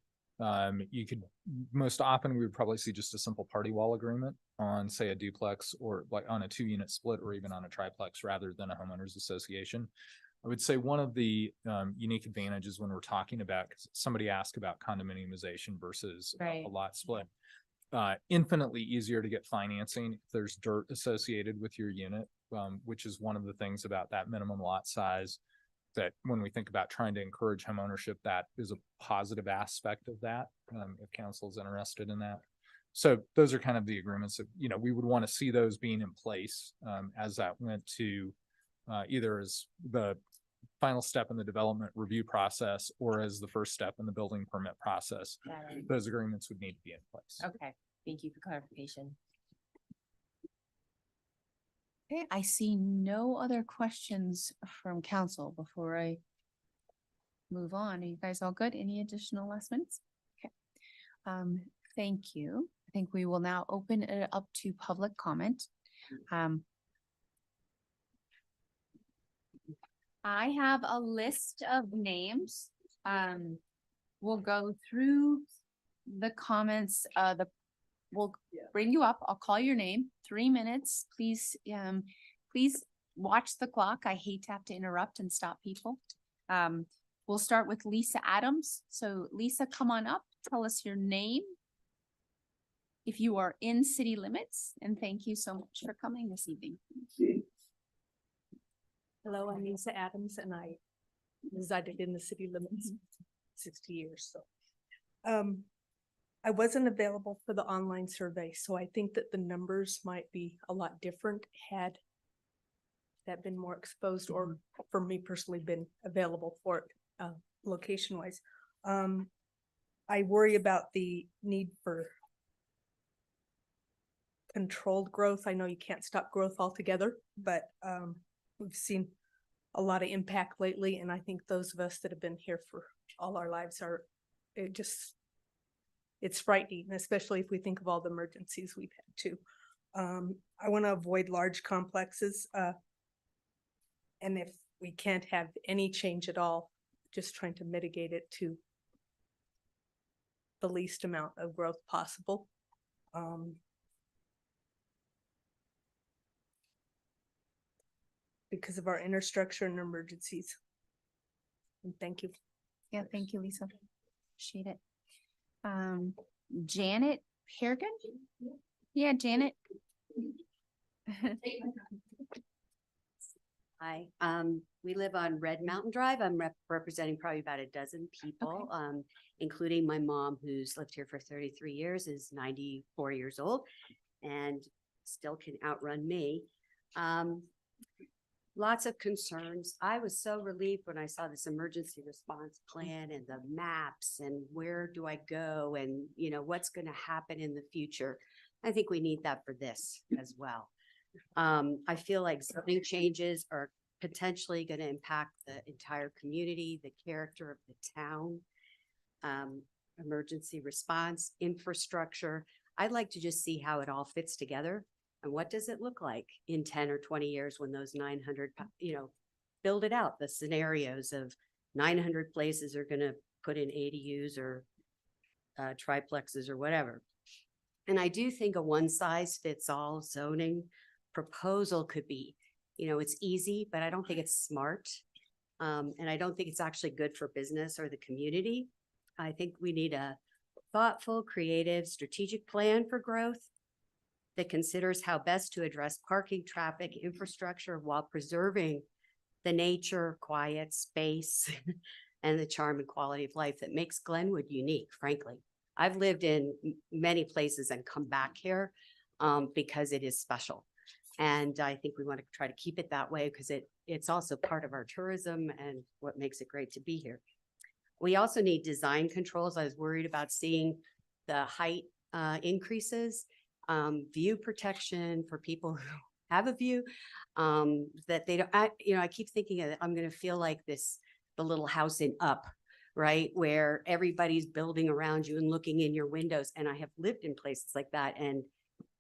you could, most often we would probably see just a simple party wall agreement on, say, a duplex, or like on a 2-unit split, or even on a triplex rather than a homeowners association. I would say one of the unique advantages when we're talking about, because somebody asked about condominiumization versus a lot split, infinitely easier to get financing if there's dirt associated with your unit, which is one of the things about that minimum lot size that when we think about trying to encourage home ownership, that is a positive aspect of that, if council is interested in that. So those are kind of the agreements that, we would want to see those being in place as that went to either as the final step in the development review process or as the first step in the building permit process. Those agreements would need to be in place. Okay, thank you for clarification. Okay, I see no other questions from council before I move on. Are you guys all good? Any additional last minutes? Okay. Thank you. I think we will now open it up to public comment. I have a list of names. We'll go through the comments, we'll bring you up. I'll call your name, 3 minutes. Please, please watch the clock. I hate to have to interrupt and stop people. We'll start with Lisa Adams. So Lisa, come on up. Tell us your name, if you are in city limits, and thank you so much for coming this evening. Hello, I'm Lisa Adams, and I resided in the city limits 60 years. So I wasn't available for the online survey, so I think that the numbers might be a lot different had that been more exposed, or for me personally been available for it location wise. I worry about the need for controlled growth. I know you can't stop growth altogether, but we've seen a lot of impact lately, and I think those of us that have been here for all our lives it's frightening, especially if we think of all the emergencies we've had too. I want to avoid large complexes, and if we can't have any change at all, just trying to mitigate it to the least amount of growth possible. Because of our infrastructure and emergencies. And thank you. Yeah, thank you, Lisa. Appreciate it. Janet Pergan? Yeah, Janet. Hi, we live on Red Mountain Drive. I'm representing probably about a dozen people, including my mom, who's lived here for 33 years, is 94 years old, and still can outrun me. Lots of concerns. I was so relieved when I saw this emergency response plan and the maps and where do I go and, what's going to happen in the future. I think we need that for this as well. I feel like zoning changes are potentially going to impact the entire community, the character of the town, emergency response, infrastructure. I'd like to just see how it all fits together. And what does it look like in 10 or 20 years when those 900, build it out, the scenarios of 900 places are going to put in ADUs or triplexes or whatever. And I do think a one size fits all zoning proposal could be, it's easy, but I don't think it's smart. And I don't think it's actually good for business or the community. I think we need a thoughtful, creative, strategic plan for growth that considers how best to address parking, traffic, infrastructure while preserving the nature, quiet space, and the charm and quality of life that makes Glenwood unique, frankly. I've lived in many places and come back here because it is special. And I think we want to try to keep it that way because it's also part of our tourism and what makes it great to be here. We also need design controls. I was worried about seeing the height increases. View protection for people who have a view, that they don't, I keep thinking that I'm going to feel like the little house in Up, right? Where everybody's building around you and looking in your windows. And I have lived in places like that. And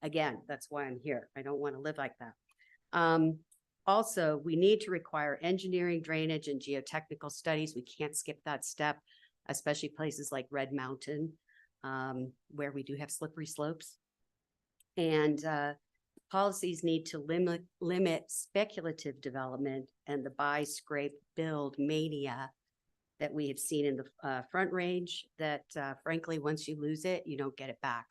again, that's why I'm here. I don't want to live like that. Also, we need to require engineering, drainage, and geotechnical studies. We can't skip that step, especially places like Red Mountain, where we do have slippery slopes. And policies need to limit speculative development and the buy, scrape, build mania that we have seen in the Front Range that frankly, once you lose it, you don't get it back.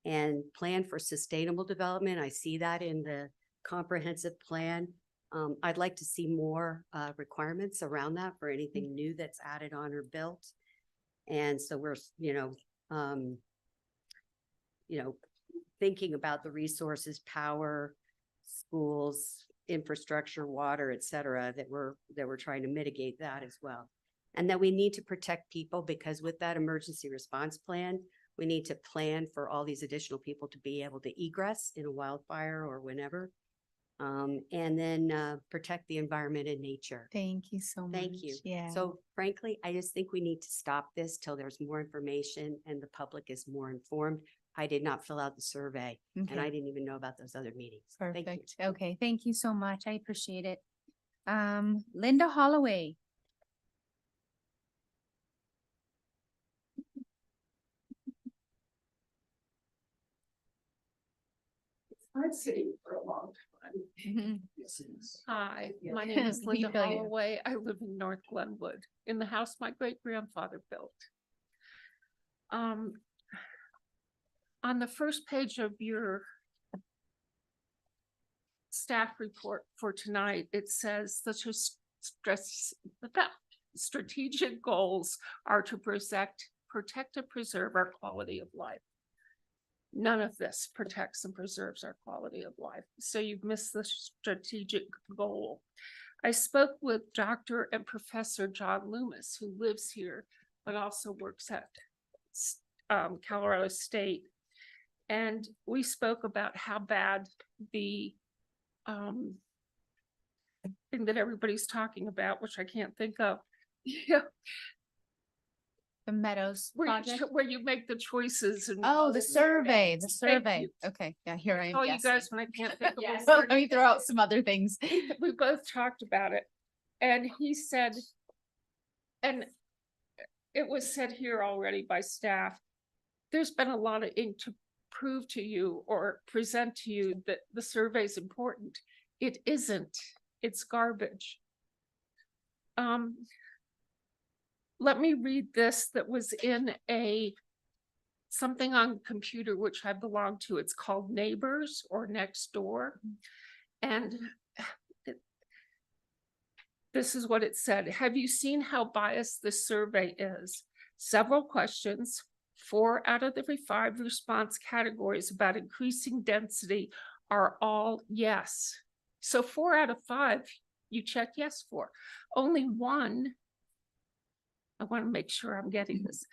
And plan for sustainable development. I see that in the comprehensive plan. I'd like to see more requirements around that for anything new that's added on or built. And so we're, thinking about the resources, power, schools, infrastructure, water, et cetera, that we're trying to mitigate that as well. And that we need to protect people, because with that emergency response plan, we need to plan for all these additional people to be able to egress in a wildfire or whenever. And then protect the environment and nature. Thank you so much. Thank you. Yeah. So frankly, I just think we need to stop this till there's more information and the public is more informed. I did not fill out the survey and Okay. I didn't even know about those other meetings. Thank you. Perfect. Okay, thank you so much. I appreciate it. Linda Holloway. I've seen for a long time. Hi, my Yeah. name is We Linda feel you. Holloway. I live in North Glenwood, in the house my great-grandfather built. On the first page of your staff report for tonight, it says the strategic goals are to protect and preserve our quality of life. None of this protects and preserves our quality of life. So you've missed the strategic goal. I spoke with Dr. and Professor John Loomis, who lives here, but also works at Colorado State. And we spoke about how bad the thing that everybody's talking about, which I can't think of. Yeah. The Meadows project. Where you make the choices. And Oh, the survey, the Thank survey. you. Okay, yeah, here I am. Call you Yes. guys when I can't think of Yes. the Let me throw out some other things. We both talked about it. And he said, and it was said here already by staff, there's been a lot of ink to prove to you or present to you that the survey is important. It isn't. It's garbage. Let me read this that was in something on computer which I belong to. It's called Neighbors or Next Door. And this is what it said. Have you seen how biased this survey is? Several questions, 4 out of the 5 response categories about increasing density are all yes. So 4 out of 5 you check yes for. Only 1, I want to make sure I'm getting this,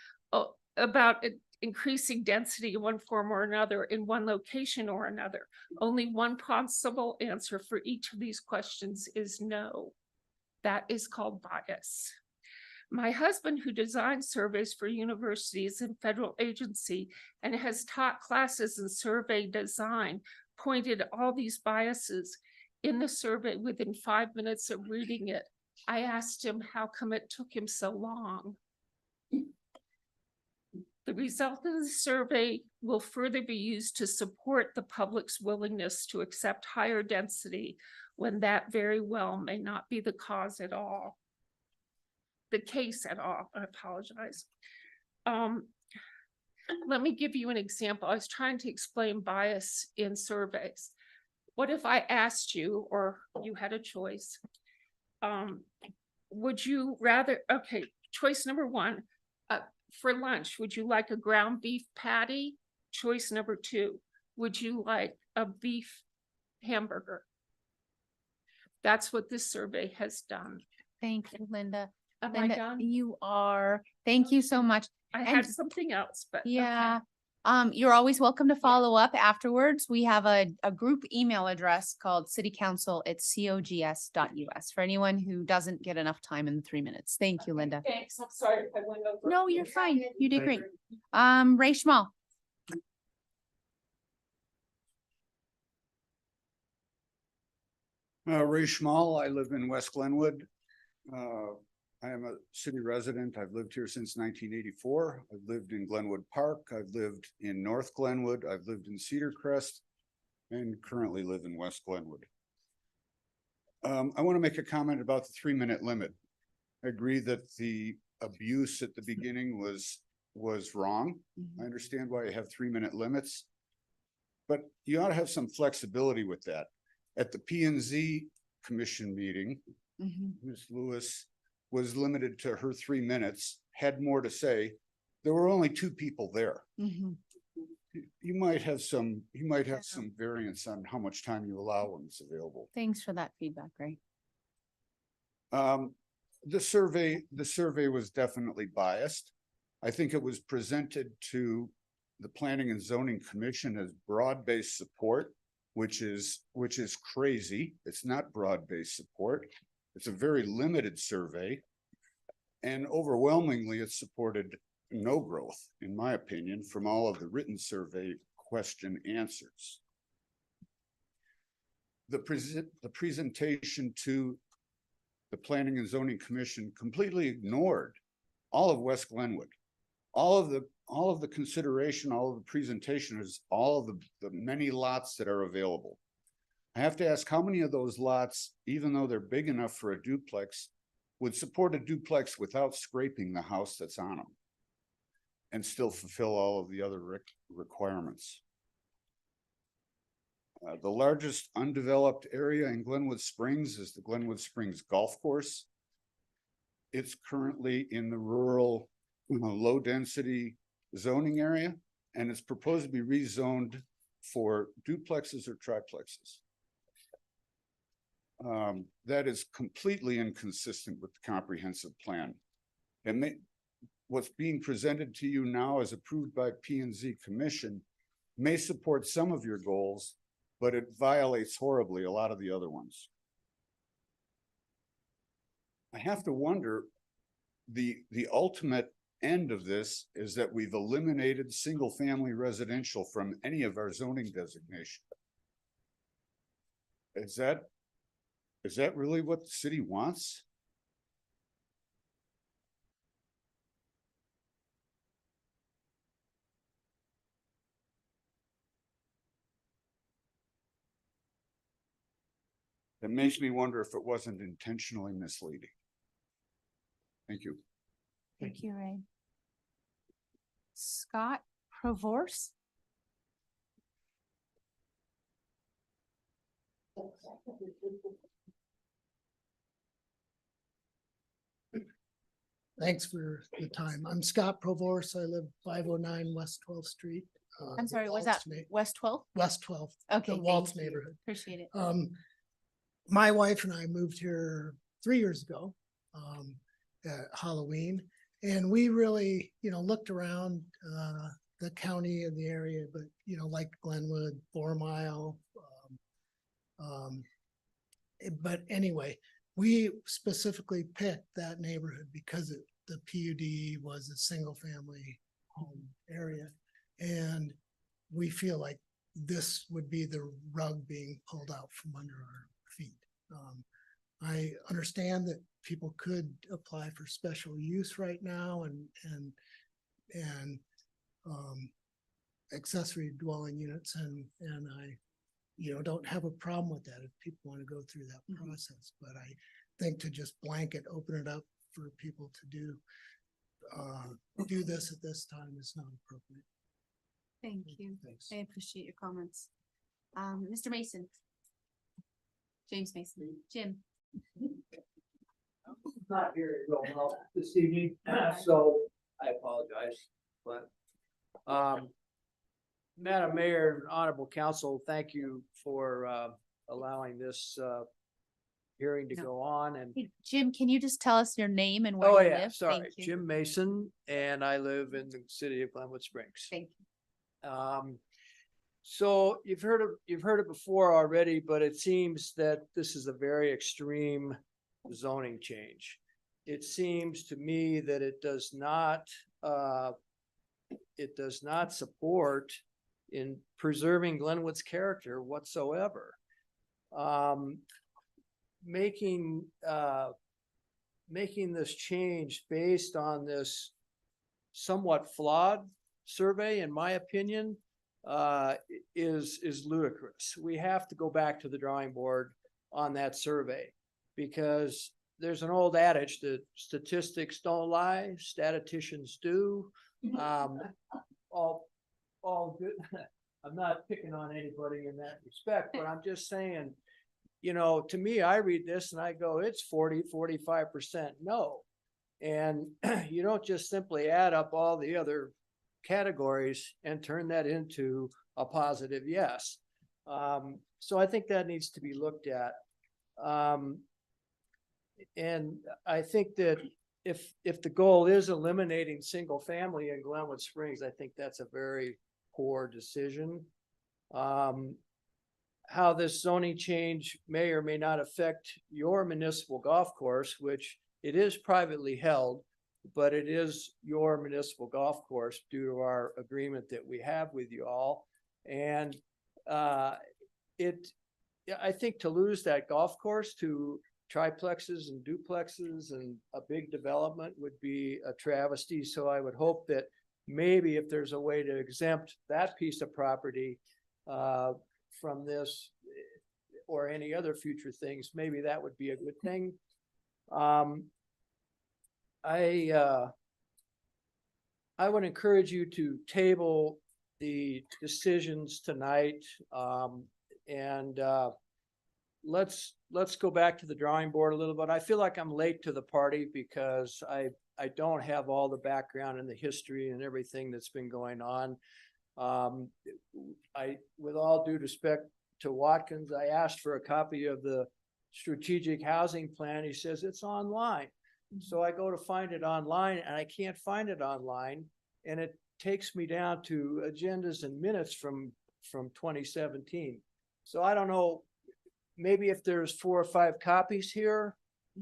about increasing density in one form or another in one location or another. Only one possible answer for each of these questions is no. That is called bias. My husband, who designs surveys for universities and federal agency and has taught classes in survey design, pointed all these biases in the survey within 5 minutes of reading it. I asked him how come it took him so long. The result of the survey will further be used to support the public's willingness to accept higher density when that very well may not be the case at all. I apologize. Let me give you an example. I was trying to explain bias in surveys. What if I asked you, or you had a choice, would you rather, okay, choice number 1, for lunch, would you like a ground beef patty? Choice number 2, would you like a beef hamburger? That's what this survey has done. Thank you, Linda. Am I Linda, done? you are. Thank you so much. I And- had something else, but. Yeah. You're always welcome to follow up afterwards. We have a group email address called citycouncil@cogs.us for anyone who doesn't get enough time in the 3 minutes. Thank you, Linda. Thanks, I'm sorry if I went over. No, you're fine. You did great. Ray Schmal. Ray Schmal, I live in West Glenwood. I am a city resident. I've lived here since 1984. I've lived in Glenwood Park. I've lived in North Glenwood. I've lived in Cedar Crest and currently live in West Glenwood. I want to make a comment about the 3-minute limit. I agree that the abuse at the beginning was wrong. I understand why you have 3-minute limits, but you ought to have some flexibility with that. At the P&Z Commission meeting, Ms. Lewis was limited to her 3 minutes, had more to say. There were only 2 people there. You might have some variance on how much time you allow when it's available. Thanks for that feedback, Ray. The survey was definitely biased. I think it was presented to the Planning and Zoning Commission as broad-based support, which is crazy. It's not broad-based support. It's a very limited survey. And overwhelmingly, it supported no growth, in my opinion, from all of the written survey question answers. The presentation to the Planning and Zoning Commission completely ignored all of West Glenwood, all of the consideration, all of the presentation is all of the many lots that are available. I have to ask how many of those lots, even though they're big enough for a duplex, would support a duplex without scraping the house that's on them and still fulfill all of the other requirements. The largest undeveloped area in Glenwood Springs is the Glenwood Springs Golf Course. It's currently in the rural, low density zoning area, and it's proposed to be rezoned for duplexes or triplexes. That is completely inconsistent with the comprehensive plan. And what's being presented to you now as approved by P&Z Commission may support some of your goals, but it violates horribly a lot of the other ones. I have to wonder, the ultimate end of this is that we've eliminated single family residential from any of our zoning designation. Is that really what the city wants? It makes me wonder if it wasn't intentionally misleading. Thank you. Thank you, Ray. Scott Provorce. Thanks for the time. I'm Scott Provorce. I live 509 West 12th Street. I'm sorry, was that West 12th? West 12th. Okay, the Waltz thank you. neighborhood. Appreciate it. My wife and I moved here 3 years ago at Halloween, and we really, looked around the county and the area, but like Glenwood, 4 Mile. But anyway, we specifically picked that neighborhood because the PUD was a single family home area, and we feel like this would be the rug being pulled out from under our feet. I understand that people could apply for special use right now and accessory dwelling units, and I don't have a problem with that if people want to go through that process. But I think to just blanket open it up for people to do this at this time is not appropriate. Thank you. Thanks. I appreciate your comments. Mr. Mason. James Mason. Jim. Not very well this evening, so I apologize, but Madam Mayor, Honorable Council, thank you for allowing this hearing to go on. And Hey, Jim, can you just tell us your name and where oh you yeah, live? sorry, Thank you. Jim Mason, and I live in the city of Glenwood Springs. Thank you. So you've heard it before already, but it seems that this is a very extreme zoning change. It seems to me that it does not support in preserving Glenwood's character whatsoever. Making this change based on this somewhat flawed survey, in my opinion, is ludicrous. We have to go back to the drawing board on that survey, because there's an old adage that statistics don't lie, statisticians do. All good. I'm not picking on anybody in that respect, but I'm just saying, to me, I read this and I go, it's 40-45% no. And you don't just simply add up all the other categories and turn that into a positive yes. So I think that needs to be looked at. And I think that if the goal is eliminating single family in Glenwood Springs, I think that's a very poor decision. How this zoning change may or may not affect your municipal golf course, which it is privately held, but it is your municipal golf course due to our agreement that we have with you all. And I think to lose that golf course to triplexes and duplexes and a big development would be a travesty. So I would hope that maybe if there's a way to exempt that piece of property from this or any other future things, maybe that would be a good thing. I would encourage you to table the decisions tonight, and let's go back to the drawing board a little bit. I feel like I'm late to the party because I don't have all the background and the history and everything that's been going on. With all due respect to Watkins, I asked for a copy of the strategic housing plan. He says it's online. So I go to find it online and I can't find it online. And it takes me down to agendas and minutes from 2017. So I don't know, maybe if there's 4 or 5 copies here,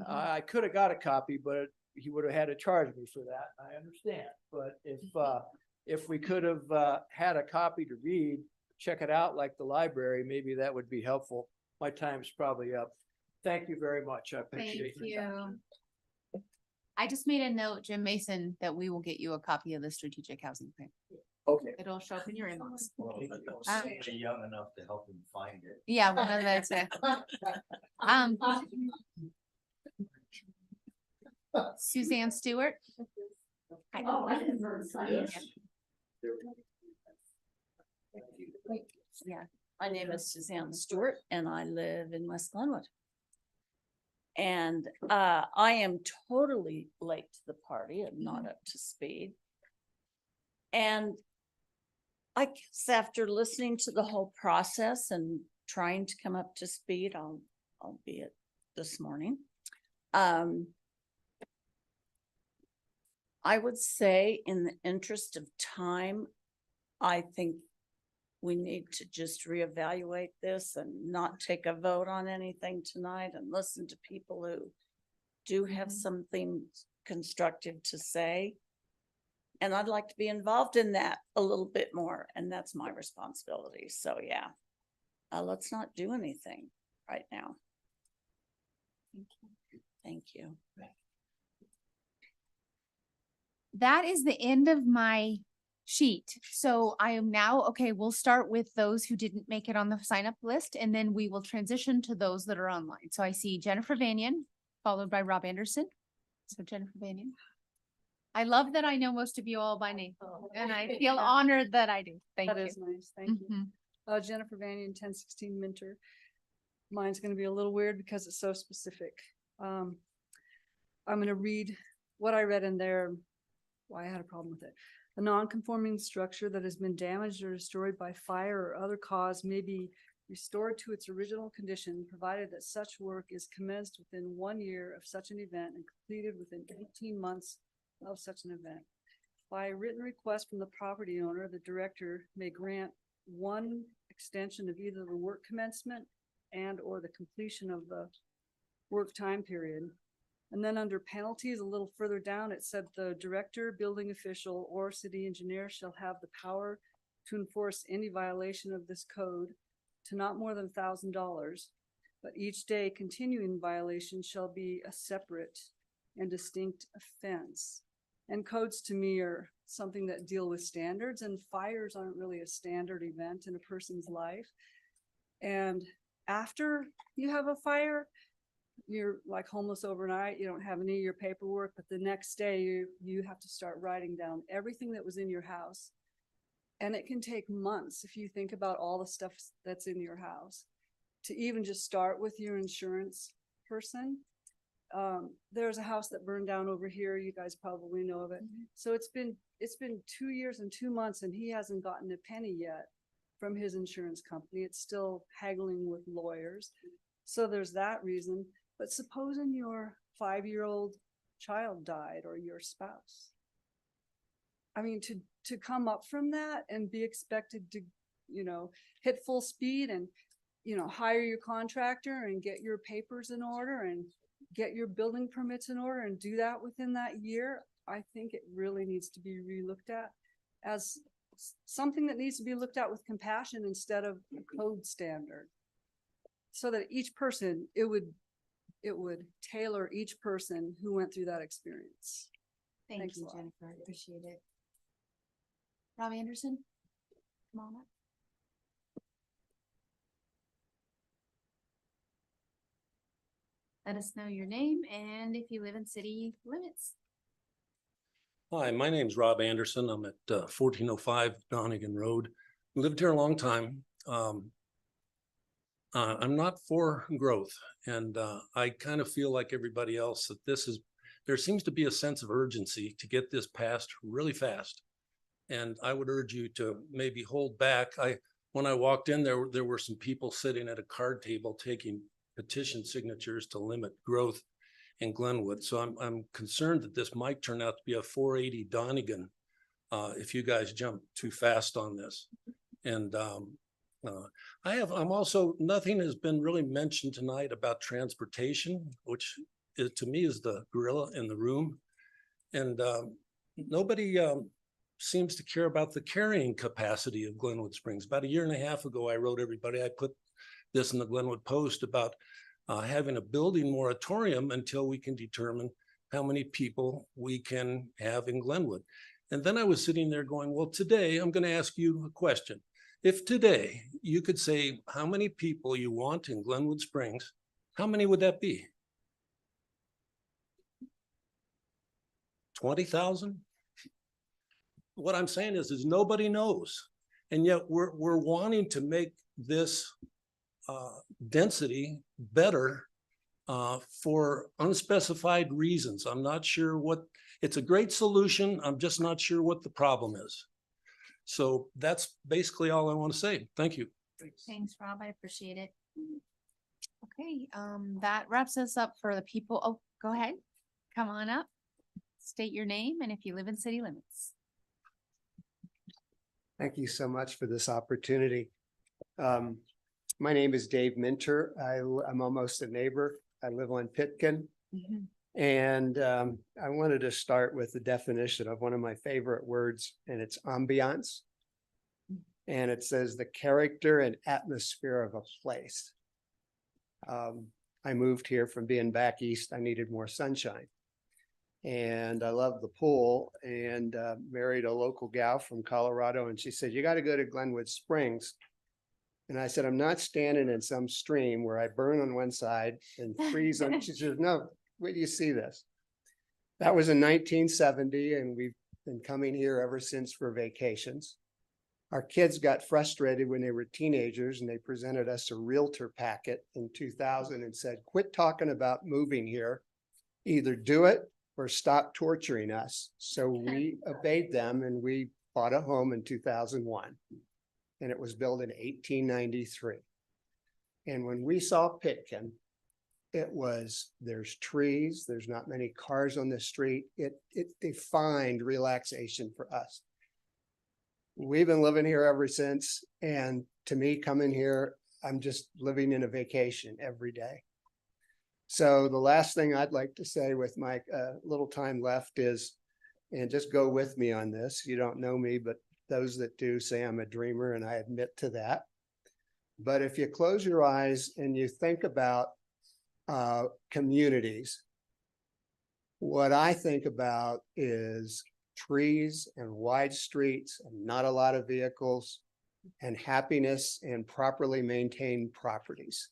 I could have got a copy, but he would have had to charge me for that. I understand. But if we could have had a copy to read, check it out like the library, maybe that would be helpful. My time's probably up. Thank you very much. I appreciate Thank your time. you. I just made a note, Jim Mason, that we will get you a copy of the strategic housing plan. Okay. It'll show up in your inbox. Young enough to help him find it. Yeah, one of those. Suzanne Stewart. Yeah, my name is Suzanne Stewart and I live in West Glenwood. And I am totally late to the party and not up to speed. And I guess after listening to the whole process and trying to come up to speed, albeit this morning, I would say in the interest of time, I think we need to just reevaluate this and not take a vote on anything tonight and listen to people who do have something constructive to say. And I'd like to be involved in that a little bit more, and that's my responsibility. So yeah, let's not do anything right now. Thank you. That is the end of my sheet. So I am now, okay, we'll start with those who didn't make it on the sign up list, and then we will transition to those that are online. So I see Jennifer Vanian, followed by Rob Anderson. So Jennifer Vanian. I love that I know most of you all by name, and I feel honored that I do. Thank you. That is nice. Thank you. Jennifer Vanian, 1016 Minter. Mine's going to be a little weird because it's so specific. I'm going to read what I read in there, why I had a problem with it. A non-conforming structure that has been damaged or destroyed by fire or other cause may be restored to its original condition, provided that such work is commenced within 1 year of such an event and completed within 18 months of such an event. By written request from the property owner, the director may grant one extension of either the work commencement and or the completion of the work time period. And then under penalties, a little further down, it said the director, building official, or city engineer shall have the power to enforce any violation of this code to not more than $1,000, but each day continuing violation shall be a separate and distinct offense. And codes to me are something that deal with standards, and fires aren't really a standard event in a person's life. And after you have a fire, you're like homeless overnight, you don't have any of your paperwork, but the next day you have to start writing down everything that was in your house. And it can take months if you think about all the stuff that's in your house to even just start with your insurance person. there's a house that burned down over here. You guys probably know of it. So it's been 2 years and 2 months and he hasn't gotten a penny yet from his insurance company. It's still haggling with lawyers. So there's that reason. But supposing your 5-year-old child died or your spouse. I mean, to come up from that and be expected to, hit full speed and, hire your contractor and get your papers in order and get your building permits in order and do that within that year, I think it really needs to be relooked at as something that needs to be looked at with compassion instead of a code standard. So that each person, it would tailor each person who went through that experience. Thank you, Jennifer. I appreciate it. Rob Anderson, come on up. Let us know your name and if you live in city limits. Hi, my name's Rob Anderson. I'm at 1405 Donegan Road. Lived here a long time. I'm not for growth, and I kind of feel like everybody else that there seems to be a sense of urgency to get this passed really fast. And I would urge you to maybe hold back. When I walked in there were some people sitting at a card table taking petition signatures to limit growth in Glenwood. So I'm concerned that this might turn out to be a 480 Donegan if you guys jump too fast on this. And I'm also, nothing has been really mentioned tonight about transportation, which to me is the gorilla in the room. And nobody seems to care about the carrying capacity of Glenwood Springs. About a year and a half ago, I wrote everybody, I put this in the Glenwood Post about having a building moratorium until we can determine how many people we can have in Glenwood. And then I was sitting there going, well, today I'm going to ask you a question. If today you could say how many people you want in Glenwood Springs, how many would that be? 20,000? What I'm saying is nobody knows. And yet we're wanting to make this density better for unspecified reasons. I'm not sure it's a great solution. I'm just not sure what the problem is. So that's basically all I want to say. Thank you. Thanks, Rob. I appreciate it. Okay, that wraps us up for the people. Oh, go ahead. Come on up. State your name and if you live in city limits. Thank you so much for this opportunity. My name is Dave Minter. I'm almost a neighbor. I live on Pitkin. And I wanted to start with the definition of one of my favorite words, and it's ambiance. And it says the character and atmosphere of a place. I moved here from being back east. I needed more sunshine. And I love the pool and married a local gal from Colorado. And she said, you got to go to Glenwood Springs. And I said, I'm not standing in some stream where I burn on one side and freeze on. She said, no, where do you see this? That was in 1970. And we've been coming here ever since for vacations. Our kids got frustrated when they were teenagers and they presented us a realtor packet in 2000 and said, quit talking about moving here, either do it or stop torturing us. So we obeyed them and we bought a home in 2001 and it was built in 1893. And when we saw Pitkin, there's trees, there's not many cars on the street. It defined relaxation for us. We've been living here ever since. And to me, coming here, I'm just living in a vacation every day. So the last thing I'd like to say with my little time left is, and just go with me on this. You don't know me, but those that do say I'm a dreamer, and I admit to that. But if you close your eyes and you think about communities, what I think about is trees and wide streets and not a lot of vehicles and happiness and properly maintained properties.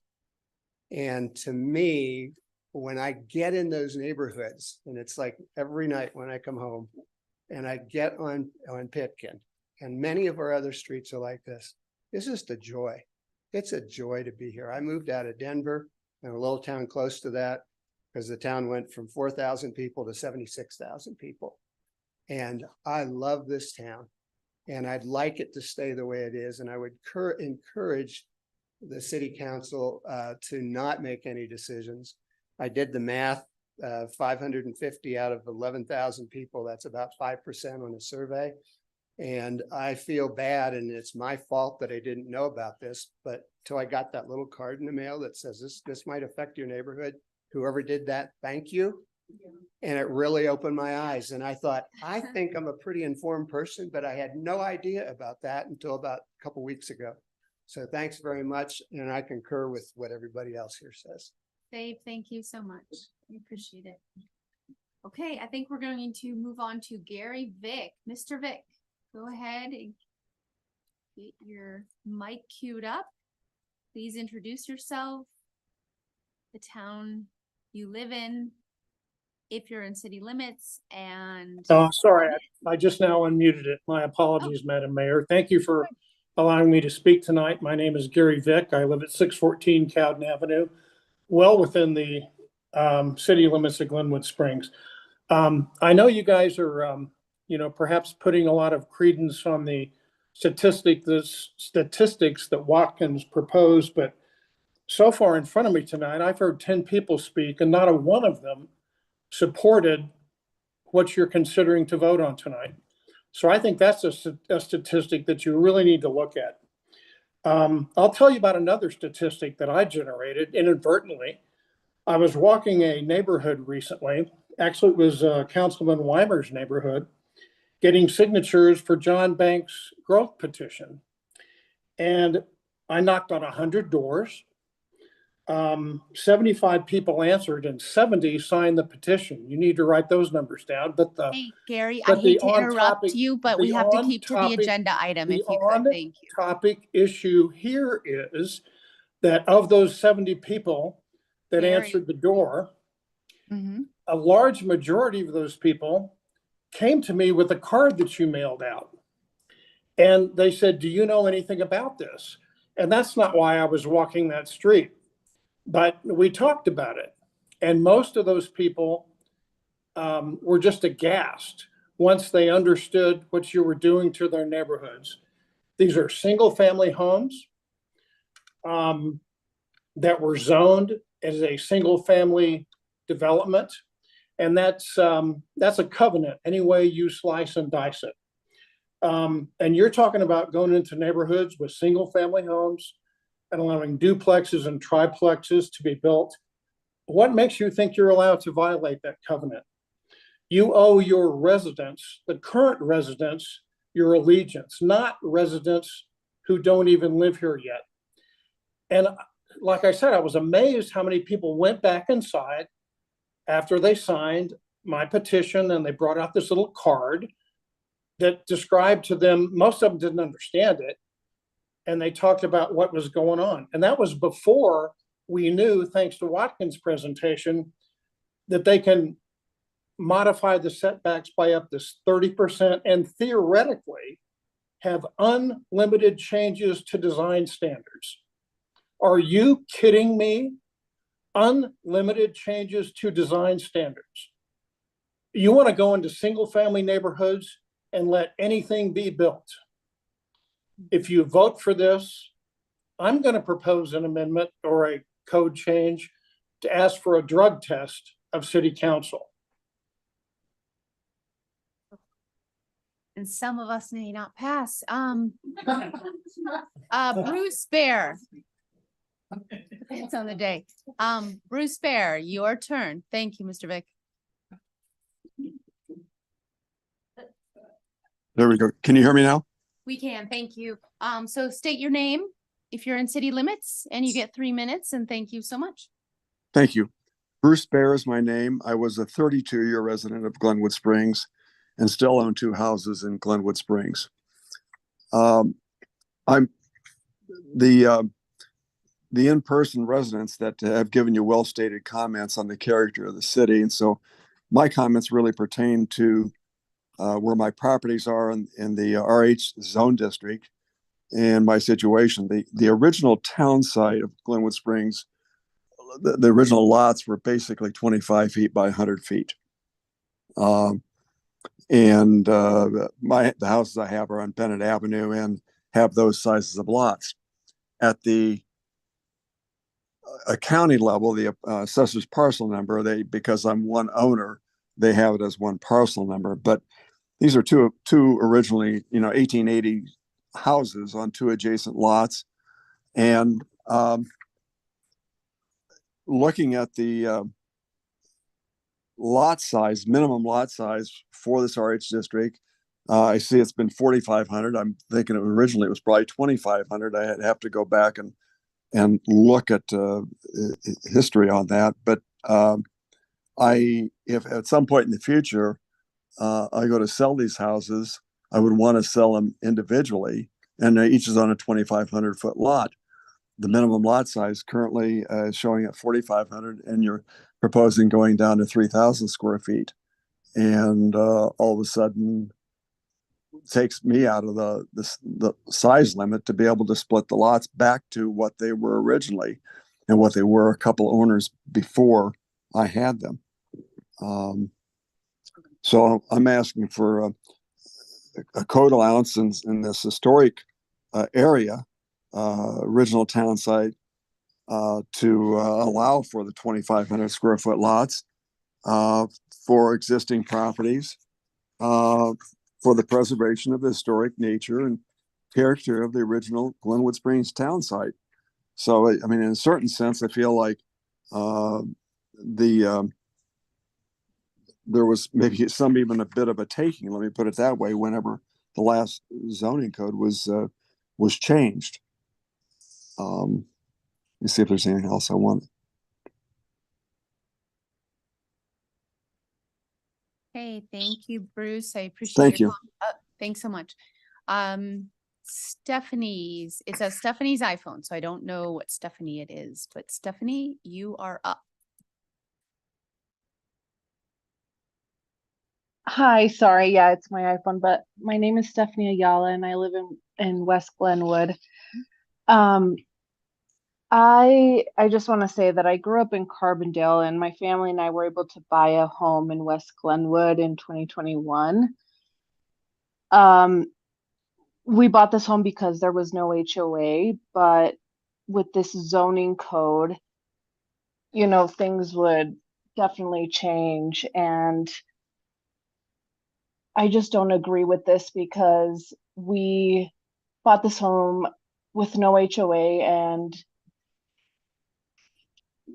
And to me, when I get in those neighborhoods, and it's like every night when I come home and I get on Pitkin, and many of our other streets are like this, it's just a joy. It's a joy to be here. I moved out of Denver and a little town close to that. because the town went from 4,000 people to 76,000 people. And I love this town and I'd like it to stay the way it is. And I would encourage the city council to not make any decisions. I did the math, 550 out of 11,000 people, that's about 5% on a survey. And I feel bad, and it's my fault that I didn't know about this, but till I got that little card in the mail that says this might affect your neighborhood. Whoever did that, thank you. And it really opened my eyes. And I thought, I think I'm a pretty informed person, but I had no idea about that until about a couple weeks ago. So thanks very much. And I concur with what everybody else here says. Dave, thank you so much. We appreciate it. Okay, I think we're going to move on to Gary Vick. Mr. Vick, go ahead and get your mic queued up. Please introduce yourself, the town you live in, if you're in city limits, and... Oh, sorry, I just now unmuted it. My apologies, Madam Mayor. Thank you for allowing me to speak tonight. My name is Gary Vick. I live at 614 Cowden Avenue, well within the city limits of Glenwood Springs. I know you guys are, perhaps putting a lot of credence on the statistics that Watkins proposed, but so far in front of me tonight, I've heard 10 people speak and not a one of them supported what you're considering to vote on tonight. So I think that's a statistic that you really need to look at. I'll tell you about another statistic that I generated inadvertently. I was walking a neighborhood recently. Actually, it was Councilman Weimer's neighborhood, getting signatures for John Banks' growth petition. And I knocked on 100 doors. 75 people answered and 70 signed the petition. You need to write those numbers down. But hey, Gary, I hate to interrupt you, but we have to keep to the agenda item if you could. Thank you. Topic issue here is that of those 70 people that answered the door, a large majority of those people came to me with a card that you mailed out. And they said, do you know anything about this? And that's not why I was walking that street. But we talked about it. And most of those people were just aghast once they understood what you were doing to their neighborhoods. These are single family homes that were zoned as a single family development. And that's a covenant any way you slice and dice it. And you're talking about going into neighborhoods with single family homes and allowing duplexes and triplexes to be built. What makes you think you're allowed to violate that covenant? You owe your residents, the current residents, your allegiance, not residents who don't even live here yet. And like I said, I was amazed how many people went back inside after they signed my petition and they brought out this little card that described to them, most of them didn't understand it, and they talked about what was going on. And that was before we knew, thanks to Watkins' presentation, that they can modify the setbacks by up to 30% and theoretically have unlimited changes to design standards. Are you kidding me? Unlimited changes to design standards. You want to go into single family neighborhoods and let anything be built. If you vote for this, I'm going to propose an amendment or a code change to ask for a drug test of city council. And some of us may not pass. Bruce Bear. Depends on the day. Bruce Bear, your turn. Thank you, Mr. Vick. There we go. Can you hear me now? We can, thank you. So state your name if you're in city limits and you get 3 minutes, and thank you so much. Thank you. Bruce Bear is my name. I was a 32-year resident of Glenwood Springs and still own 2 houses in Glenwood Springs. I'm the in-person residents that have given you well-stated comments on the character of the city. And so my comments really pertain to where my properties are in the RH zone district and my situation. The original town site of Glenwood Springs the original lots were basically 25 feet by 100 feet. And the houses I have are on Bennett Avenue and have those sizes of lots. At the county level, the assessor's parcel number, because I'm one owner, they have it as one parcel number. But these are two originally, 1880 houses on two adjacent lots. And looking at the lot size, minimum lot size for this RH district, I see it's been 4,500. I'm thinking originally it was probably 2,500. I'd have to go back and look at history on that. But if at some point in the future I go to sell these houses, I would want to sell them individually, and each is on a 2,500 foot lot. The minimum lot size currently is showing at 4,500, and you're proposing going down to 3,000 square feet. And all of a sudden takes me out of the size limit to be able to split the lots back to what they were originally and what they were a couple owners before I had them. So I'm asking for a code allowance in this historic area, original town site, to allow for the 2,500 square foot lots for existing properties, for the preservation of the historic nature and character of the original Glenwood Springs town site. So, I mean, in a certain sense, I feel like there was maybe even a bit of a taking, let me put it that way, whenever the last zoning code was changed. Let me see if there's anything else I want. Okay, thank you, Bruce. I appreciate Thank your you. thanks so much. It says Stephanie's iPhone, so I don't know what Stephanie it is, but Stephanie, you are up. Hi, sorry. Yeah, it's my iPhone, but my name is Stephanie Ayala and I live in West Glenwood. I just want to say that I grew up in Carbondale and my family and I were able to buy a home in West Glenwood in 2021. We bought this home because there was no HOA, but with this zoning code, things would definitely change. And I just don't agree with this because we bought this home with no HOA and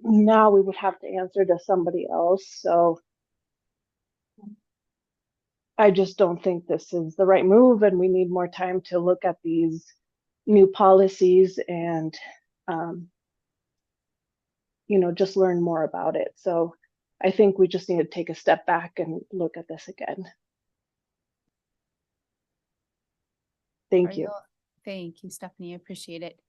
now we would have to answer to somebody else. So I just don't think this is the right move and we need more time to look at these new policies and, just learn more about it. So I think we just need to take a step back and look at this again. Thank you. Thank you, Stephanie. I appreciate it.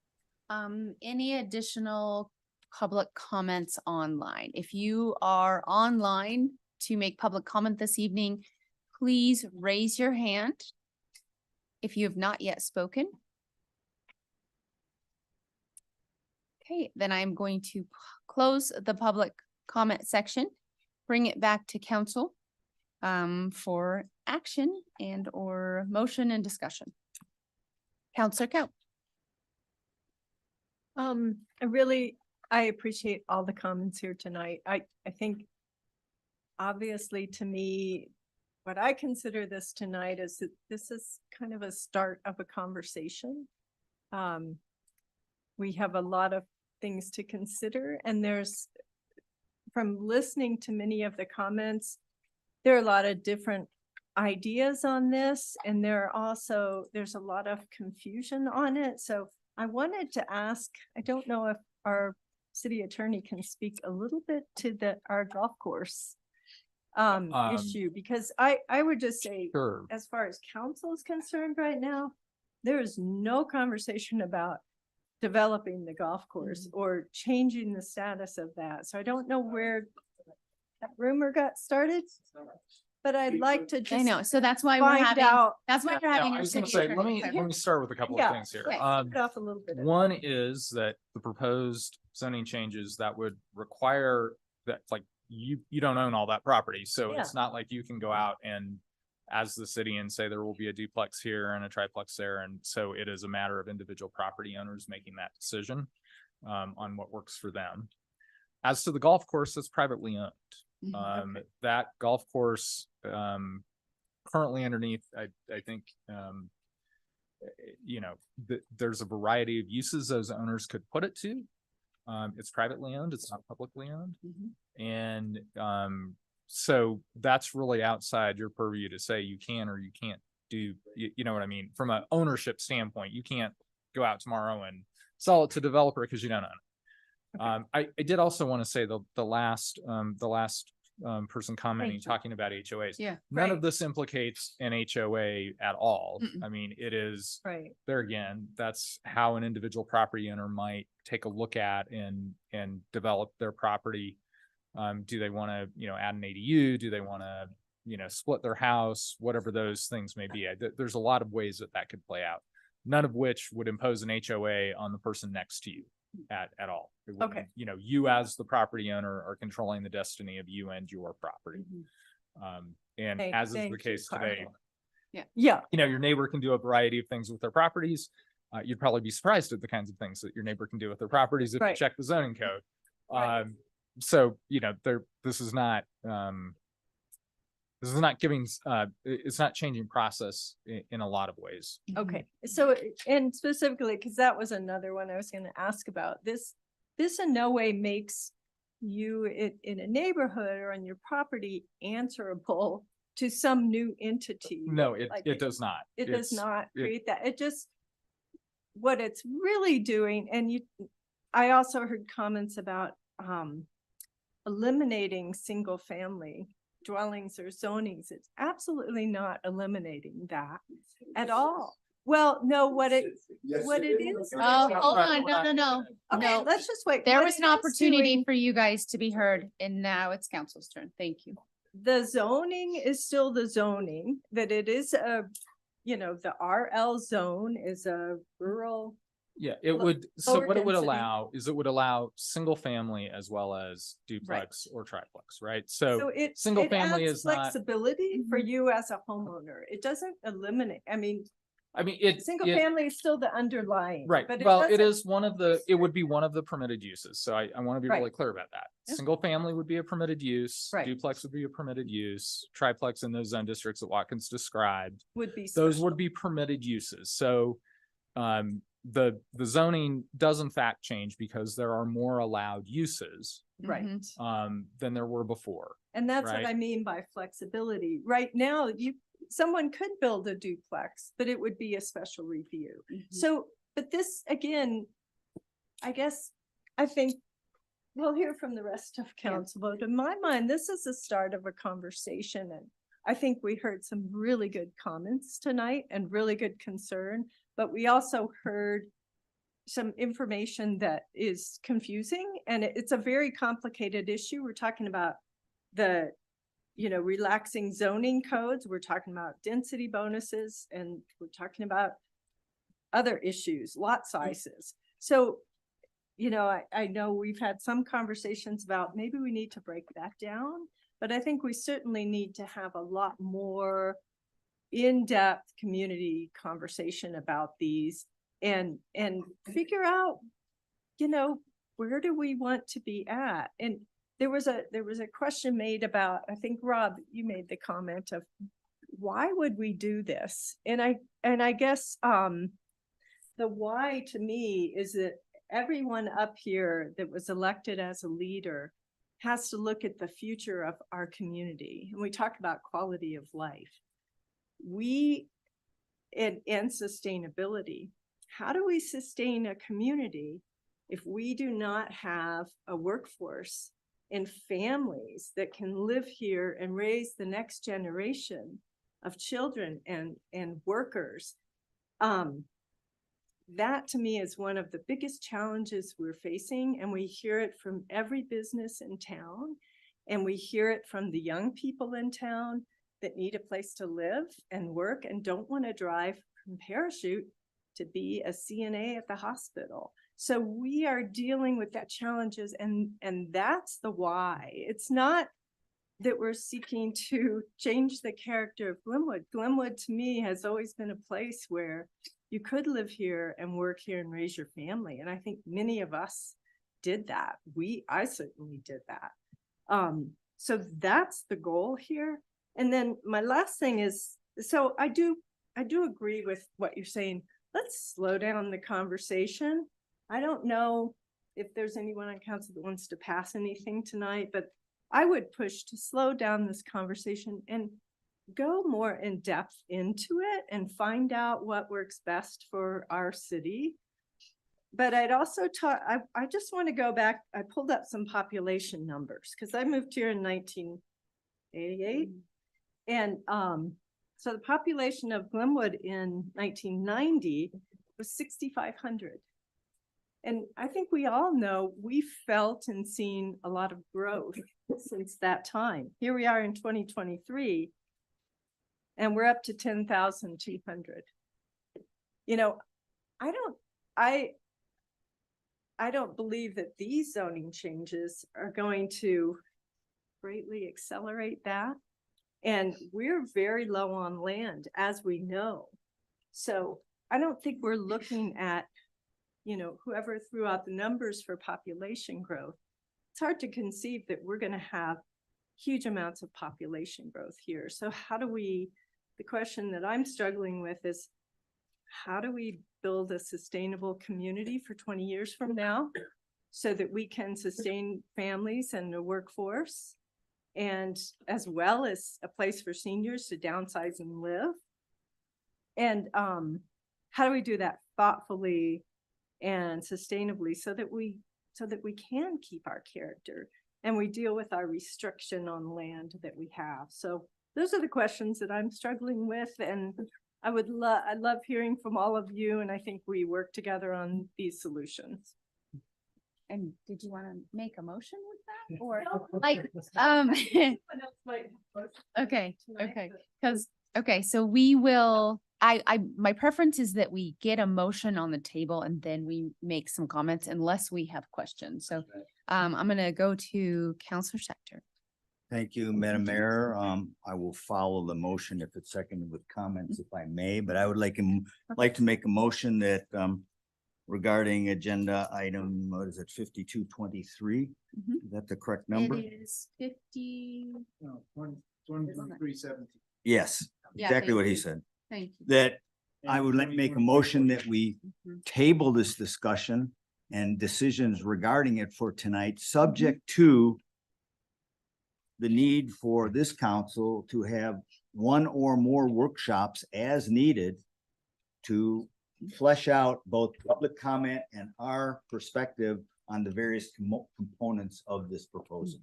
Any additional public comments online? If you are online to make public comment this evening, please raise your hand if you have not yet spoken. Okay, then I'm going to close the public comment section, bring it back to council for action and or motion and discussion. Counselor Cow. I appreciate all the comments here tonight. I think obviously to me, what I consider this tonight is that this is kind of a start of a conversation. We have a lot of things to consider, and from listening to many of the comments, there are a lot of different ideas on this, and there's a lot of confusion on it. So I wanted to ask, I don't know if our city attorney can speak a little bit to our golf course issue, because I would just say, Sure. As far as council is concerned right now, there is no conversation about developing the golf course or changing the status of that. So I don't know where that rumor got started. but I'd like to I just. know, so that's why we're find having, out- that's why we're Now, having. I our was gonna city say, attorney let here. me start with a couple Yeah, of things here. okay, start off a little bit. One is that the proposed zoning changes that would require that, like, you don't own all that property, so Yeah. it's not like you can go out and as the city and say there will be a duplex here and a triplex there, and so it is a matter of individual property owners making that decision on what works for them. As to the golf course, it's privately owned. That golf course currently underneath, I think, you know, there's a variety of uses those owners could put it to. It's privately owned, it's not publicly owned. And so that's really outside your purview to say you can or you can't do, you know what I mean? From an ownership standpoint, you can't go out tomorrow and sell it to developer because you don't own it. I did also want to say the last person commenting, talking about HOAs. Yeah. None of this implicates an HOA at all. Mm-mm. I mean, it is Right. there again, that's how an individual property owner might take a look at and develop their property. Do they want to, you know, add an ADU? Do they want to, you know, split their house? Whatever those things may be. There's a lot of ways that could play out. None of which would impose an HOA on the person next to you at all. It wouldn't- Okay. You know, you as the property owner are controlling the destiny of you and your property. And as is the Thank you, case today, Carla. Yeah. you know, your neighbor can do a variety of things with their properties. You'd probably be surprised at the kinds of things that your neighbor can do with their properties if you Right. check the zoning code. Right. So, you know, this is not giving, it's not changing process in a lot of ways. Okay, so, and specifically, because that was another one I was gonna ask about, this in no way makes you in a neighborhood or on your property answerable to some new entity. No, Like it does not. It does It's- not it- create that. It just, what it's really doing, and I also heard comments about eliminating single family dwellings or zonings. It's absolutely not eliminating that at all. Well, no, what it is. Oh, hold on, no. Okay, No. let's just wait. There What was it an is opportunity doing- for you guys to be heard, and now it's council's turn. Thank you. The zoning is still the zoning, that it is the RL zone is a rural. Yeah, it Lo- would, so lower what it would density. allow is it would allow single family as well as duplex or triplex, right? So it single it family adds is not, flexibility for you as a homeowner. It doesn't eliminate, single it, family is still the underlying. right, but well, it doesn't- is it would be one of the permitted uses, so I want to be Right. really clear about that. Yeah. Single family would be a permitted use, Right. duplex would be a permitted use, triplex in those zone districts that Watkins described, Would be. those special. would be permitted uses, so the zoning does in fact change because there are more allowed uses Right. than there were before. And that's what right? I mean by flexibility. Right now, someone could build a duplex, but it would be a special review. So, but this, again, I think we'll hear from the rest of council, but in my mind, this is the start of a conversation. And I think we heard some really good comments tonight and really good concern, but we also heard some information that is confusing, and it's a very complicated issue. We're talking about the, relaxing zoning codes. We're talking about density bonuses, and we're talking about other issues, lot sizes. So, I know we've had some conversations about maybe we need to break that down, but I think we certainly need to have a lot more in-depth community conversation about these and figure out, where do we want to be at? And there was a question made about, I think, Rob, you made the comment of why would we do this? And I guess the why to me is that everyone up here that was elected as a leader has to look at the future of our community. And we talk about quality of life. And sustainability. How do we sustain a community if we do not have a workforce and families that can live here and raise the next generation of children and workers? That to me is one of the biggest challenges we're facing, and we hear it from every business in town, and we hear it from the young people in town. that need a place to live and work and don't want to drive from Parachute to be a CNA at the hospital. So we are dealing with that challenges, and that's the why. It's not that we're seeking to change the character of Glenwood. Glenwood to me has always been a place where you could live here and work here and raise your family. And I think many of us did that. I certainly did that. So that's the goal here. And then my last thing is, so I do agree with what you're saying. Let's slow down the conversation. I don't know if there's anyone on council that wants to pass anything tonight, but I would push to slow down this conversation and go more in depth into it and find out what works best for our city. But I'd also I just want to go back. I pulled up some population numbers because I moved here in 1988. And so the population of Glenwood in 1990 was 6,500. And I think we all know we felt and seen a lot of growth since that time. Here we are in 2023, and we're up to 10,200. You know, I don't believe that these zoning changes are going to greatly accelerate that. And we're very low on land, as we know. So I don't think we're looking at, you know, whoever threw out the numbers for population growth. It's hard to conceive that we're going to have huge amounts of population growth here. So the question that I'm struggling with is, how do we build a sustainable community for 20 years from now so that we can sustain families and a workforce, and as well as a place for seniors to downsize and live? And how do we do that thoughtfully and sustainably so that we can keep our character and we deal with our restriction on land that we have? So those are the questions that I'm struggling with, and I love hearing from all of you, and I think we work together on these solutions. And did you want to make a motion with that, or like, okay, so we will, my preference is that we get a motion on the table and then we make some comments unless we have questions. So I'm gonna go to Councilor Schechter. Thank you, Madam Mayor. I will follow the motion if it's seconded with comments, if I may, but I would like to make a motion that regarding agenda item, what is it, 5223? Is that the correct number? It is 50. No, 2370. Yes, Yeah, exactly thank what he you. said. Thank you. That I would like to make a motion that we table this discussion and decisions regarding it for tonight, subject to the need for this council to have one or more workshops as needed to flesh out both public comment and our perspective on the various components of this proposal.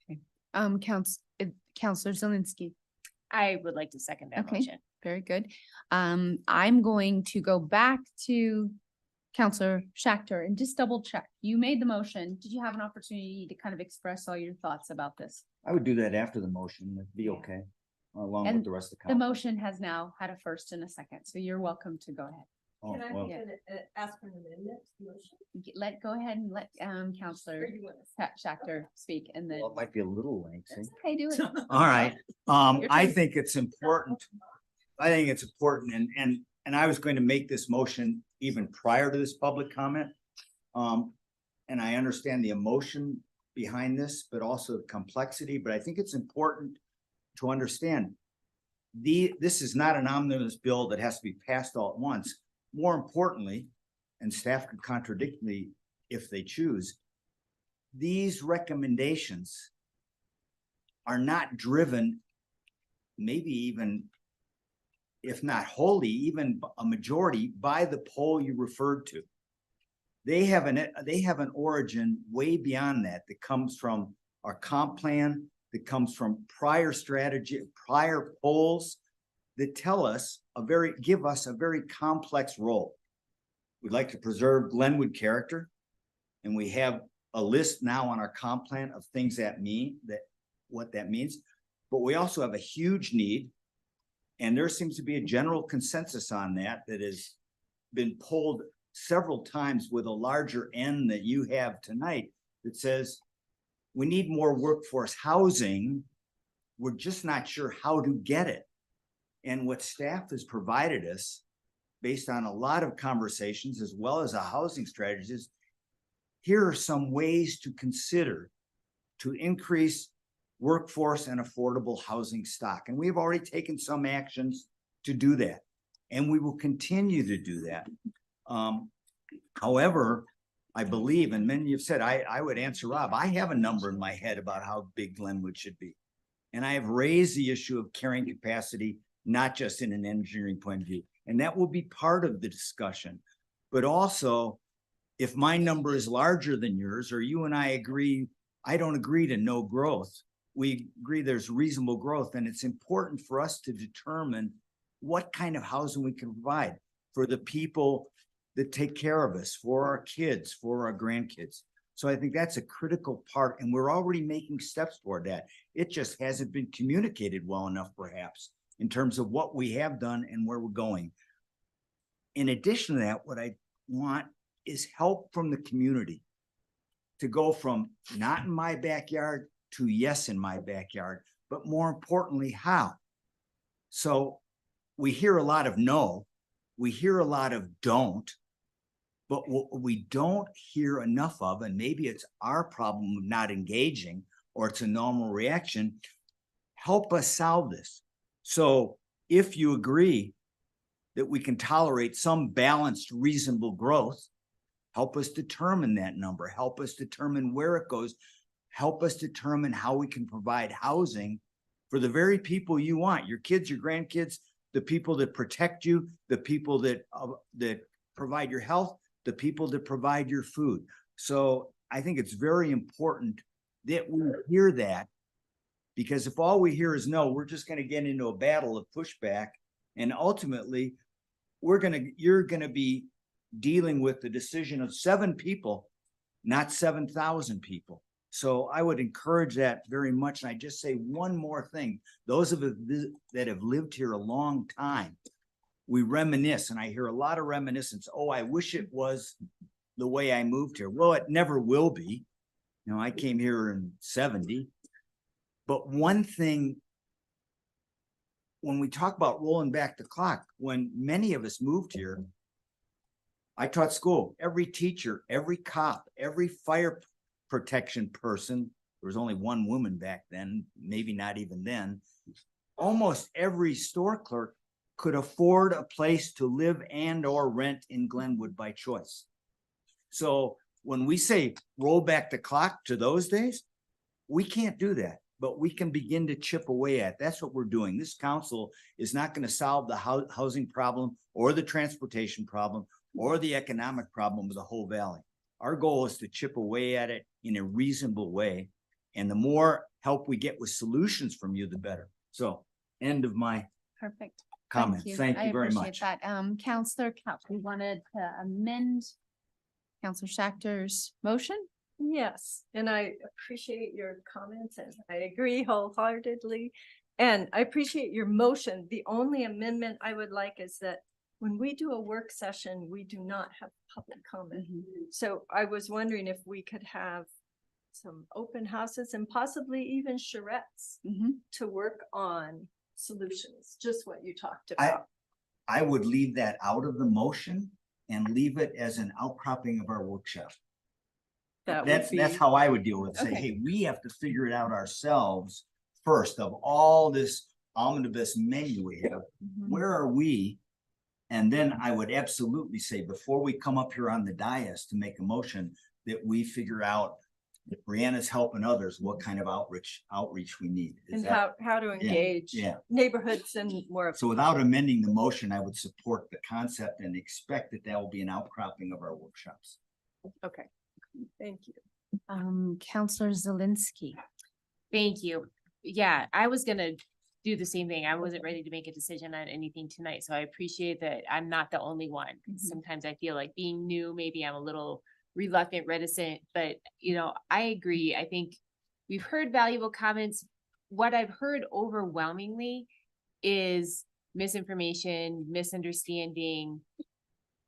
Okay. Councilor Zelinski. I would like to second that Okay, motion. very good. I'm going to go back to Councilor Schechter and just double check. You made the motion. Did you have an opportunity to kind of express all your thoughts about this? I would do that after the motion. It'd be okay, along with And the rest of the council. motion has now had a first and a second, so you're welcome to go ahead. Oh, Can I well. ask for an amendment to the motion? Go ahead and let Councilor Schechter speak, and then. Well, it might be a little lengthy. Okay, do it. All right, Your I turn. think it's important. I think it's important, and I was going to make this motion even prior to this public comment. And I understand the emotion behind this, but also the complexity, but I think it's important to understand this is not an omnibus bill that has to be passed all at once. More importantly, and staff could contradict me if they choose, these recommendations are not driven, maybe even, if not wholly, even a majority by the poll you referred to. They have an origin way beyond that comes from our comp plan, that comes from prior strategy, prior polls that give us a very complex role. We'd like to preserve Glenwood character, and we have a list now on our comp plan of things what that means. but we also have a huge need. And there seems to be a general consensus on that has been pulled several times with a larger N that you have tonight that says we need more workforce housing. We're just not sure how to get it. And what staff has provided us, based on a lot of conversations as well as a housing strategist, here are some ways to consider to increase workforce and affordable housing stock. And we've already taken some actions to do that. And we will continue to do that. However, I believe, and many have said, I would answer Rob, I have a number in my head about how big Glenwood should be. And I have raised the issue of carrying capacity, not just in an engineering point of view. And that will be part of the discussion. But also, if my number is larger than yours, or you and I agree, I don't agree to no growth. We agree there's reasonable growth, and it's important for us to determine what kind of housing we can provide for the people that take care of us, for our kids, for our grandkids. So I think that's a critical part, and we're already making steps toward that. It just hasn't been communicated well enough, perhaps, in terms of what we have done and where we're going. In addition to that, what I want is help from the community to go from not in my backyard to yes in my backyard, but more importantly, how. So we hear a lot of no, we hear a lot of don't, but what we don't hear enough of, and maybe it's our problem of not engaging, or it's a normal reaction, help us solve this. So if you agree that we can tolerate some balanced, reasonable growth, help us determine that number, help us determine where it goes, help us determine how we can provide housing for the very people you want, your kids, your grandkids, the people that protect you, the people that provide your health, the people that provide your food. So I think it's very important that we hear that, because if all we hear is no, we're just going to get into a battle of pushback, and ultimately you're going to be dealing with the decision of 7 people, not 7,000 people. So I would encourage that very much. And I just say one more thing. Those of us that have lived here a long time, we reminisce, and I hear a lot of reminiscence. Oh, I wish it was the way I moved here. Well, it never will be. You know, I came here in 70. But one thing, when we talk about rolling back the clock, when many of us moved here, I taught school. Every teacher, every cop, every fire protection person, there was only one woman back then, maybe not even then, almost every store clerk could afford a place to live and or rent in Glenwood by choice. So when we say roll back the clock to those days, we can't do that, but we can begin to chip away at. That's what we're doing. This council is not going to solve the housing problem or the transportation problem or the economic problem of the whole valley. Our goal is to chip away at it in a reasonable way. And the more help we get with solutions from you, the better. So end of my Perfect. comments. Thank you very I much. appreciate that. Counselor Couch, we wanted to amend Counselor Schachter's motion. Yes, and I appreciate your comments, and I agree wholeheartedly. And I appreciate your motion. The only amendment I would like is that when we do a work session, we do not have public comment. So I was wondering if we could have some open houses and possibly even charrettes to work on solutions, just what you talked about. I would leave that out of the motion and leave it as an outcropping of our workshop. That's how I would deal with it. Say, hey, we have to figure it out ourselves first. Of all this omnibus menu we have, where are we? And then I would absolutely say, before we come up here on the dais to make a motion, that we figure out, if Brianna's helping others, what kind of outreach we need. And how to engage neighborhoods and more. So without amending the motion, I would support the concept and expect that will be an outcropping of our workshops. Okay, thank you. Counselor Zelinski. Thank you. Yeah, I was gonna do the same thing. I wasn't ready to make a decision on anything tonight, so I appreciate that I'm not the only one. Sometimes I feel like being new, maybe I'm a little reluctant, reticent, but you know, I agree. I think we've heard valuable comments. what I've heard overwhelmingly is misinformation, misunderstanding,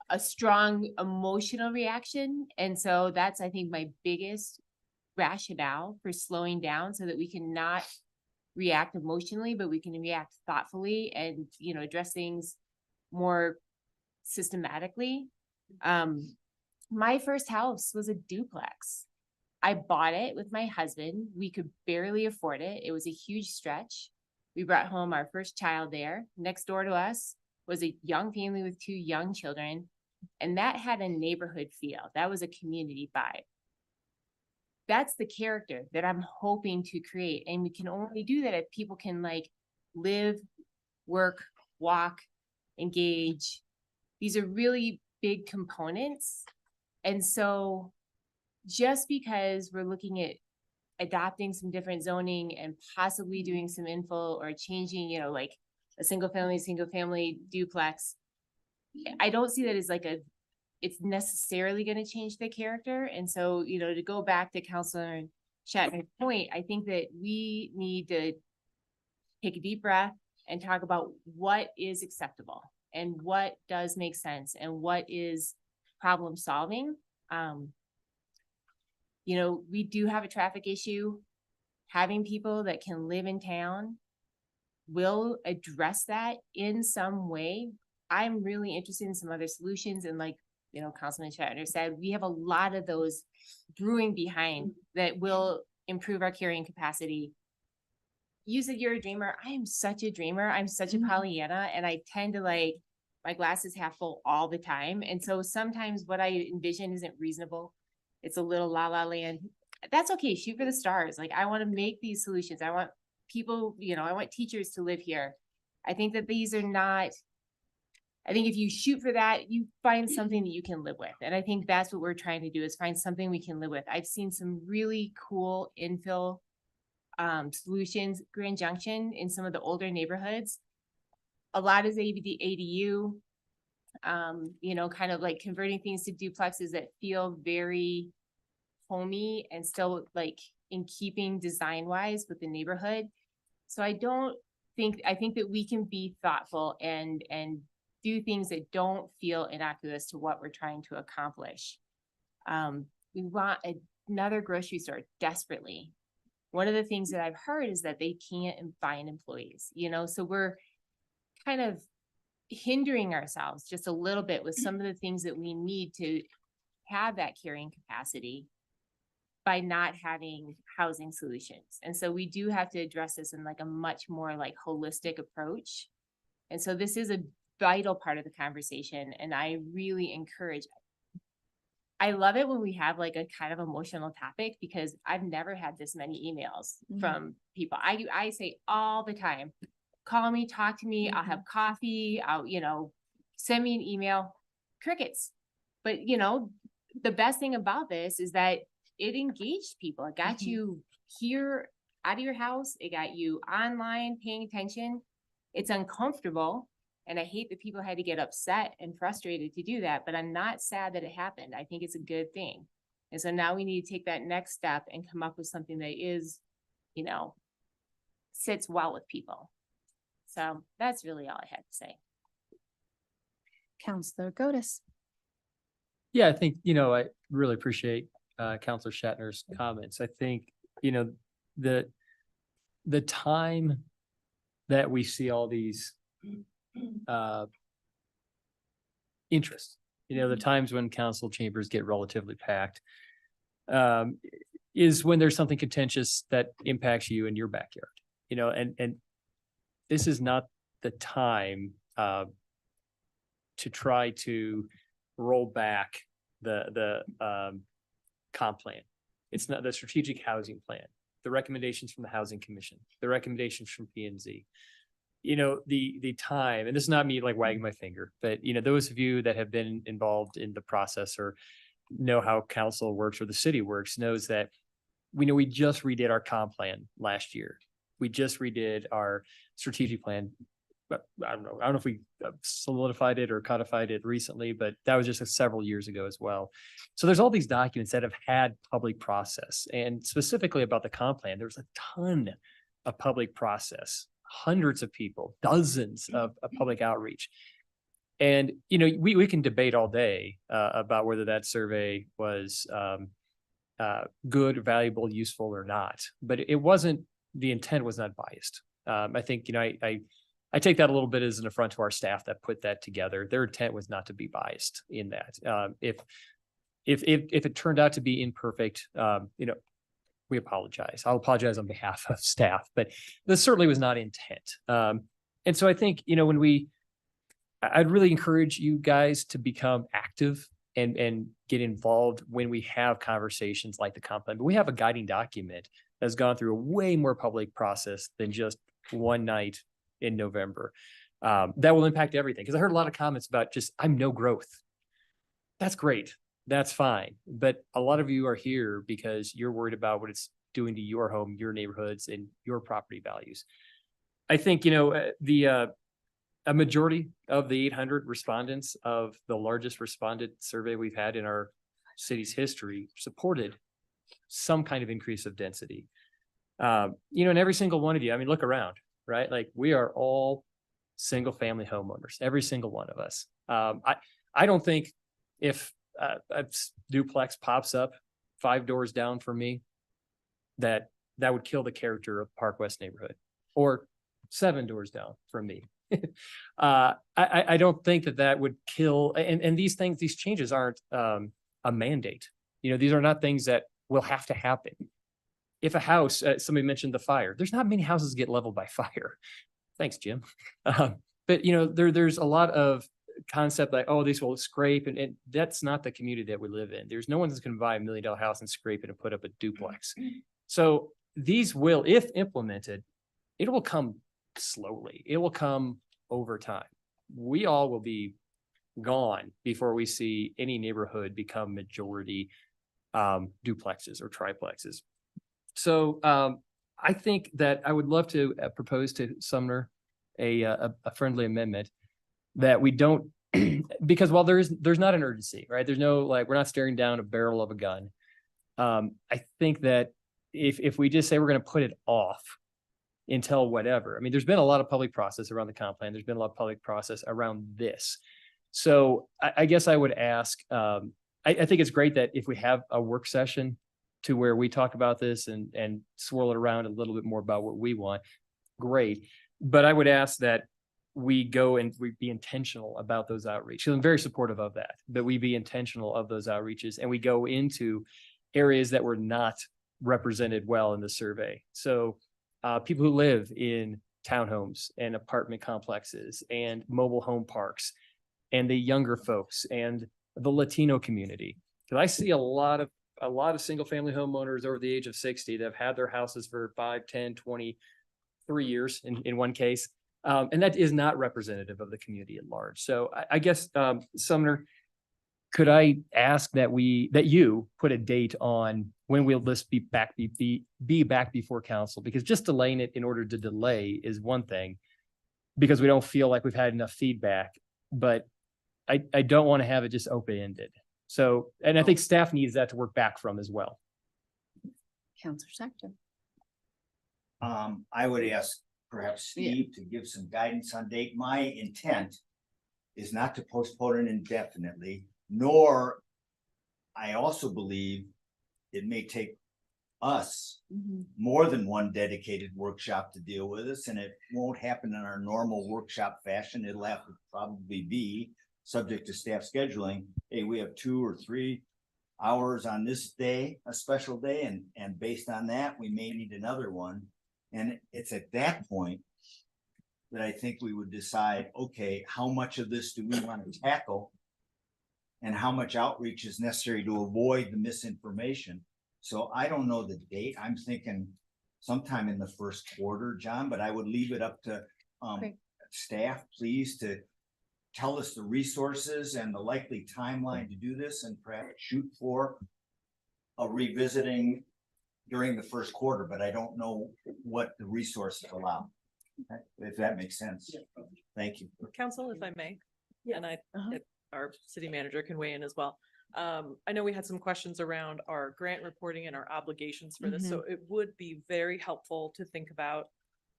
a strong emotional reaction. And so that's, I think, my biggest rationale for slowing down, so that we can not react emotionally, but we can react thoughtfully and, you know, address things more systematically. My first house was a duplex. I bought it with my husband. We could barely afford it. It was a huge stretch. We brought home our first child there. Next door to us was a young family with 2 young children. And that had a neighborhood feel. That was a community vibe. That's the character that I'm hoping to create. And we can only do that if people can like live, work, walk, engage. These are really big components. And so just because we're looking at adopting some different zoning and possibly doing some infill or changing, you know, like a single family duplex, I don't see that as like it's necessarily going to change the character. And so, you know, to go back to Councilor Shatner's point, I think that we need to take a deep breath and talk about what is acceptable and what does make sense and what is problem solving. You know, we do have a traffic issue. Having people that can live in town will address that in some way. I'm really interested in some other solutions. And like, you know, Councilman Shatner said, we have a lot of those brewing behind that will improve our carrying capacity. You said you're a dreamer. I am such a dreamer. I'm such a Pollyanna, and I tend to like, my glass is half full all the time. And so sometimes what I envision isn't reasonable. It's a little la la land. That's okay. Shoot for the stars. Like, I want to make these solutions. I want people, you know, I want teachers to live here. I think that these are not, I think if you shoot for that, you find something that you can live with. And I think that's what we're trying to do, is find something we can live with. I've seen some really cool infill solutions, Grand Junction, in some of the older neighborhoods. A lot is ADU, you know, kind of like converting things to duplexes that feel very homey and still like in keeping design wise with the neighborhood. So I think that we can be thoughtful and do things that don't feel innocuous to what we're trying to accomplish. We want another grocery store desperately. One of the things that I've heard is that they can't find employees, you know, so we're kind of hindering ourselves just a little bit with some of the things that we need to have that carrying capacity by not having housing solutions. And so we do have to address this in like a much more like holistic approach. And so this is a vital part of the conversation. And I really encourage, I love it when we have like a kind of emotional topic, because I've never had this many emails from people. I say all the time, call me, talk to me, I'll have coffee, I'll, you know, send me an email, crickets. But, you know, the best thing about this is that it engaged people. It got you here out of your house. It got you online paying attention. It's uncomfortable. And I hate that people had to get upset and frustrated to do that, but I'm not sad that it happened. I think it's a good thing. And so now we need to take that next step and come up with something that is, you know, sits well with people. So that's really all I had to say. Councilor Godus. Yeah, I think, you know, I really appreciate Councilor Shatner's comments. I think, you know, the time that we see all these interest, you know, the times when council chambers get relatively packed, is when there's something contentious that impacts you in your backyard, you know, and this is not the time to try to roll back the comp plan. It's not the strategic housing plan, the recommendations from the Housing Commission, the recommendations from P&Z. You know, the time, and this is not me like wagging my finger, but, you know, those of you that have been involved in the process or know how council works or the city works knows that we just redid our comp plan last year. We just redid our strategic plan. But I don't know if we solidified it or codified it recently, but that was just several years ago as well. So there's all these documents that have had public process, and specifically about the comp plan, there's a ton a public process, hundreds of people, dozens of public outreach. And, you know, we can debate all day about whether that survey was good, valuable, useful or not, but it wasn't, the intent was not biased. I think, you know, I take that a little bit as an affront to our staff that put that together. Their intent was not to be biased in that. If it turned out to be imperfect, you know, we apologize. I'll apologize on behalf of staff, but this certainly was not intent. And so I think, you know, I'd really encourage you guys to become active and get involved when we have conversations like the comp plan. But we have a guiding document that's gone through a way more public process than just one night in November. That will impact everything. Because I heard a lot of comments about just, I'm no growth. That's great. That's fine. But a lot of you are here because you're worried about what it's doing to your home, your neighborhoods, and your property values. I think, you know, a majority of the 800 respondents of the largest respondent survey we've had in our city's history supported some kind of increase of density. You know, and every single one of you, I mean, look around, right? Like, we are all single family homeowners, every single one of us. I don't think if a duplex pops up 5 doors down from me, that would kill the character of Park West neighborhood, or 7 doors down from me. I don't think that would kill, and these changes aren't a mandate. You know, these are not things that will have to happen. If a house, somebody mentioned the fire, there's not many houses get leveled by fire. Thanks, Jim. But you know, there's a lot of concept like, oh, these will scrape, and that's not the community that we live in. There's no one that's going to buy $1 million house and scrape it and put up a duplex. So these will, if implemented, it will come slowly. It will come over time. We all will be gone before we see any neighborhood become majority duplexes or triplexes. So I think that I would love to propose to Sumner a friendly amendment that we don't, because while there's not an urgency, right? There's no, like, we're not staring down a barrel of a gun. I think that if we just say we're going to put it off until whatever, I mean, there's been a lot of public process around the comp plan. There's been a lot of public process around this. So I guess I would ask, I think it's great that if we have a work session to where we talk about this and swirl it around a little bit more about what we want, great. But I would ask that we go and we be intentional about those outreach. So I'm very supportive of that, but we be intentional of those outreaches, and we go into areas that were not represented well in the survey. So people who live in townhomes and apartment complexes and mobile home parks, and the younger folks and the Latino community. Because I see a lot of single family homeowners over the age of 60 that have had their houses for 5, 10, 23 years in one case. And that is not representative of the community at large. So I guess, Sumner, could I ask that you put a date on when will this be back before council? Because just delaying it in order to delay is one thing, because we don't feel like we've had enough feedback, but I don't want to have it just open-ended. So, and I think staff needs that to work back from as well. Counselor Sector. I would ask perhaps Steve to give some guidance on date. My intent is not to postpone it indefinitely, nor I also believe it may take us more than one dedicated workshop to deal with this, and it won't happen in our normal workshop fashion. It'll have to probably be subject to staff scheduling. Hey, we have 2 or 3 hours on this day, a special day, and based on that, we may need another one. And it's at that point that I think we would decide, okay, how much of this do we want to tackle, and how much outreach is necessary to avoid the misinformation. So I don't know the date. I'm thinking sometime in the first quarter, John, but I would leave it up to staff, please, to tell us the resources and the likely timeline to do this, and perhaps shoot for a revisiting during the first quarter, but I don't know what the resources allow, if that makes sense. Thank you. Council, if I may, and if our city manager can weigh in as well. I know we had some questions around our grant reporting and our obligations for this, so it would be very helpful to think about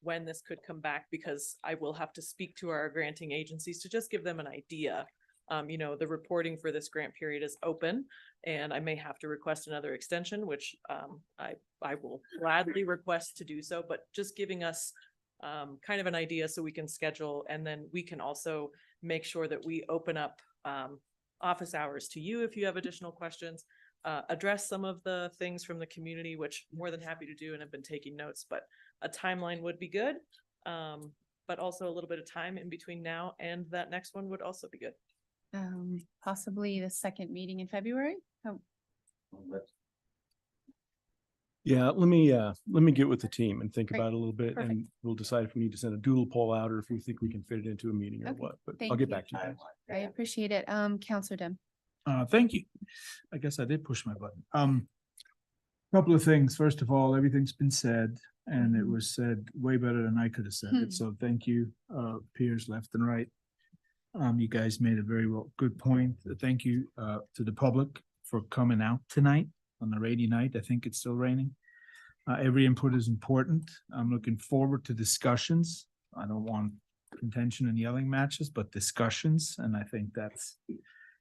when this could come back, because I will have to speak to our granting agencies to just give them an idea. You know, the reporting for this grant period is open, and I may have to request another extension, which I will gladly request to do so, but just giving us kind of an idea so we can schedule, and then we can also make sure that we open up office hours to you if you have additional questions, address some of the things from the community, which I'm more than happy to do and have been taking notes, but a timeline would be good. But also a little bit of time in between now and that next one would also be good. Possibly the second meeting in February? Yeah, let me get with the team and think Great. about it a little bit, Perfect. and we'll decide if we need to send a doodle poll out or if we think we can fit it into a meeting or Okay, what, but thank I'll get you. back to you guys. I appreciate it. Counselor Dem. Thank you. I guess I did push my button. Couple of things. First of all, everything's been said, and it was said way better than I could have said it. So thank you, peers left and right. You guys made a very good point. Thank you to the public for coming out tonight on a rainy night. I think it's still raining. Every input is important. I'm looking forward to discussions. I don't want contention and yelling matches, but discussions, and I think that's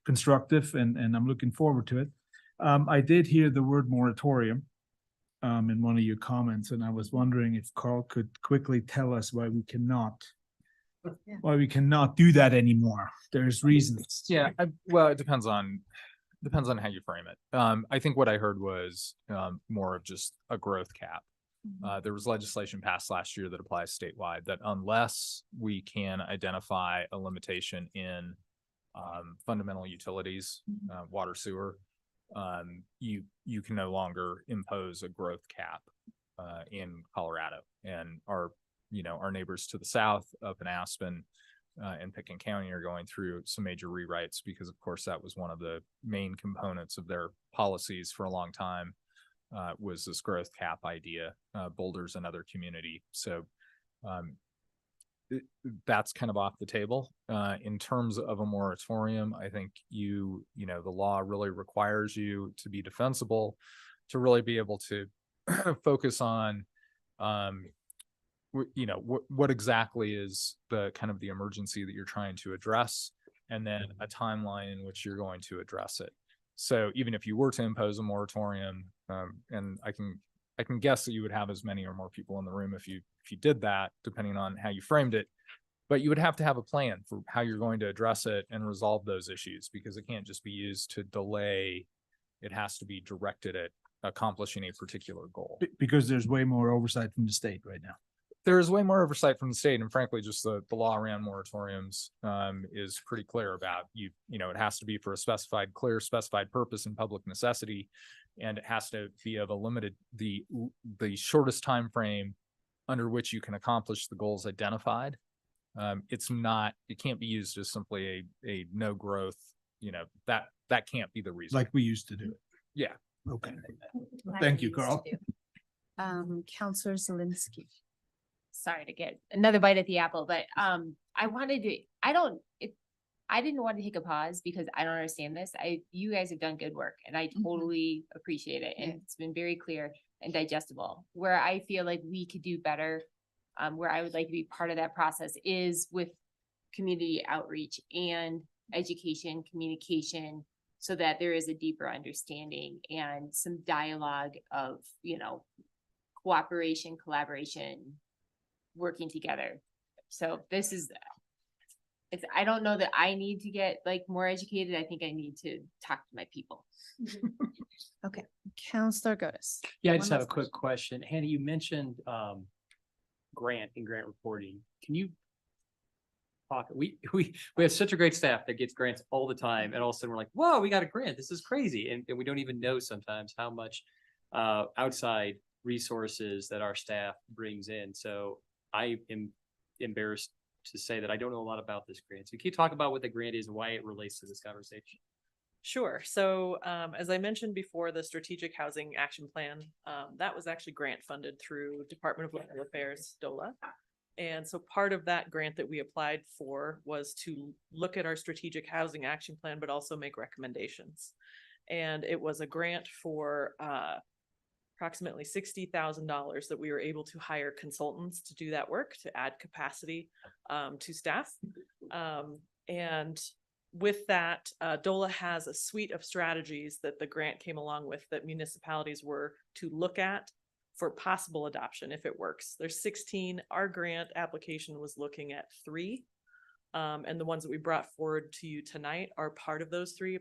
constructive, and I'm looking forward to it. I did hear the word moratorium in one of your comments, and I was wondering if Carl could quickly tell us why we cannot do that anymore. There's reasons. Yeah, well, it depends on how you frame it. I think what I heard was more of just a growth cap. There was legislation passed last year that applies statewide that unless we can identify a limitation in fundamental utilities, water, sewer, you can no longer impose a growth cap in Colorado. And our neighbors to the south up in Aspen and Pickens County are going through some major rewrites because, of course, that was one of the main components of their policies for a long time, was this growth cap idea. Boulder's another community. So that's kind of off the table. In terms of a moratorium, I think the law really requires you to be defensible, to really be able to focus on what exactly is the kind of the emergency that you're trying to address, and then a timeline in which you're going to address it. So even if you were to impose a moratorium, and I can guess that you would have as many or more people in the room if you did that, depending on how you framed it, but you would have to have a plan for how you're going to address it and resolve those issues, because it can't just be used to delay. It has to be directed at accomplishing a particular goal. Because there's way more oversight from the state right now. There is way more oversight from the state, and frankly, just the law around moratoriums is pretty clear about it has to be for a clear specified purpose and public necessity, and it has to be of a limited, the shortest time frame under which you can accomplish the goals identified. It can't be used as simply a no growth, that can't be the reason. Like we used to do it. Yeah. Okay. Thank you, Carl. Counselor Zelinski. Sorry to get another bite at the apple, but I didn't want to take a pause because I don't understand this. You guys have done good work, and I totally appreciate it. And it's been very clear and digestible. Where I feel like we could do better, where I would like to be part of that process, is with community outreach and education, communication, so that there is a deeper understanding and some dialogue of, cooperation, collaboration, working together. So I don't know that I need to get more educated. I think I need to talk to my people. Okay. Counselor Godus. Yeah, I just have a quick question. Hannah, you mentioned grant reporting. Can you talk? We have such a great staff that gets grants all the time, and all of a sudden we're like, whoa, we got a grant. This is crazy. And we don't even know sometimes how much outside resources that our staff brings in. So I am embarrassed to say that I don't know a lot about this grant. So can you talk about what the grant is and why it relates to this conversation? Sure. So as I mentioned before, the Strategic Housing Action Plan, that was actually grant funded through Department of Local Affairs, DOLA. And so part of that grant that we applied for was to look at our strategic housing action plan, but also make recommendations. And it was a grant for approximately $60,000 that we were able to hire consultants to do that work, to add capacity to staff. And with that, DOLA has a suite of strategies that the grant came along with that municipalities were to look at for possible adoption if it works. There's 16. Our grant application was looking at 3. And the ones that we brought forward to you tonight are part of those 3,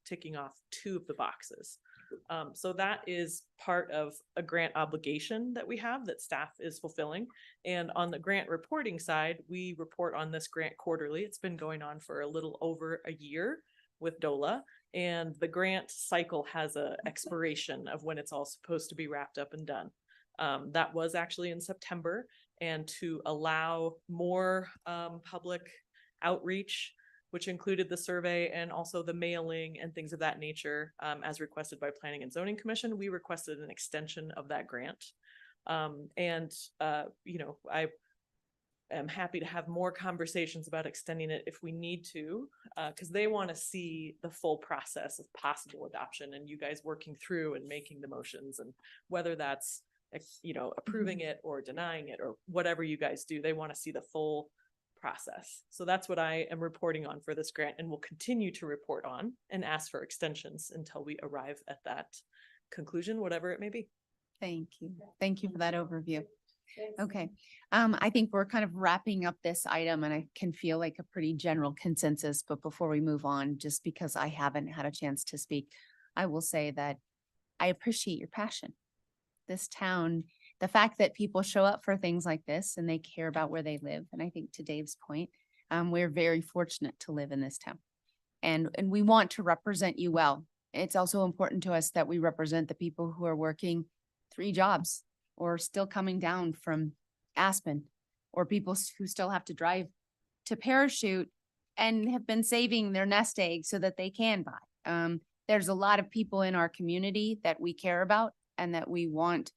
ticking off 2 of the boxes. So that is part of a grant obligation that we have that staff is fulfilling. And on the grant reporting side, we report on this grant quarterly. It's been going on for a little over a year with DOLA, and the grant cycle has a expiration of when it's all supposed to be wrapped up and done. That was actually in September, and to allow more public outreach, which included the survey and also the mailing and things of that nature, as requested by Planning and Zoning Commission, we requested an extension of that grant. You know, I am happy to have more conversations about extending it if we need to, because they want to see the full process of possible adoption and you guys working through and making the motions, and whether that's, you know, approving it or denying it or whatever you guys do, they want to see the full process. So that's what I am reporting on for this grant, and will continue to report on and ask for extensions until we arrive at that conclusion, whatever it may be. Thank you. Thank you for that overview. Okay. I think we're kind of wrapping up this item, and I can feel like a pretty general consensus, but before we move on, just because I haven't had a chance to speak, I will say that I appreciate your passion. This town, the fact that people show up for things like this and they care about where they live. And I think to Dave's point, we're very fortunate to live in this town, and we want to represent you well. It's also important to us that we represent the people who are working 3 jobs or still coming down from Aspen, or people who still have to drive to Parachute and have been saving their nest egg so that they can buy. There's a lot of people in our community that we care about and that we want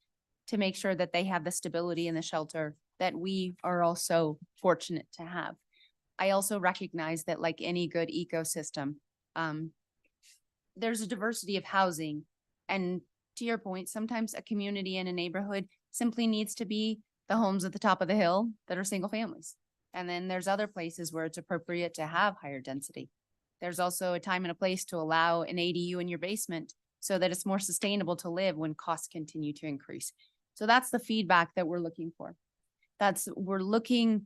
to make sure that they have the stability and the shelter that we are also fortunate to have. I also recognize that, like any good ecosystem, there's a diversity of housing. And to your point, sometimes a community in a neighborhood simply needs to be the homes at the top of the hill that are single families. And then there's other places where it's appropriate to have higher density. There's also a time and a place to allow an ADU in your basement so that it's more sustainable to live when costs continue to increase. So that's the feedback that we're looking for. We're looking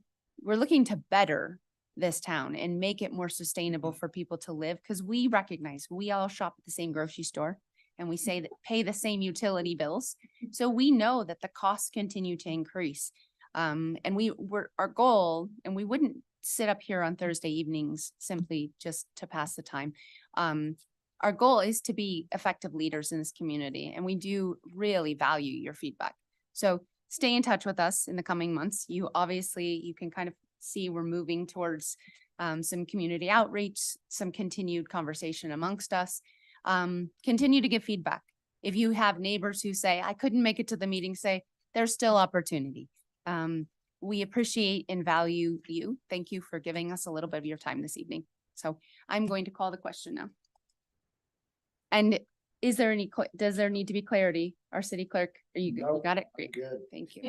to better this town and make it more sustainable for people to live, because we recognize we all shop at the same grocery store and we say that pay the same utility bills. So we know that the costs continue to increase. And our goal, and we wouldn't sit up here on Thursday evenings simply just to pass the time. Our goal is to be effective leaders in this community, and we do really value your feedback. So stay in touch with us in the coming months. You can kind of see we're moving towards some community outreach, some continued conversation amongst us. Continue to give feedback. If you have neighbors who say, I couldn't make it to the meeting, say, there's still opportunity. We appreciate and value you. Thank you for giving us a little bit of your time this evening. So I'm going to call the question now. And does there need to be clarity? Our city clerk, are you good? You got it? Great. Good. Thank you.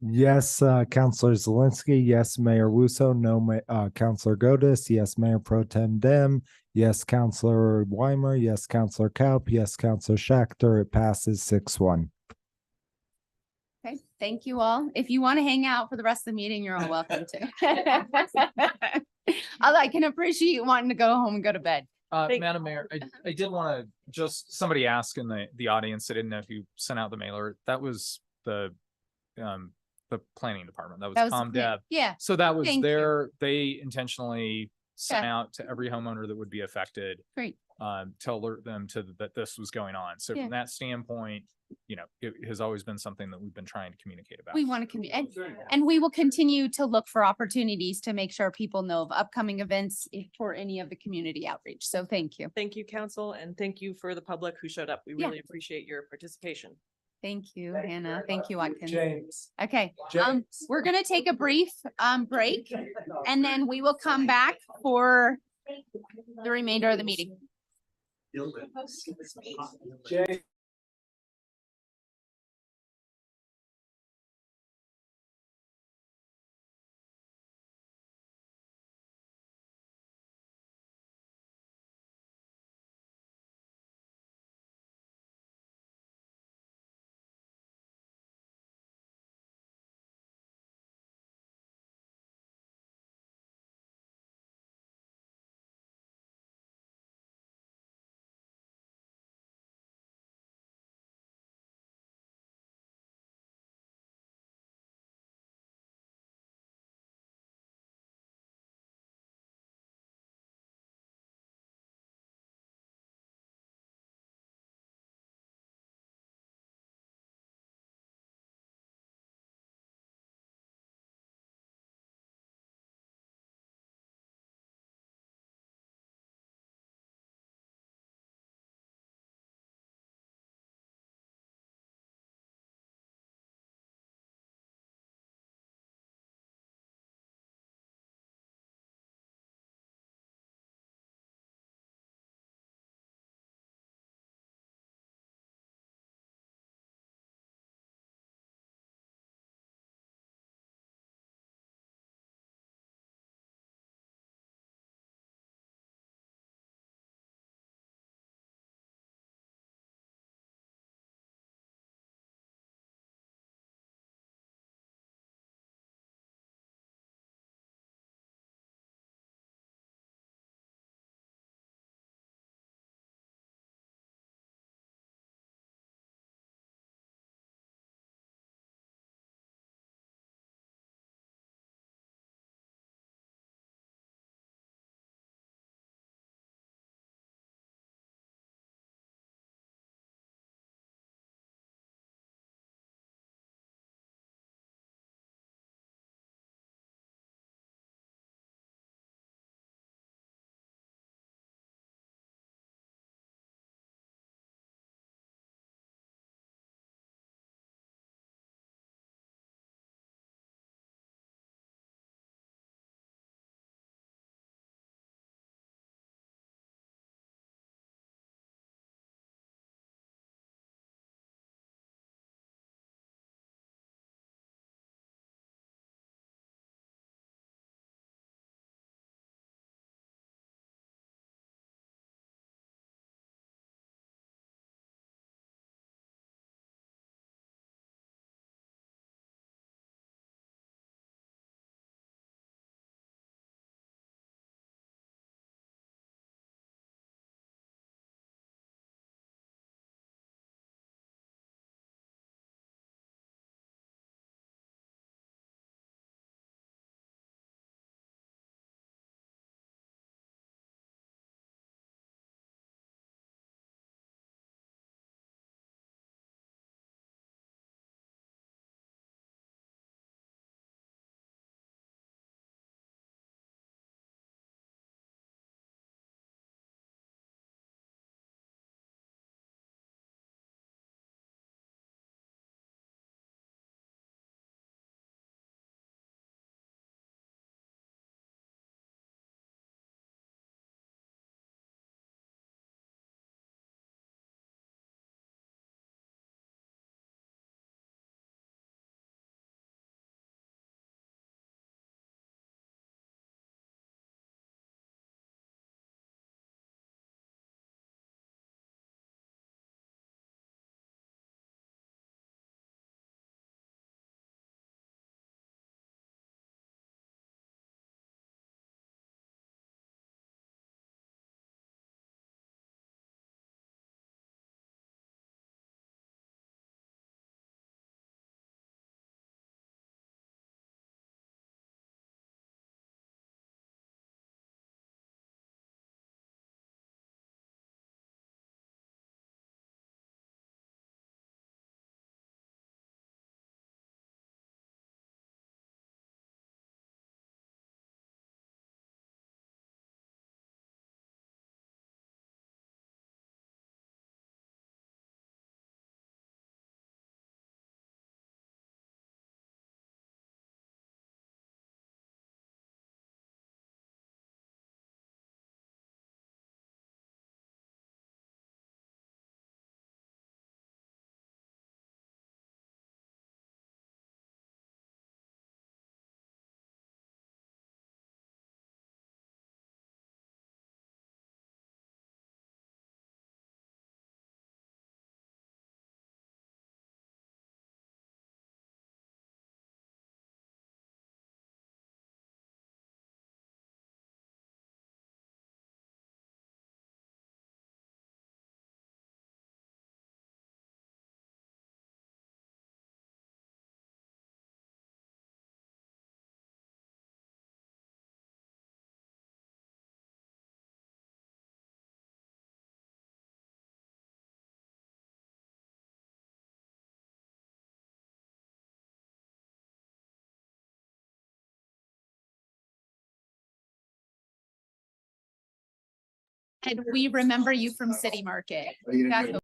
Yes, Councilor Zelinski. Yes, Mayor Wusso. No, Councilor Godis. Yes, Mayor Pro Tem Dem. Yes, Councilor Weimer. Yes, Councilor Kaup. Yes, Councilor Schachter. It passes 6-1. Okay, thank you all. If you want to hang out for the rest of the meeting, you're all welcome to. I can appreciate you wanting to go home and go to bed. Madam Mayor, I did want to just, somebody asked in the audience, I didn't know if you sent out the mailer. That was the planning department. That was ComDev. Yeah. So that was they intentionally sent out to every homeowner that would be affected. Great. to alert them to that this was going on. So Yeah. from that standpoint, you know, it has always been something that we've been trying to communicate about. We want to and we will continue to look for opportunities to make sure people know of upcoming events for any of the community outreach. So thank you. Thank you, council, and thank you for the public who showed up. We Yeah. really appreciate your participation. Thank you, Hannah. Thank you, Watkins. James. Okay, James. we're gonna take a brief break and then we will come back for the remainder of the meeting. James. And we remember you from City Market. That's what-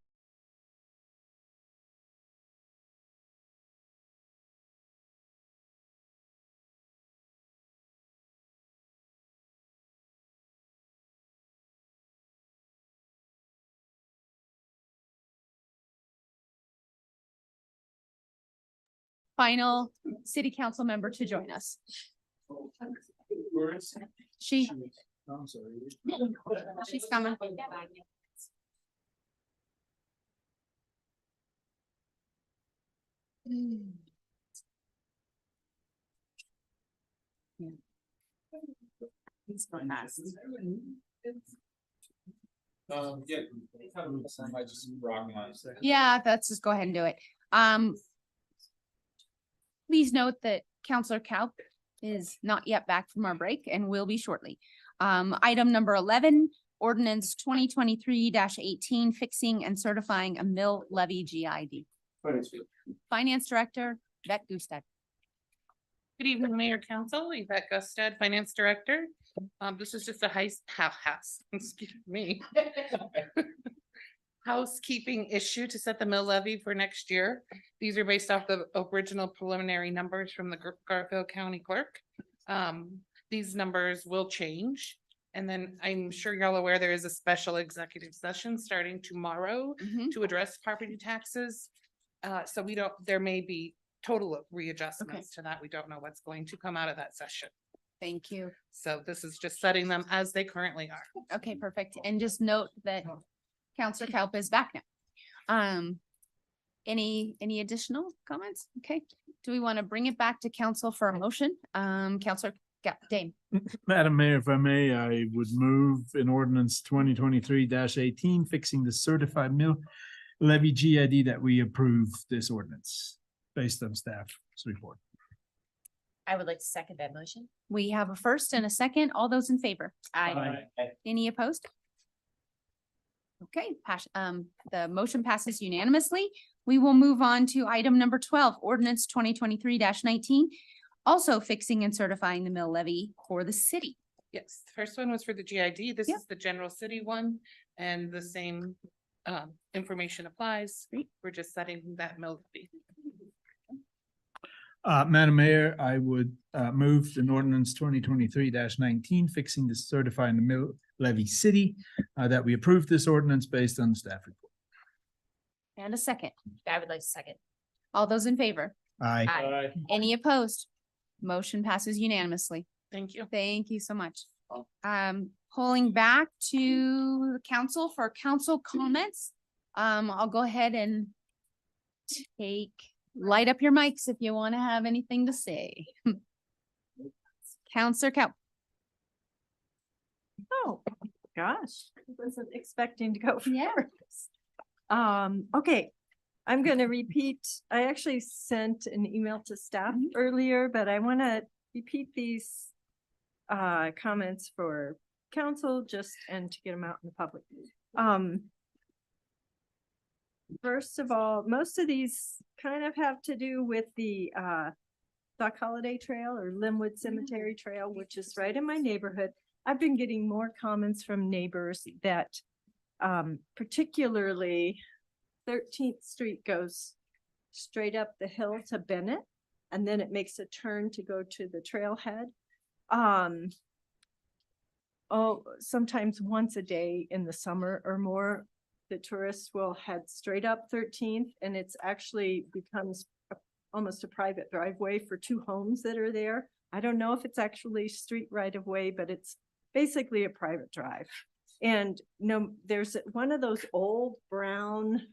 Final city council member to join us. She's coming. He's going fast. Yeah, let's just go ahead and do it. Please note that Counselor Kaup is not yet back from our break and will be shortly. Item number 11, ordinance 2023-18, fixing and certifying a mill levy GID. Finance Director, Yvette Gustad. Good evening, Mayor Council, Yvette Gustad, Finance Director. This is just a excuse me. Housekeeping issue to set the mill levy for next year. These are based off the original preliminary numbers from the Garfield County Clerk. These numbers will change. And then I'm sure y'all aware there is a special executive session starting tomorrow to address property taxes. So there may be total readjustments to that. We don't know what's going to come out of that session. Thank you. So this is just setting them as they currently are. Okay, perfect. And just note that Counselor Kaup is back now. Any additional comments? Okay. Do we want to bring it back to council for a motion? Counselor Dame. Madam Mayor, if I may, I would move in ordinance 2023-18, fixing the certified mill levy GID, that we approve this ordinance based on staff's report. I would like to second that motion. We have a first and a second. All those in favor? Aye. Any opposed? Okay, the motion passes unanimously. We will move on to item number 12, ordinance 2023-19, also fixing and certifying the mill levy for the city. Yes, the first one was for the GID. This is the general city one, and the same information applies. We're just setting that mill levy. Madam Mayor, I would move in ordinance 2023-19, fixing the certifying the mill levy city, that we approve this ordinance based on the staff report. And a second. I would like to second. All those in favor? Aye. Aye. Any opposed? Motion passes unanimously. Thank you. Thank you so much. Pulling back to council for council comments. I'll go ahead and light up your mics if you want to have anything to say. Counselor Kaup. Oh, gosh, I wasn't expecting to go Yeah. first. Okay, I'm gonna repeat, I actually sent an email to staff earlier, but I wanna repeat these comments for council and to get them out in the public. First of all, most of these kind of have to do with the Dock Holiday Trail or Glenwood Cemetery Trail, which is right in my neighborhood. I've been getting more comments from neighbors that particularly 13th Street goes straight up the hill to Bennett, and then it makes a turn to go to the trailhead. Sometimes once a day in the summer or more, the tourists will head straight up 13th, and it's actually becomes almost a private driveway for two homes that are there. I don't know if it's actually street right of way, but it's basically a private drive. And there's one of those old brown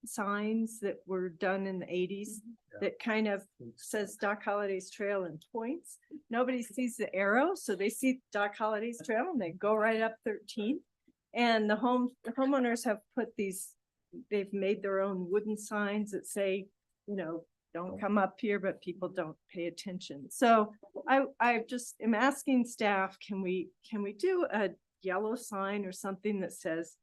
signs that were done in the 80s that kind of says Dock Holidays Trail and points. Nobody sees the arrow, so they see Dock Holidays Trail and they go right up 13th. And the homeowners have put they've made their own wooden signs that say, don't come up here, but people don't pay attention. So I just am asking staff, can we do a yellow sign or something that says,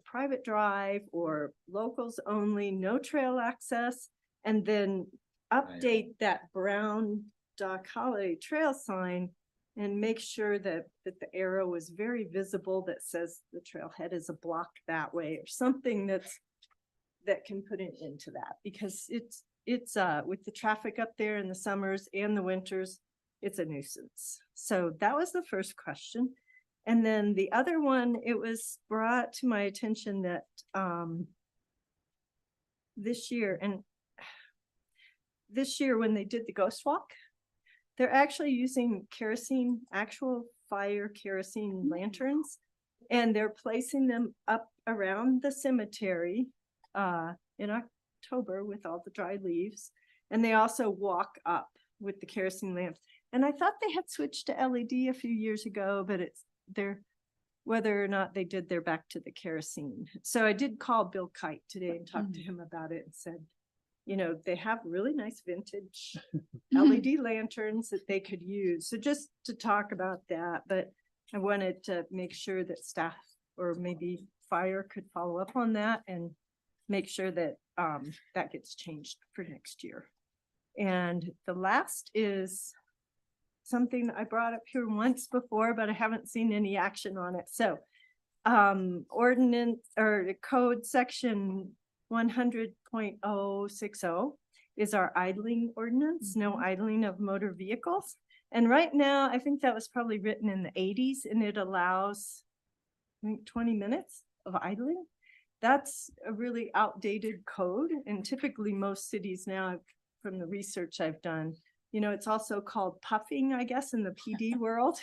private drive or locals only, no trail access, and then update that brown Dock Holiday Trail sign and make sure that the arrow is very visible that says the trailhead is a block that way, or something that can put it into that, because it's with the traffic up there in the summers and the winters, it's a nuisance. So that was the first question. And then the other one, it was brought to my attention that this year when they did the ghost walk, they're actually using kerosene, actual fire kerosene lanterns, and they're placing them up around the cemetery in October with all the dry leaves. And they also walk up with the kerosene lamps. And I thought they had switched to LED a few years ago, but whether or not they did, they're back to the kerosene. So I did call Bill Kite today and talk to him about it and said, you know, they have really nice vintage LED lanterns that they could use. So just to talk about that, but I wanted to make sure that staff or maybe fire could follow up on that and make sure that that gets changed for next year. And the last is something I brought up here once before, but I haven't seen any action on it. So ordinance or code section 100.060 is our idling ordinance, no idling of motor vehicles. And right now, I think that was probably written in the 80s, and it allows, I think, 20 minutes of idling. That's a really outdated code. And typically most cities now, from the research I've done, you know, it's also called puffing, I guess, in the PD world.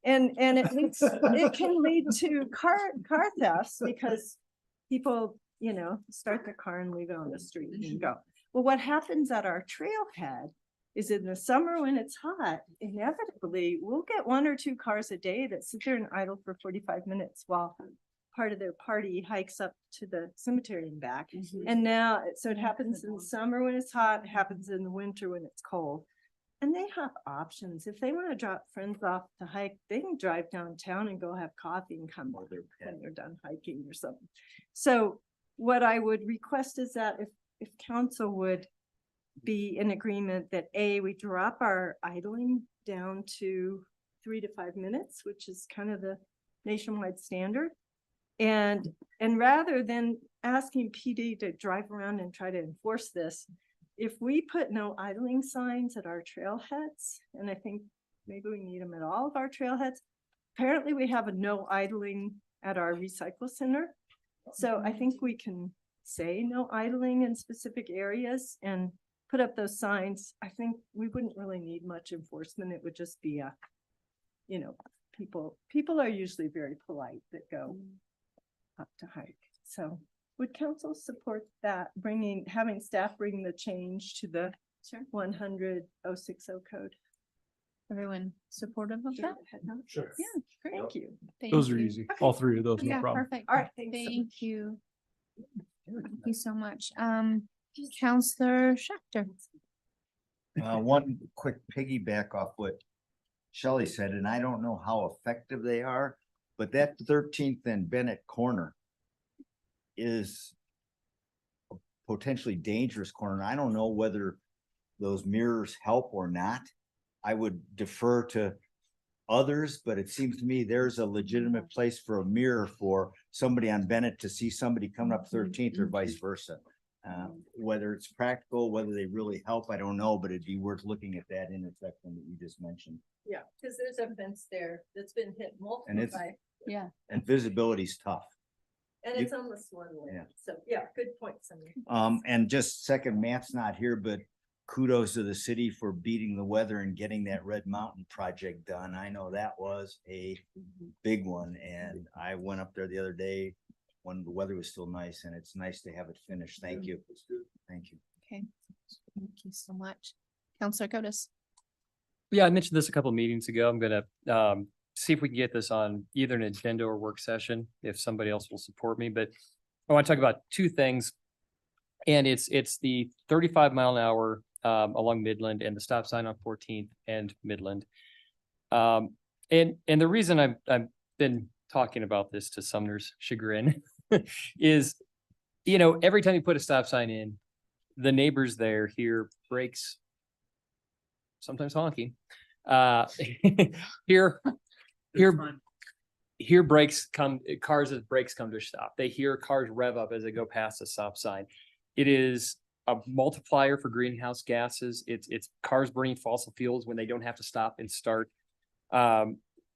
And it can lead to car thefts because people, you know, start their car and leave it on the street and go. Well, what happens at our trailhead is in the summer when it's hot, inevitably we'll get 1 or 2 cars a day that sit there and idle for 45 minutes while part of their party hikes up to the cemetery and back. And now, so it happens in the summer when it's hot, it happens in the winter when it's cold. And they have options. If they want to drop friends off to hike, they can drive downtown and go have coffee and come over when they're done hiking or something. So what I would request is that if council would be in agreement that we drop our idling down to 3 to 5 minutes, which is kind of the nationwide standard. And rather than asking PD to drive around and try to enforce this, if we put no idling signs at our trailheads, and I think maybe we need them at all of our trailheads. Apparently we have a no idling at our recycle center. So I think we can say no idling in specific areas and put up those signs. I think we wouldn't really need much enforcement. It would just be you know, people are usually very polite that go up to hike. So would council support that, having staff bring the change to the 100.060 code? Everyone supportive of that? Sure. Yeah, great. Thank you. Those are easy. All 3 of those, no Yeah, problem. perfect. All right, thanks so Thank you. Thank you so much. Counselor Schechter. One quick piggyback off what Shelley said, and I don't know how effective they are, but that 13th and Bennett corner is a potentially dangerous corner. I don't know whether those mirrors help or not. I would defer to others, but it seems to me there's a legitimate place for a mirror for somebody on Bennett to see somebody coming up 13th or vice versa. Whether it's practical, whether they really help, I don't know, but it'd be worth looking at that intersection that you just mentioned. Yeah, because there's a fence there that's been hit multiple And it's- times. Yeah. And visibility's tough. And it's almost one way. Yeah. So, yeah, good point, Sonia. And just second, Matt's not here, but kudos to the city for beating the weather and getting that Red Mountain project done. I know that was a big one, and I went up there the other day when the weather was still nice, and it's nice to have it finished. Thank you. Thank you. Okay. Thank you so much. Counselor Cotis. Yeah, I mentioned this a couple of meetings ago. I'm gonna see if we can get this on either an agenda or work session, if somebody else will support me, but I want to talk about 2 things. And it's the 35-mile-an-hour along Midland and the stop sign on 14th and Midland. And the reason I've been talking about this to Sumner's chagrin is, you know, every time you put a stop sign in, the neighbors there hear brakes, sometimes honking, Here cars as brakes come to a stop. They hear cars rev up as they go past the stop sign. It is a multiplier for greenhouse gases. It's cars burning fossil fuels when they don't have to stop and start.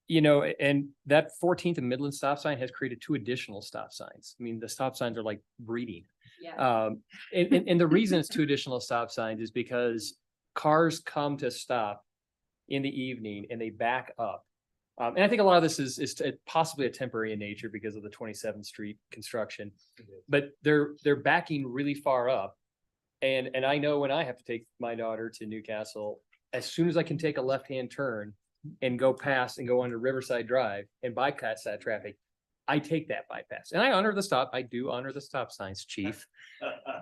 You know, and that 14th and Midland stop sign has created 2 additional stop signs. I mean, the stop signs are like breeding. Yeah. And the reason it's 2 additional stop signs is because cars come to stop in the evening and they back up. And I think a lot of this is possibly a temporary in nature because of the 27th Street construction, but they're backing really far up. And I know when I have to take my daughter to Newcastle, as soon as I can take a left-hand turn and go past and go onto Riverside Drive and bypass that traffic, I take that bypass. And I honor the stop. I do honor the stop signs, Chief.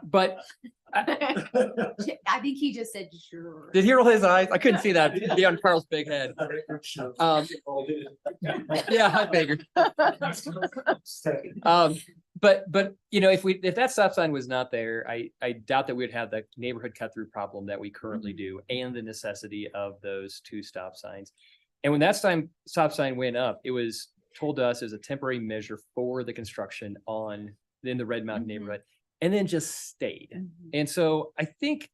But I think he just said, sure. did he roll his eyes? I couldn't see that beyond Carl's big head. Yeah, I figured. But you know, if that stop sign was not there, I doubt that we'd have the neighborhood cut through problem that we currently do, and the necessity of those 2 stop signs. And when that stop sign went up, it was told to us as a temporary measure for the construction in the Red Mountain neighborhood, and then just stayed. And so I think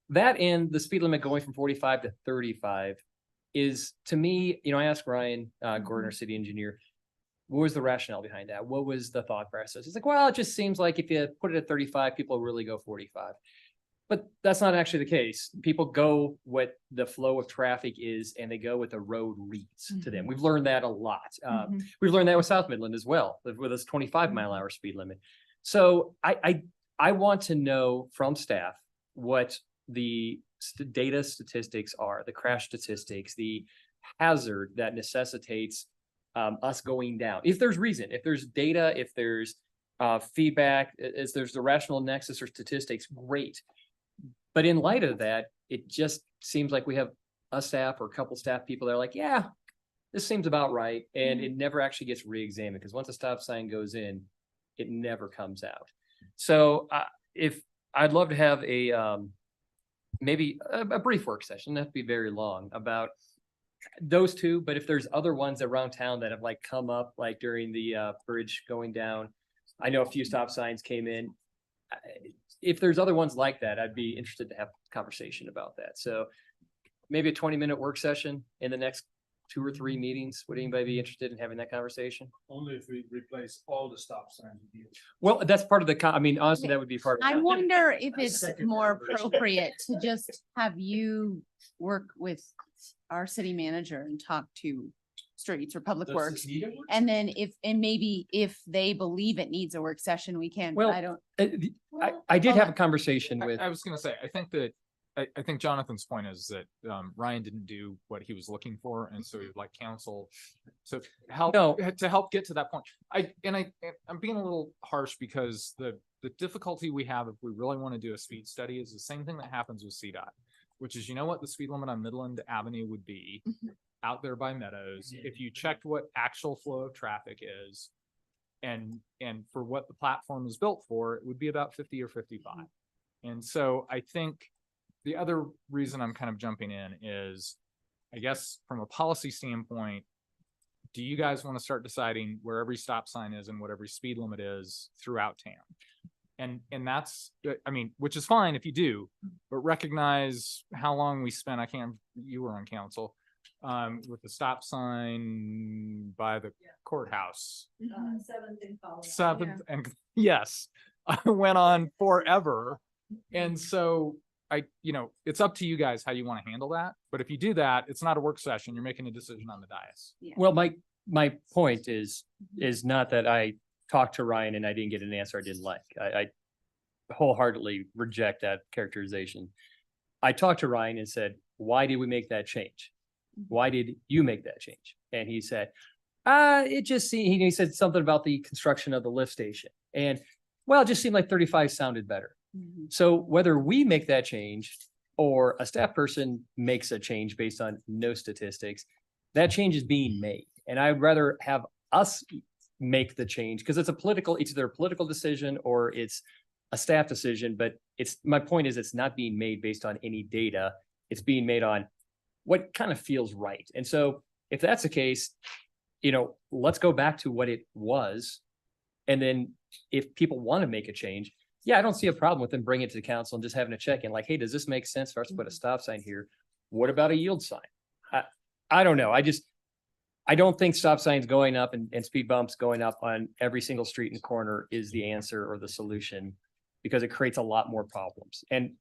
that, and the speed limit going from 45 to 35 is, to me, you know, I asked Ryan Gordon, our city engineer, what was the rationale behind that? What was the thought process? It's like, well, it just seems like if you put it at 35, people really go 45. But that's not actually the case. People go what the flow of traffic is, and they go what the road reads to them. We've learned that a lot. We've learned that with South Midland as well, with this 25-mile-an-hour speed limit. So I want to know from staff what the data statistics are, the crash statistics, the hazard that necessitates us going down. If there's reason, if there's data, if there's feedback, if there's the rational nexus or statistics, great. But in light of that, it just seems like we have a staff or a couple staff people that are like, yeah, this seems about right. And it never actually gets re-examined, because once a stop sign goes in, it never comes out. So if I'd love to have maybe a brief work session, not to be very long, about those 2, but if there's other ones around town that have like come up, like during the bridge going down, I know a few stop signs came in. If there's other ones like that, I'd be interested to have a conversation about that. So maybe a 20-minute work session in the next 2 or 3 meetings. Would anybody be interested in having that conversation? Only if we replace all the stop signs. Well, that's part of the, I mean, honestly, that would be part of I it. wonder if it's more appropriate to just have you work with our city manager and talk to streets or public works. And then maybe if they believe it needs a work session, we can, but Well, I don't. I did have a conversation with. I was going to say, I think that I think Jonathan's point is that Ryan didn't do what he was looking for, and so he would like counsel to help get to that point. I'm being a little harsh, because the difficulty we have if we really want to do a speed study is the same thing that happens with CDOT, which is, you know what the speed limit on Midland Avenue would be out there by Meadows if you checked what actual flow of traffic is, and for what the platform is built for, it would be about 50 or 55. And so I think the other reason I'm kind of jumping in is, I guess from a policy standpoint, do you guys want to start deciding where every stop sign is and what every speed limit is throughout town? And that's, I mean, which is fine if you do, but recognize how long we spent. You were on council, with the stop sign by the courthouse. 7th and yes, I went on forever. And so it's up to you guys how you want to handle that. But if you do that, it's not a work session. You're making a decision on the dais. Well, my point is not that I talked to Ryan and I didn't get an answer I didn't like. I wholeheartedly reject that characterization. I talked to Ryan and said, why did we make that change? Why did you make that change? And he said, he said something about the construction of the lift station. And well, it just seemed like 35 sounded better. So whether we make that change or a staff person makes a change based on no statistics, that change is being made. And I'd rather have us make the change, because it's either a political decision or it's a staff decision. But my point is, it's not being made based on any data. It's being made on, what kind of feels right. And so if that's the case, let's go back to what it was. And then if people want to make a change, yeah, I don't see a problem with them bringing it to the council and just having a check in like, hey, does this make sense for us to put a stop sign here? What about a yield sign? I don't know. I don't think stop signs going up and speed bumps going up on every single street and corner is the answer or the solution, because it creates a lot more problems. And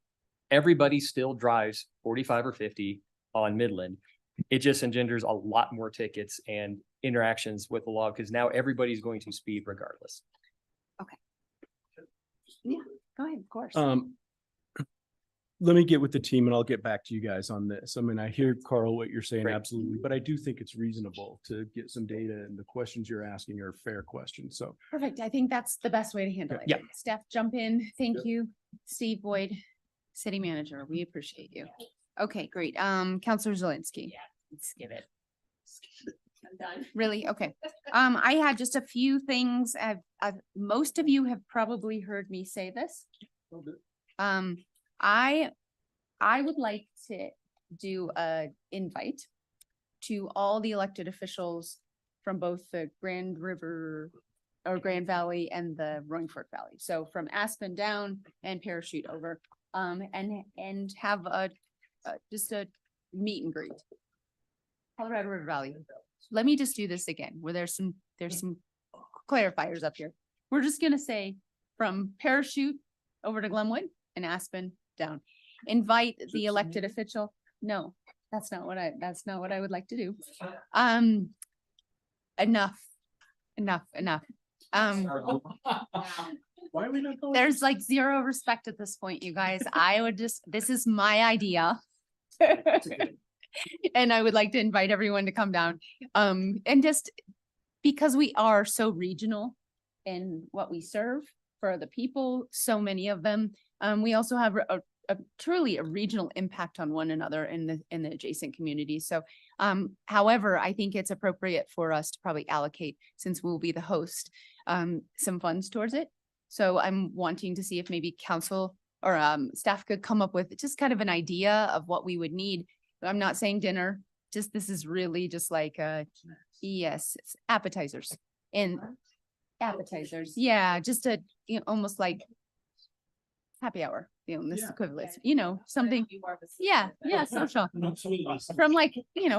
everybody still drives 45 or 50 on Midland. It just engenders a lot more tickets and interactions with the law, because now everybody's going to speed regardless. Yeah, go ahead, of course. Let me get with the team and I'll get back to you guys on this. I mean, I hear, Carl, what you're saying, absolutely, but I do think it's reasonable to get some data, and the questions you're asking are fair questions. So Perfect. I think that's the best way to handle it. Yeah. Staff, jump in. Thank you. Steve Boyd, City Manager. We appreciate you. Okay, great. Counselor Zelinski. Let's give it. I'm done. Really? Okay. I had just a few things. Most of you have probably heard me say this. I would like to do a invite to all the elected officials from both the Grand River or Grand Valley and the Roaring Fork Valley. So from Aspen down and Parachute over, and have just a meet and greet. Colorado River Valley. Let me just do this again, where there's some clarifiers up here. We're just gonna say from Parachute over to Glenwood and Aspen down. Invite the elected official. No, that's not what I would like to do. Enough. why are we not going? There's like zero respect at this point, you guys. This is my idea. And I would like to invite everyone to come down. And just because we are so regional in what we serve for the people, so many of them, we also have a truly a regional impact on one another in the adjacent communities. So, however, I think it's appropriate for us to probably allocate, since we'll be the host, some funds towards it. So I'm wanting to see if maybe council or staff could come up with just kind of an idea of what we would need. I'm not saying dinner, just this is really just like yes, it's appetizers and appetizers. Yeah, just almost like happy hour, this equivalent, something. Yeah, social. From like,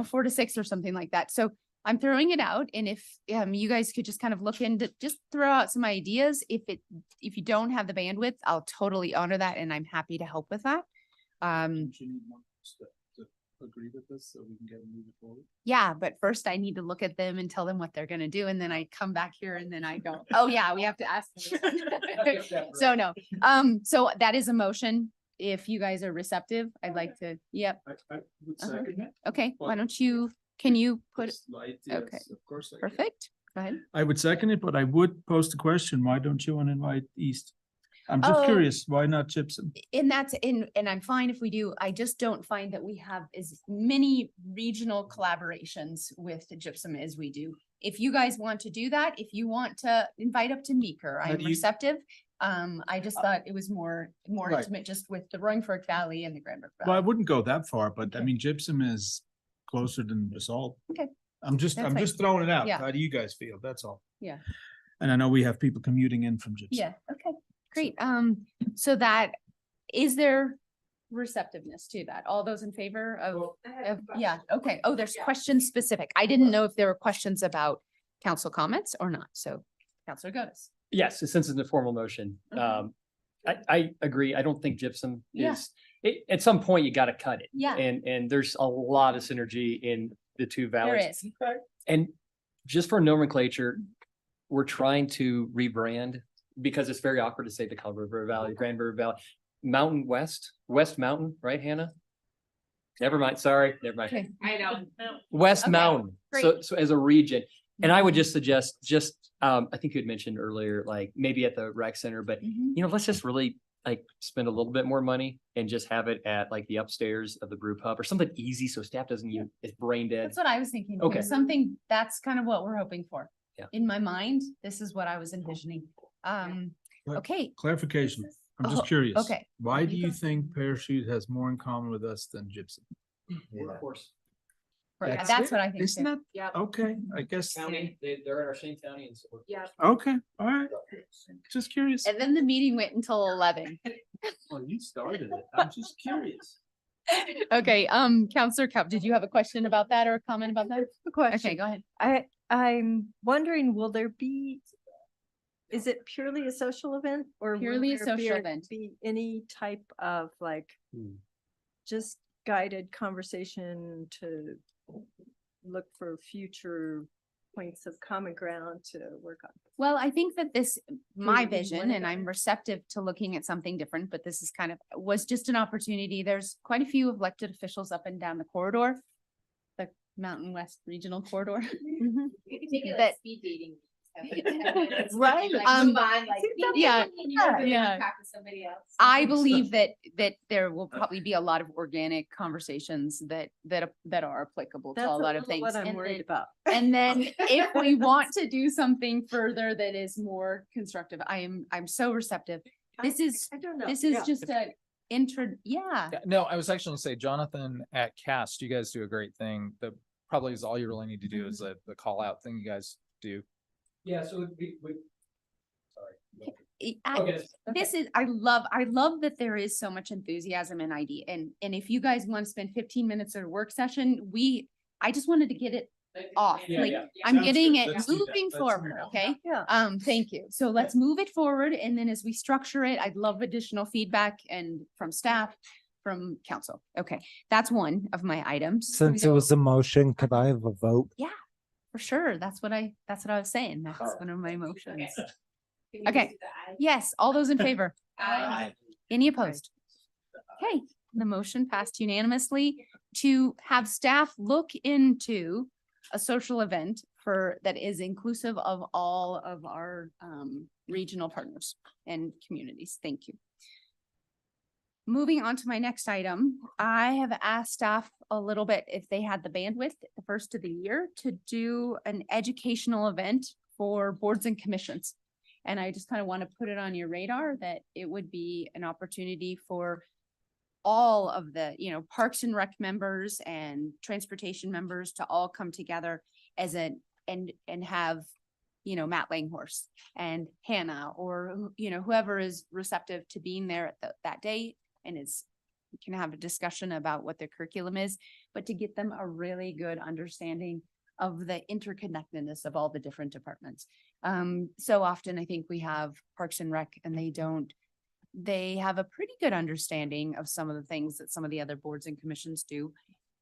4 to 6 or something like that. So I'm throwing it out, and if you guys could just kind of look into, just throw out some ideas. If you don't have the bandwidth, I'll totally honor that, and I'm happy to help with that. Agree with this so we can get moving forward? Yeah, but first I need to look at them and tell them what they're gonna do, and then I come back here and then I go, oh yeah, we have to ask them. So no, so that is a motion. If you guys are receptive, I'd like to, yep. I would second it. Okay, why don't you, can you put, Slide, okay. yes, of course I can. Perfect, go ahead. I would second it, but I would post a question. Why don't you want to invite East? I'm just curious, why not Gypsum? And I'm fine if we do. I just don't find that we have as many regional collaborations with Gypsum as we do. If you guys want to do that, if you want to invite up to Meeker, I'm receptive. I just thought it was more Right. intimate just with the Roaring Fork Valley and the Grand River Well, I Valley. wouldn't go that far, but I mean, Gypsum is closer than Basalt. Okay. I'm just That's fine. throwing it out. Yeah. How do you guys feel? That's all. Yeah. And I know we have people commuting in from Gypsum. Yeah, okay, great. So that, is there receptiveness to that? All those in favor of yeah, okay. Oh, there's questions specific. I didn't know if there were questions about council comments or not. So Councilor Gotis. Yes, since it's a formal motion, I agree. I don't think Gypsum Yeah. is, at some point you got to cut it. Yeah. And there's a lot of synergy in the two There valleys. is. And just for nomenclature, we're trying to rebrand, because it's very awkward to say the Colorado River Valley, Grand River Valley, Mountain West Mountain, right, Hannah? Never mind. Sorry, never mind. Okay. I know. West Okay, Mountain. great. So as a region, and I would just suggest I think you had mentioned earlier, like maybe at the rec center, but let's just really like spend a little bit more money and just have it at like the upstairs of the brew pub or something easy, so staff doesn't even, it's brain dead. That's what I was thinking. too. Okay. Something, that's kind of what we're hoping for. Yeah. In my mind, this is what I was envisioning. Okay. Clarification. I'm just Oh, curious. okay. Why do you think Parachute has more in common with us than Gypsum? Workforce. That's what I think. Isn't too. that, okay, I guess. County, they're in our same county and so. Yeah. Okay, all right, just curious. And then the meeting went until 11. Well, you started it, I'm just curious. Okay, Counselor Cup, did you have a question about that or a comment about that? A question. Okay, go ahead. I'm wondering, will there be, is it purely a social event or will Purely a there social event. be any type of like just guided conversation to look for future points of common ground to work on? Well, I think that this, my you read vision, one and of I'm them? receptive to looking at something different, but this is kind of, was just an opportunity. There's quite a few elected officials up and down the corridor, the Mountain West Regional Corridor. You can take it That- like speed dating. Right, yeah, yeah. Talk to somebody else. I believe that there will probably be a lot of organic conversations that are applicable to That's a lot of little things. what I'm And worried then- about. And then if we want to do something further that is more constructive, I'm so receptive. This is, I don't know. this is Yeah. just a yeah. Yeah, no, I was actually gonna say, Jonathan at Cast, you guys do a great thing. That probably is all you really need to do is the call out thing you guys do. Yeah, so sorry. This is, I love that there is so much enthusiasm and idea. And if you guys want to spend 15 minutes at a work session, I just wanted to get it off. Yeah, Like, yeah. I'm Sounds getting good. it Let's do that. moving Let's do forward, that. okay? Yeah. Thank you. So let's move it forward. And then as we structure it, I'd love additional feedback and from staff, from council. Okay, that's one of my items. Since it was a motion, could I have a vote? Yeah, for sure. That's what I was saying. That's one of my motions. Okay, yes, all those in favor? Aye. Any opposed? Okay, the motion passed unanimously to have staff look into a social event that is inclusive of all of our regional partners and communities. Thank you. Moving on to my next item, I have asked staff a little bit if they had the bandwidth at the first of the year to do an educational event for boards and commissions. And I just kind of want to put it on your radar that it would be an opportunity for all of the, Parks and Rec members and transportation members to all come together as and have, Matt Langhorse and Hannah or, whoever is receptive to being there at that day and can have a discussion about what their curriculum is, but to get them a really good understanding of the interconnectedness of all the different departments. So often I think we have Parks and Rec and they have a pretty good understanding of some of the things that some of the other boards and commissions do,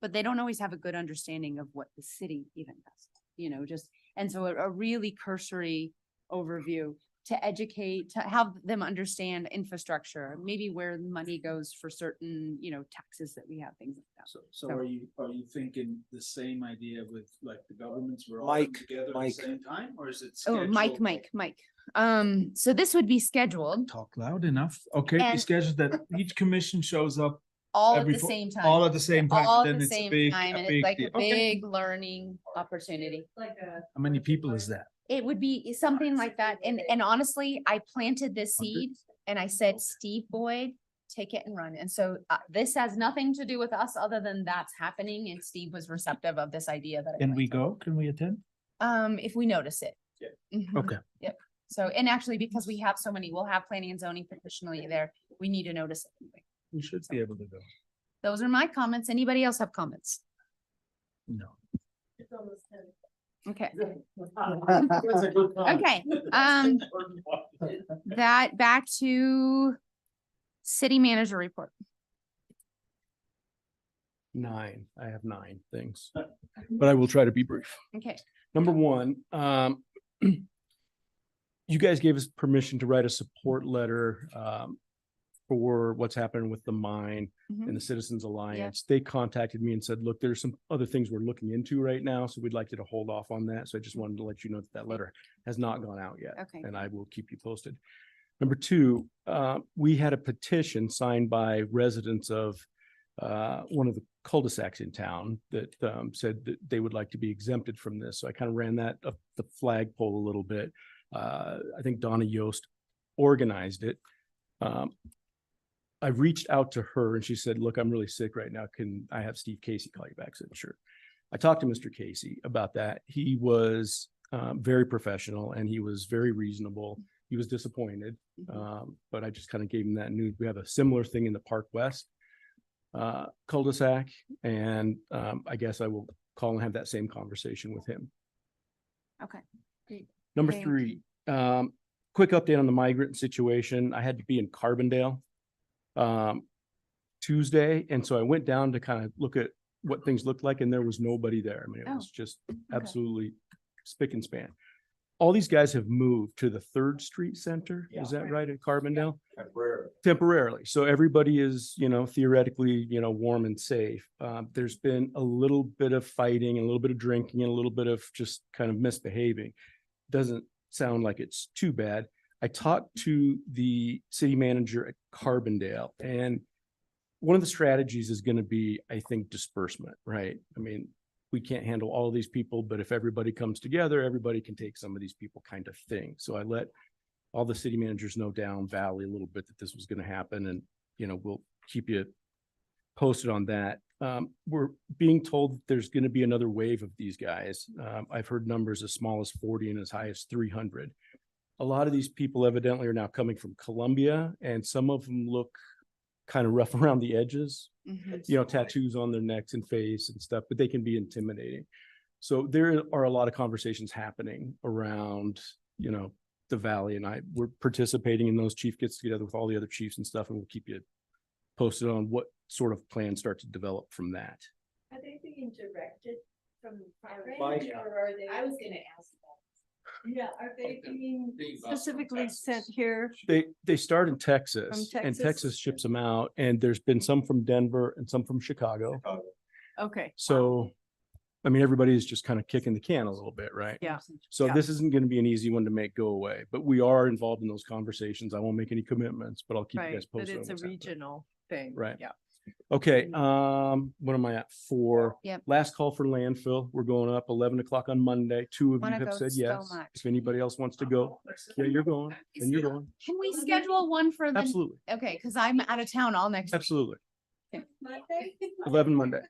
but they don't always have a good understanding of what the city even does, and so a really cursory overview to educate, to have them understand infrastructure, maybe where money goes for certain, taxes that we have, things like that. So are you thinking the same idea with like the governments, we're all Mike, together at the Mike. same time, or is it? Oh, Mike. So this would be scheduled Talk loud enough, okay, you And- schedule that each commission shows up. all at every the fo- same time. All at the same time, All at then the it's a same big, time, a and big it's like deal. a Okay. big learning opportunity. How many people is that? It would be something like that. And honestly, I planted this seed and I said, Steve Boyd, take it and run. And so this has nothing to do with us other than that's happening. And Steve was receptive of this idea that. I Can we planted. go? Can we attend? If we notice it. Mhm. Okay. Yep. So, and actually, because we have so many, we'll have planning and zoning professionally there. We need to notice it. anyway. We should be able to go. Those are my comments. Anybody else have comments? No. Okay. That's a good comment. Okay, that back to city manager report. 9, I have 9 things, but I will try to be brief. Okay. Number one, you guys gave us permission to write a support letter for what's happening with the mine and the Citizens Alliance. They contacted me and said, look, there's some other things we're looking into right now, so we'd like you to hold off on that. So I just wanted to let you know that that letter has not gone out yet. Okay. And I will keep you posted. Number two, we had a petition signed by residents of one of the cul-de-sacs in town that said that they would like to be exempted from this. So I kind of ran that up the flagpole a little bit. I think Donna Yost organized it. I reached out to her and she said, look, I'm really sick right now. Can I have Steve Casey call you back? I said, sure. I talked to Mr. Casey about that. He was very professional and he was very reasonable. He was disappointed, but I just kind of gave him that news. We have a similar thing in the Park West cul-de-sac, and I guess I will call and have that same conversation with him. Okay. Great. Number Thank 3, quick update on the migrant situation. I had to be in Carbondale Tuesday, and so I went down to kind of look at what things looked like, and there was nobody there. I mean, it was just absolutely spick and span. All these guys have moved to the 3rd Street Center. Is that right, at Carbondale? Temporarily. So everybody is, theoretically, warm and safe. There's been a little bit of fighting and a little bit of drinking and a little bit of just kind of misbehaving. Doesn't sound like it's too bad. I talked to the city manager at Carbondale, and one of the strategies is going to be, I think, disbursement, right? I mean, we can't handle all of these people, but if everybody comes together, everybody can take some of these people, kind of thing. So I let all the city managers know down Valley a little bit that this was going to happen, and we'll keep you posted on that. We're being told that there's going to be another wave of these guys. I've heard numbers as small as 40 and as high as 300. A lot of these people evidently are now coming from Colombia, and some of them look kind of rough around the edges, tattoos on their necks and face and stuff, but they can be intimidating. So there are a lot of conversations happening around, the Valley, and we're participating in those. Chief gets together with all the other chiefs and stuff, and we'll keep you posted on what sort of plans start to develop from that. Are they being directed from the Mike. or are they? I was gonna ask that. Yeah, are they being specifically sent here? They start in Texas, From and Texas? Texas ships them out, and there's been some from Denver and some from Chicago. Okay. So, I mean, everybody is just kind of kicking the can a little bit, right? Yeah. So Yeah. this isn't going to be an easy one to make go away, but we are involved in those conversations. I won't make any commitments, but I'll keep you Right, guys but posted. on it's a what's happening. regional thing. Right. Yeah. Okay, what am I at? 4. Yep. Last call for landfill. We're going up 11 o'clock on Monday. 2 of you Wanna have go said so yes. much. If anybody else wants to go, yeah, you're going, and you're going. Can we schedule one for the? Absolutely, Okay, because I'm out of town all next week. absolutely. Monday? 11 Monday.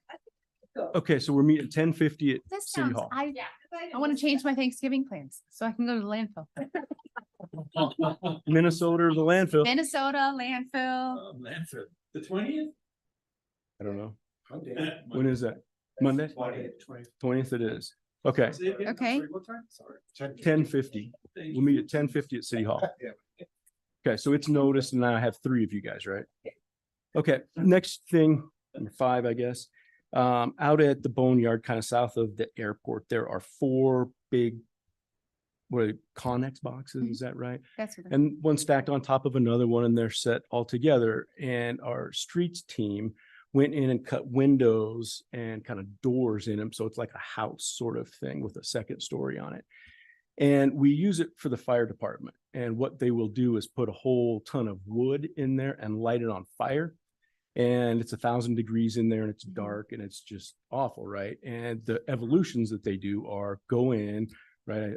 Okay, so we're meeting at 10:50 at This City sounds, Hall. I want to change my Thanksgiving plans so I can go to the landfill. Minnesota or the landfill? Minnesota landfill. Landfill. The 20th? I don't know. When is that? Monday? 20th it is. Okay, Okay. 10:50. We'll meet at 10:50 at City Hall. Okay, so it's noticed, and now I have 3 of you guys, right? Okay, next thing, number 5, I guess. Out at the Boneyard, kind of south of the airport, there are 4 big, Connex boxes, is that right? That's what. And one stacked on top of another one, and they're set all together. And our streets team went in and cut windows and kind of doors in them. So it's like a house sort of thing with a second story on it. And we use it for the fire department. And what they will do is put a whole ton of wood in there and light it on fire. And it's 1,000 degrees in there, and it's dark, and it's just awful, right? And the evolutions that they do are go in, right?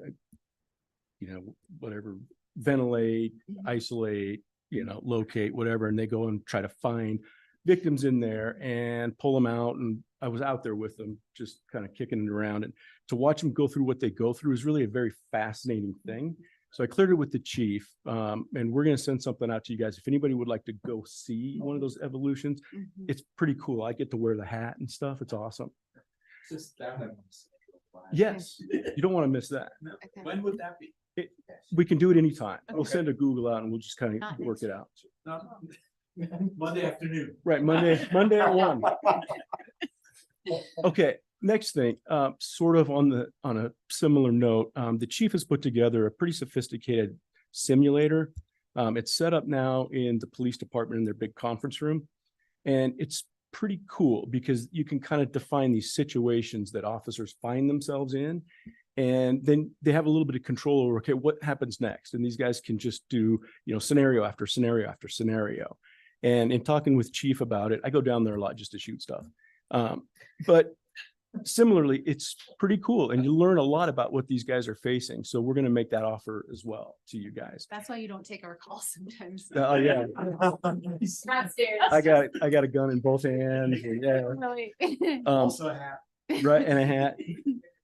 Whatever, ventilate, isolate, locate, whatever, and they go and try to find victims in there and pull them out. And I was out there with them, just kind of kicking it around, and to watch them go through what they go through is really a very fascinating thing. So I cleared it with the chief, and we're going to send something out to you guys. If anybody would like to go see one of those evolutions, it's pretty cool. I get to wear the hat and stuff. It's awesome. Yes, you don't want to miss that. When would that be? We can do it anytime. We'll send a Google out and we'll just kind of work it out. Monday afternoon. Right, Monday at 1. Okay, next thing, sort of on a similar note, the chief has put together a pretty sophisticated simulator. It's set up now in the police department in their big conference room. And it's pretty cool because you can kind of define these situations that officers find themselves in. And then they have a little bit of control over, okay, what happens next? And these guys can just do, scenario after scenario after scenario. And in talking with chief about it, I go down there a lot just to shoot stuff. But similarly, it's pretty cool and you learn a lot about what these guys are facing. So we're going to make that offer as well to you guys. That's why you don't take our calls sometimes. Oh, yeah. I got a gun in both hands. And yeah. Also a hat. Right, and a hat.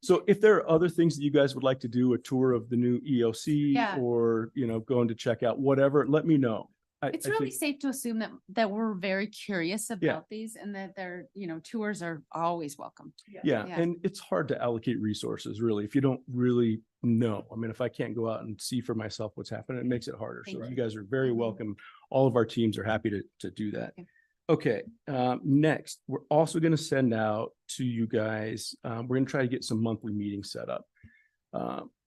So if there are other things that you guys would like to do, a tour of the new EOC Yeah. or, going to check out whatever, let me know. It's I really think- safe to assume that we're very curious Yeah. about these and that they're, tours are always welcome. Yeah, and it's hard to allocate resources really, if you don't really know. I mean, if I can't go out and see for myself what's happening, it makes it harder. So Thank you you. guys are very welcome. All of our teams are happy to do that. Okay, next, we're also going to send out to you guys, we're going to try to get some monthly meetings set up.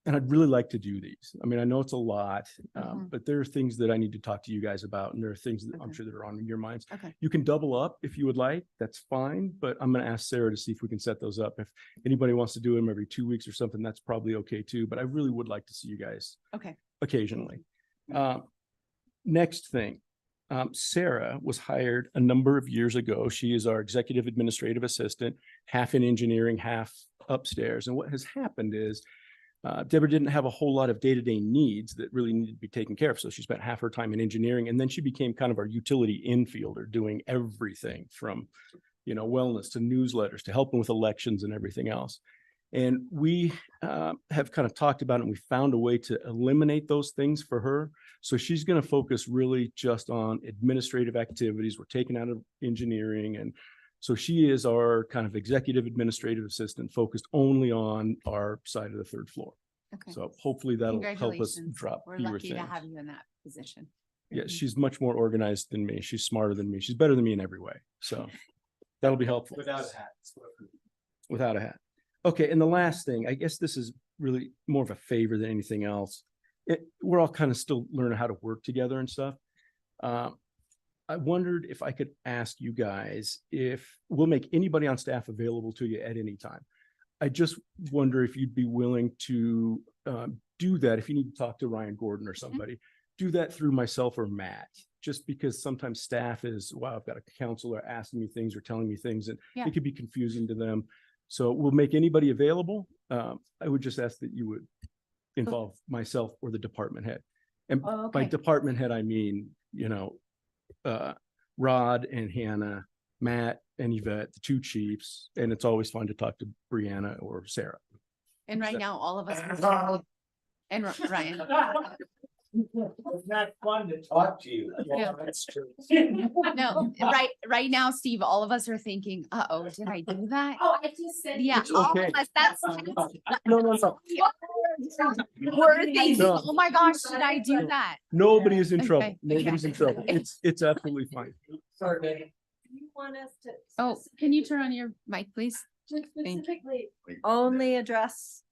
And I'd really like to do these. I mean, I know it's a lot, but there are things that I need to talk to you guys about, and there are things that I'm sure that are on your minds. Okay. You can double up if you would like, that's fine, but I'm going to ask Sarah to see if we can set those up. If anybody wants to do them every 2 weeks or something, that's probably okay too, but I really would like to see you guys Okay. occasionally. Next thing, Sarah was hired a number of years ago. She is our executive administrative assistant, half in engineering, half upstairs. And what has happened is Deborah didn't have a whole lot of day-to-day needs that really needed to be taken care of. So she spent half her time in engineering, and then she became kind of our utility infielder, doing everything from, wellness to newsletters to helping with elections and everything else. And we have kind of talked about it, and we found a way to eliminate those things for her. So she's going to focus really just on administrative activities. We're taking out of engineering. And so she is our kind of executive administrative assistant focused only on our side of the third floor. Okay. So hopefully that'll help us Congratulations. drop We're fewer lucky to things. have you in that position. Yeah, she's much more organized than me. She's smarter than me. She's better than me in every way. So that'll be helpful. Without a hat. Without a hat. Okay, and the last thing, I guess this is really more of a favor than anything else. We're all kind of still learning how to work together and stuff. I wondered if I could ask you guys if we'll make anybody on staff available to you at any time. I just wonder if you'd be willing to do that. If you need to talk to Ryan Gordon or somebody, do that through myself or Matt, just because sometimes staff is, wow, I've got a counselor asking me things or telling me things, and it could be confusing to them. So we'll make anybody available. I would just ask that you would involve myself or the department head. And by department head, I mean, Rod and Hannah, Matt and Yvette, the two chiefs, and it's always fun to talk to Brianna or Sarah. And right now, all of us. And Ryan. It's not fun to talk to you. Yeah. That's true. No, right now, Steve, all of us are thinking, uh-oh, did I do that? Oh, I just said. Yeah, It's all okay. of us, that's. No. We're thinking, No. oh my gosh, did I do that? Nobody is in Okay. trouble. Nobody's in trouble. It's absolutely fine. Sorry, Betty. You want us to. Oh, can you turn on your mic, please? Just Thank you. specifically only address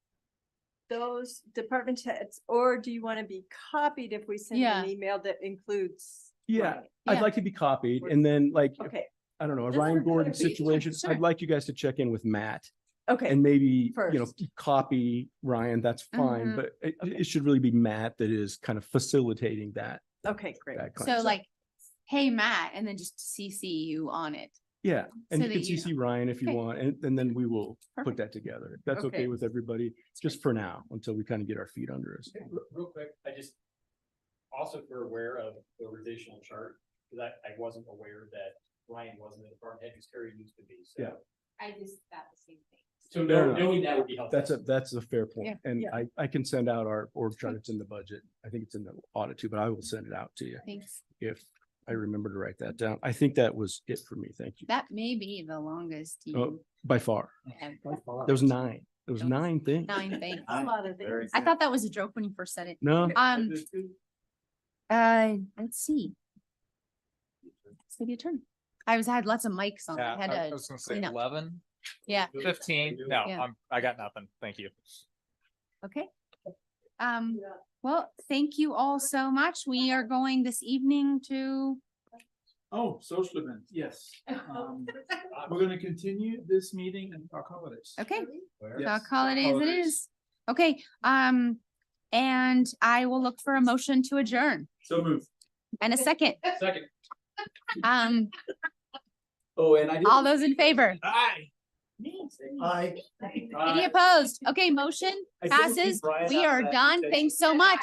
those department heads, or do you want to be copied if we send Yeah. an email that includes? Yeah, Ryan? I'd Yeah. like to be copied, and then like, Okay, I don't know, a Just Ryan for Gordon clarification. situation, Sure. I'd like you guys to check in with Matt. okay, And maybe, First. copy Ryan, that's fine, Mhm. but it should really be Matt that is kind of facilitating that. okay, great. that kind So of- like, hey, Matt, and then just CC you on it. Yeah, and so you that can you CC Ryan if you Okay. want, and then we will put Perfect. that together. If that's okay Okay. with everybody, just for now, until we kind of get our feet under us. Real quick, I just, also for aware of the organizational chart, because I wasn't aware that Ryan wasn't the department head, because Terry used to be, so. Yeah. I just thought the same thing. So Fair enough. knowing that would be helpful. That's a fair point, Yeah. and Yeah. I can send out our org chart. It's in the budget. I think it's in the audit too, but I will send it out to you Thanks. if I remember to write that down. I think that was it for me. Thank you. That may be the longest Oh, you by far. have. There was 9. There was 9 things. 9 things. A lot of things. I thought that was a joke when you first said it. No, Let's see. City attorney. I had lots of mics on. I had to was gonna say clean up. 11, Yeah, 15. No, Yeah. I got nothing. Thank you. okay. Well, thank you all so much. We are going this evening to, Oh, social event, yes. We're gonna continue this meeting and talk holidays. okay, Yes, talk holidays it holidays. is. Okay, and I will look for a motion to adjourn So move. and a second. Second. Um, Oh, and I. all those in favor? Aye. Any opposed? Okay, motion passes. We are done. Thanks so much.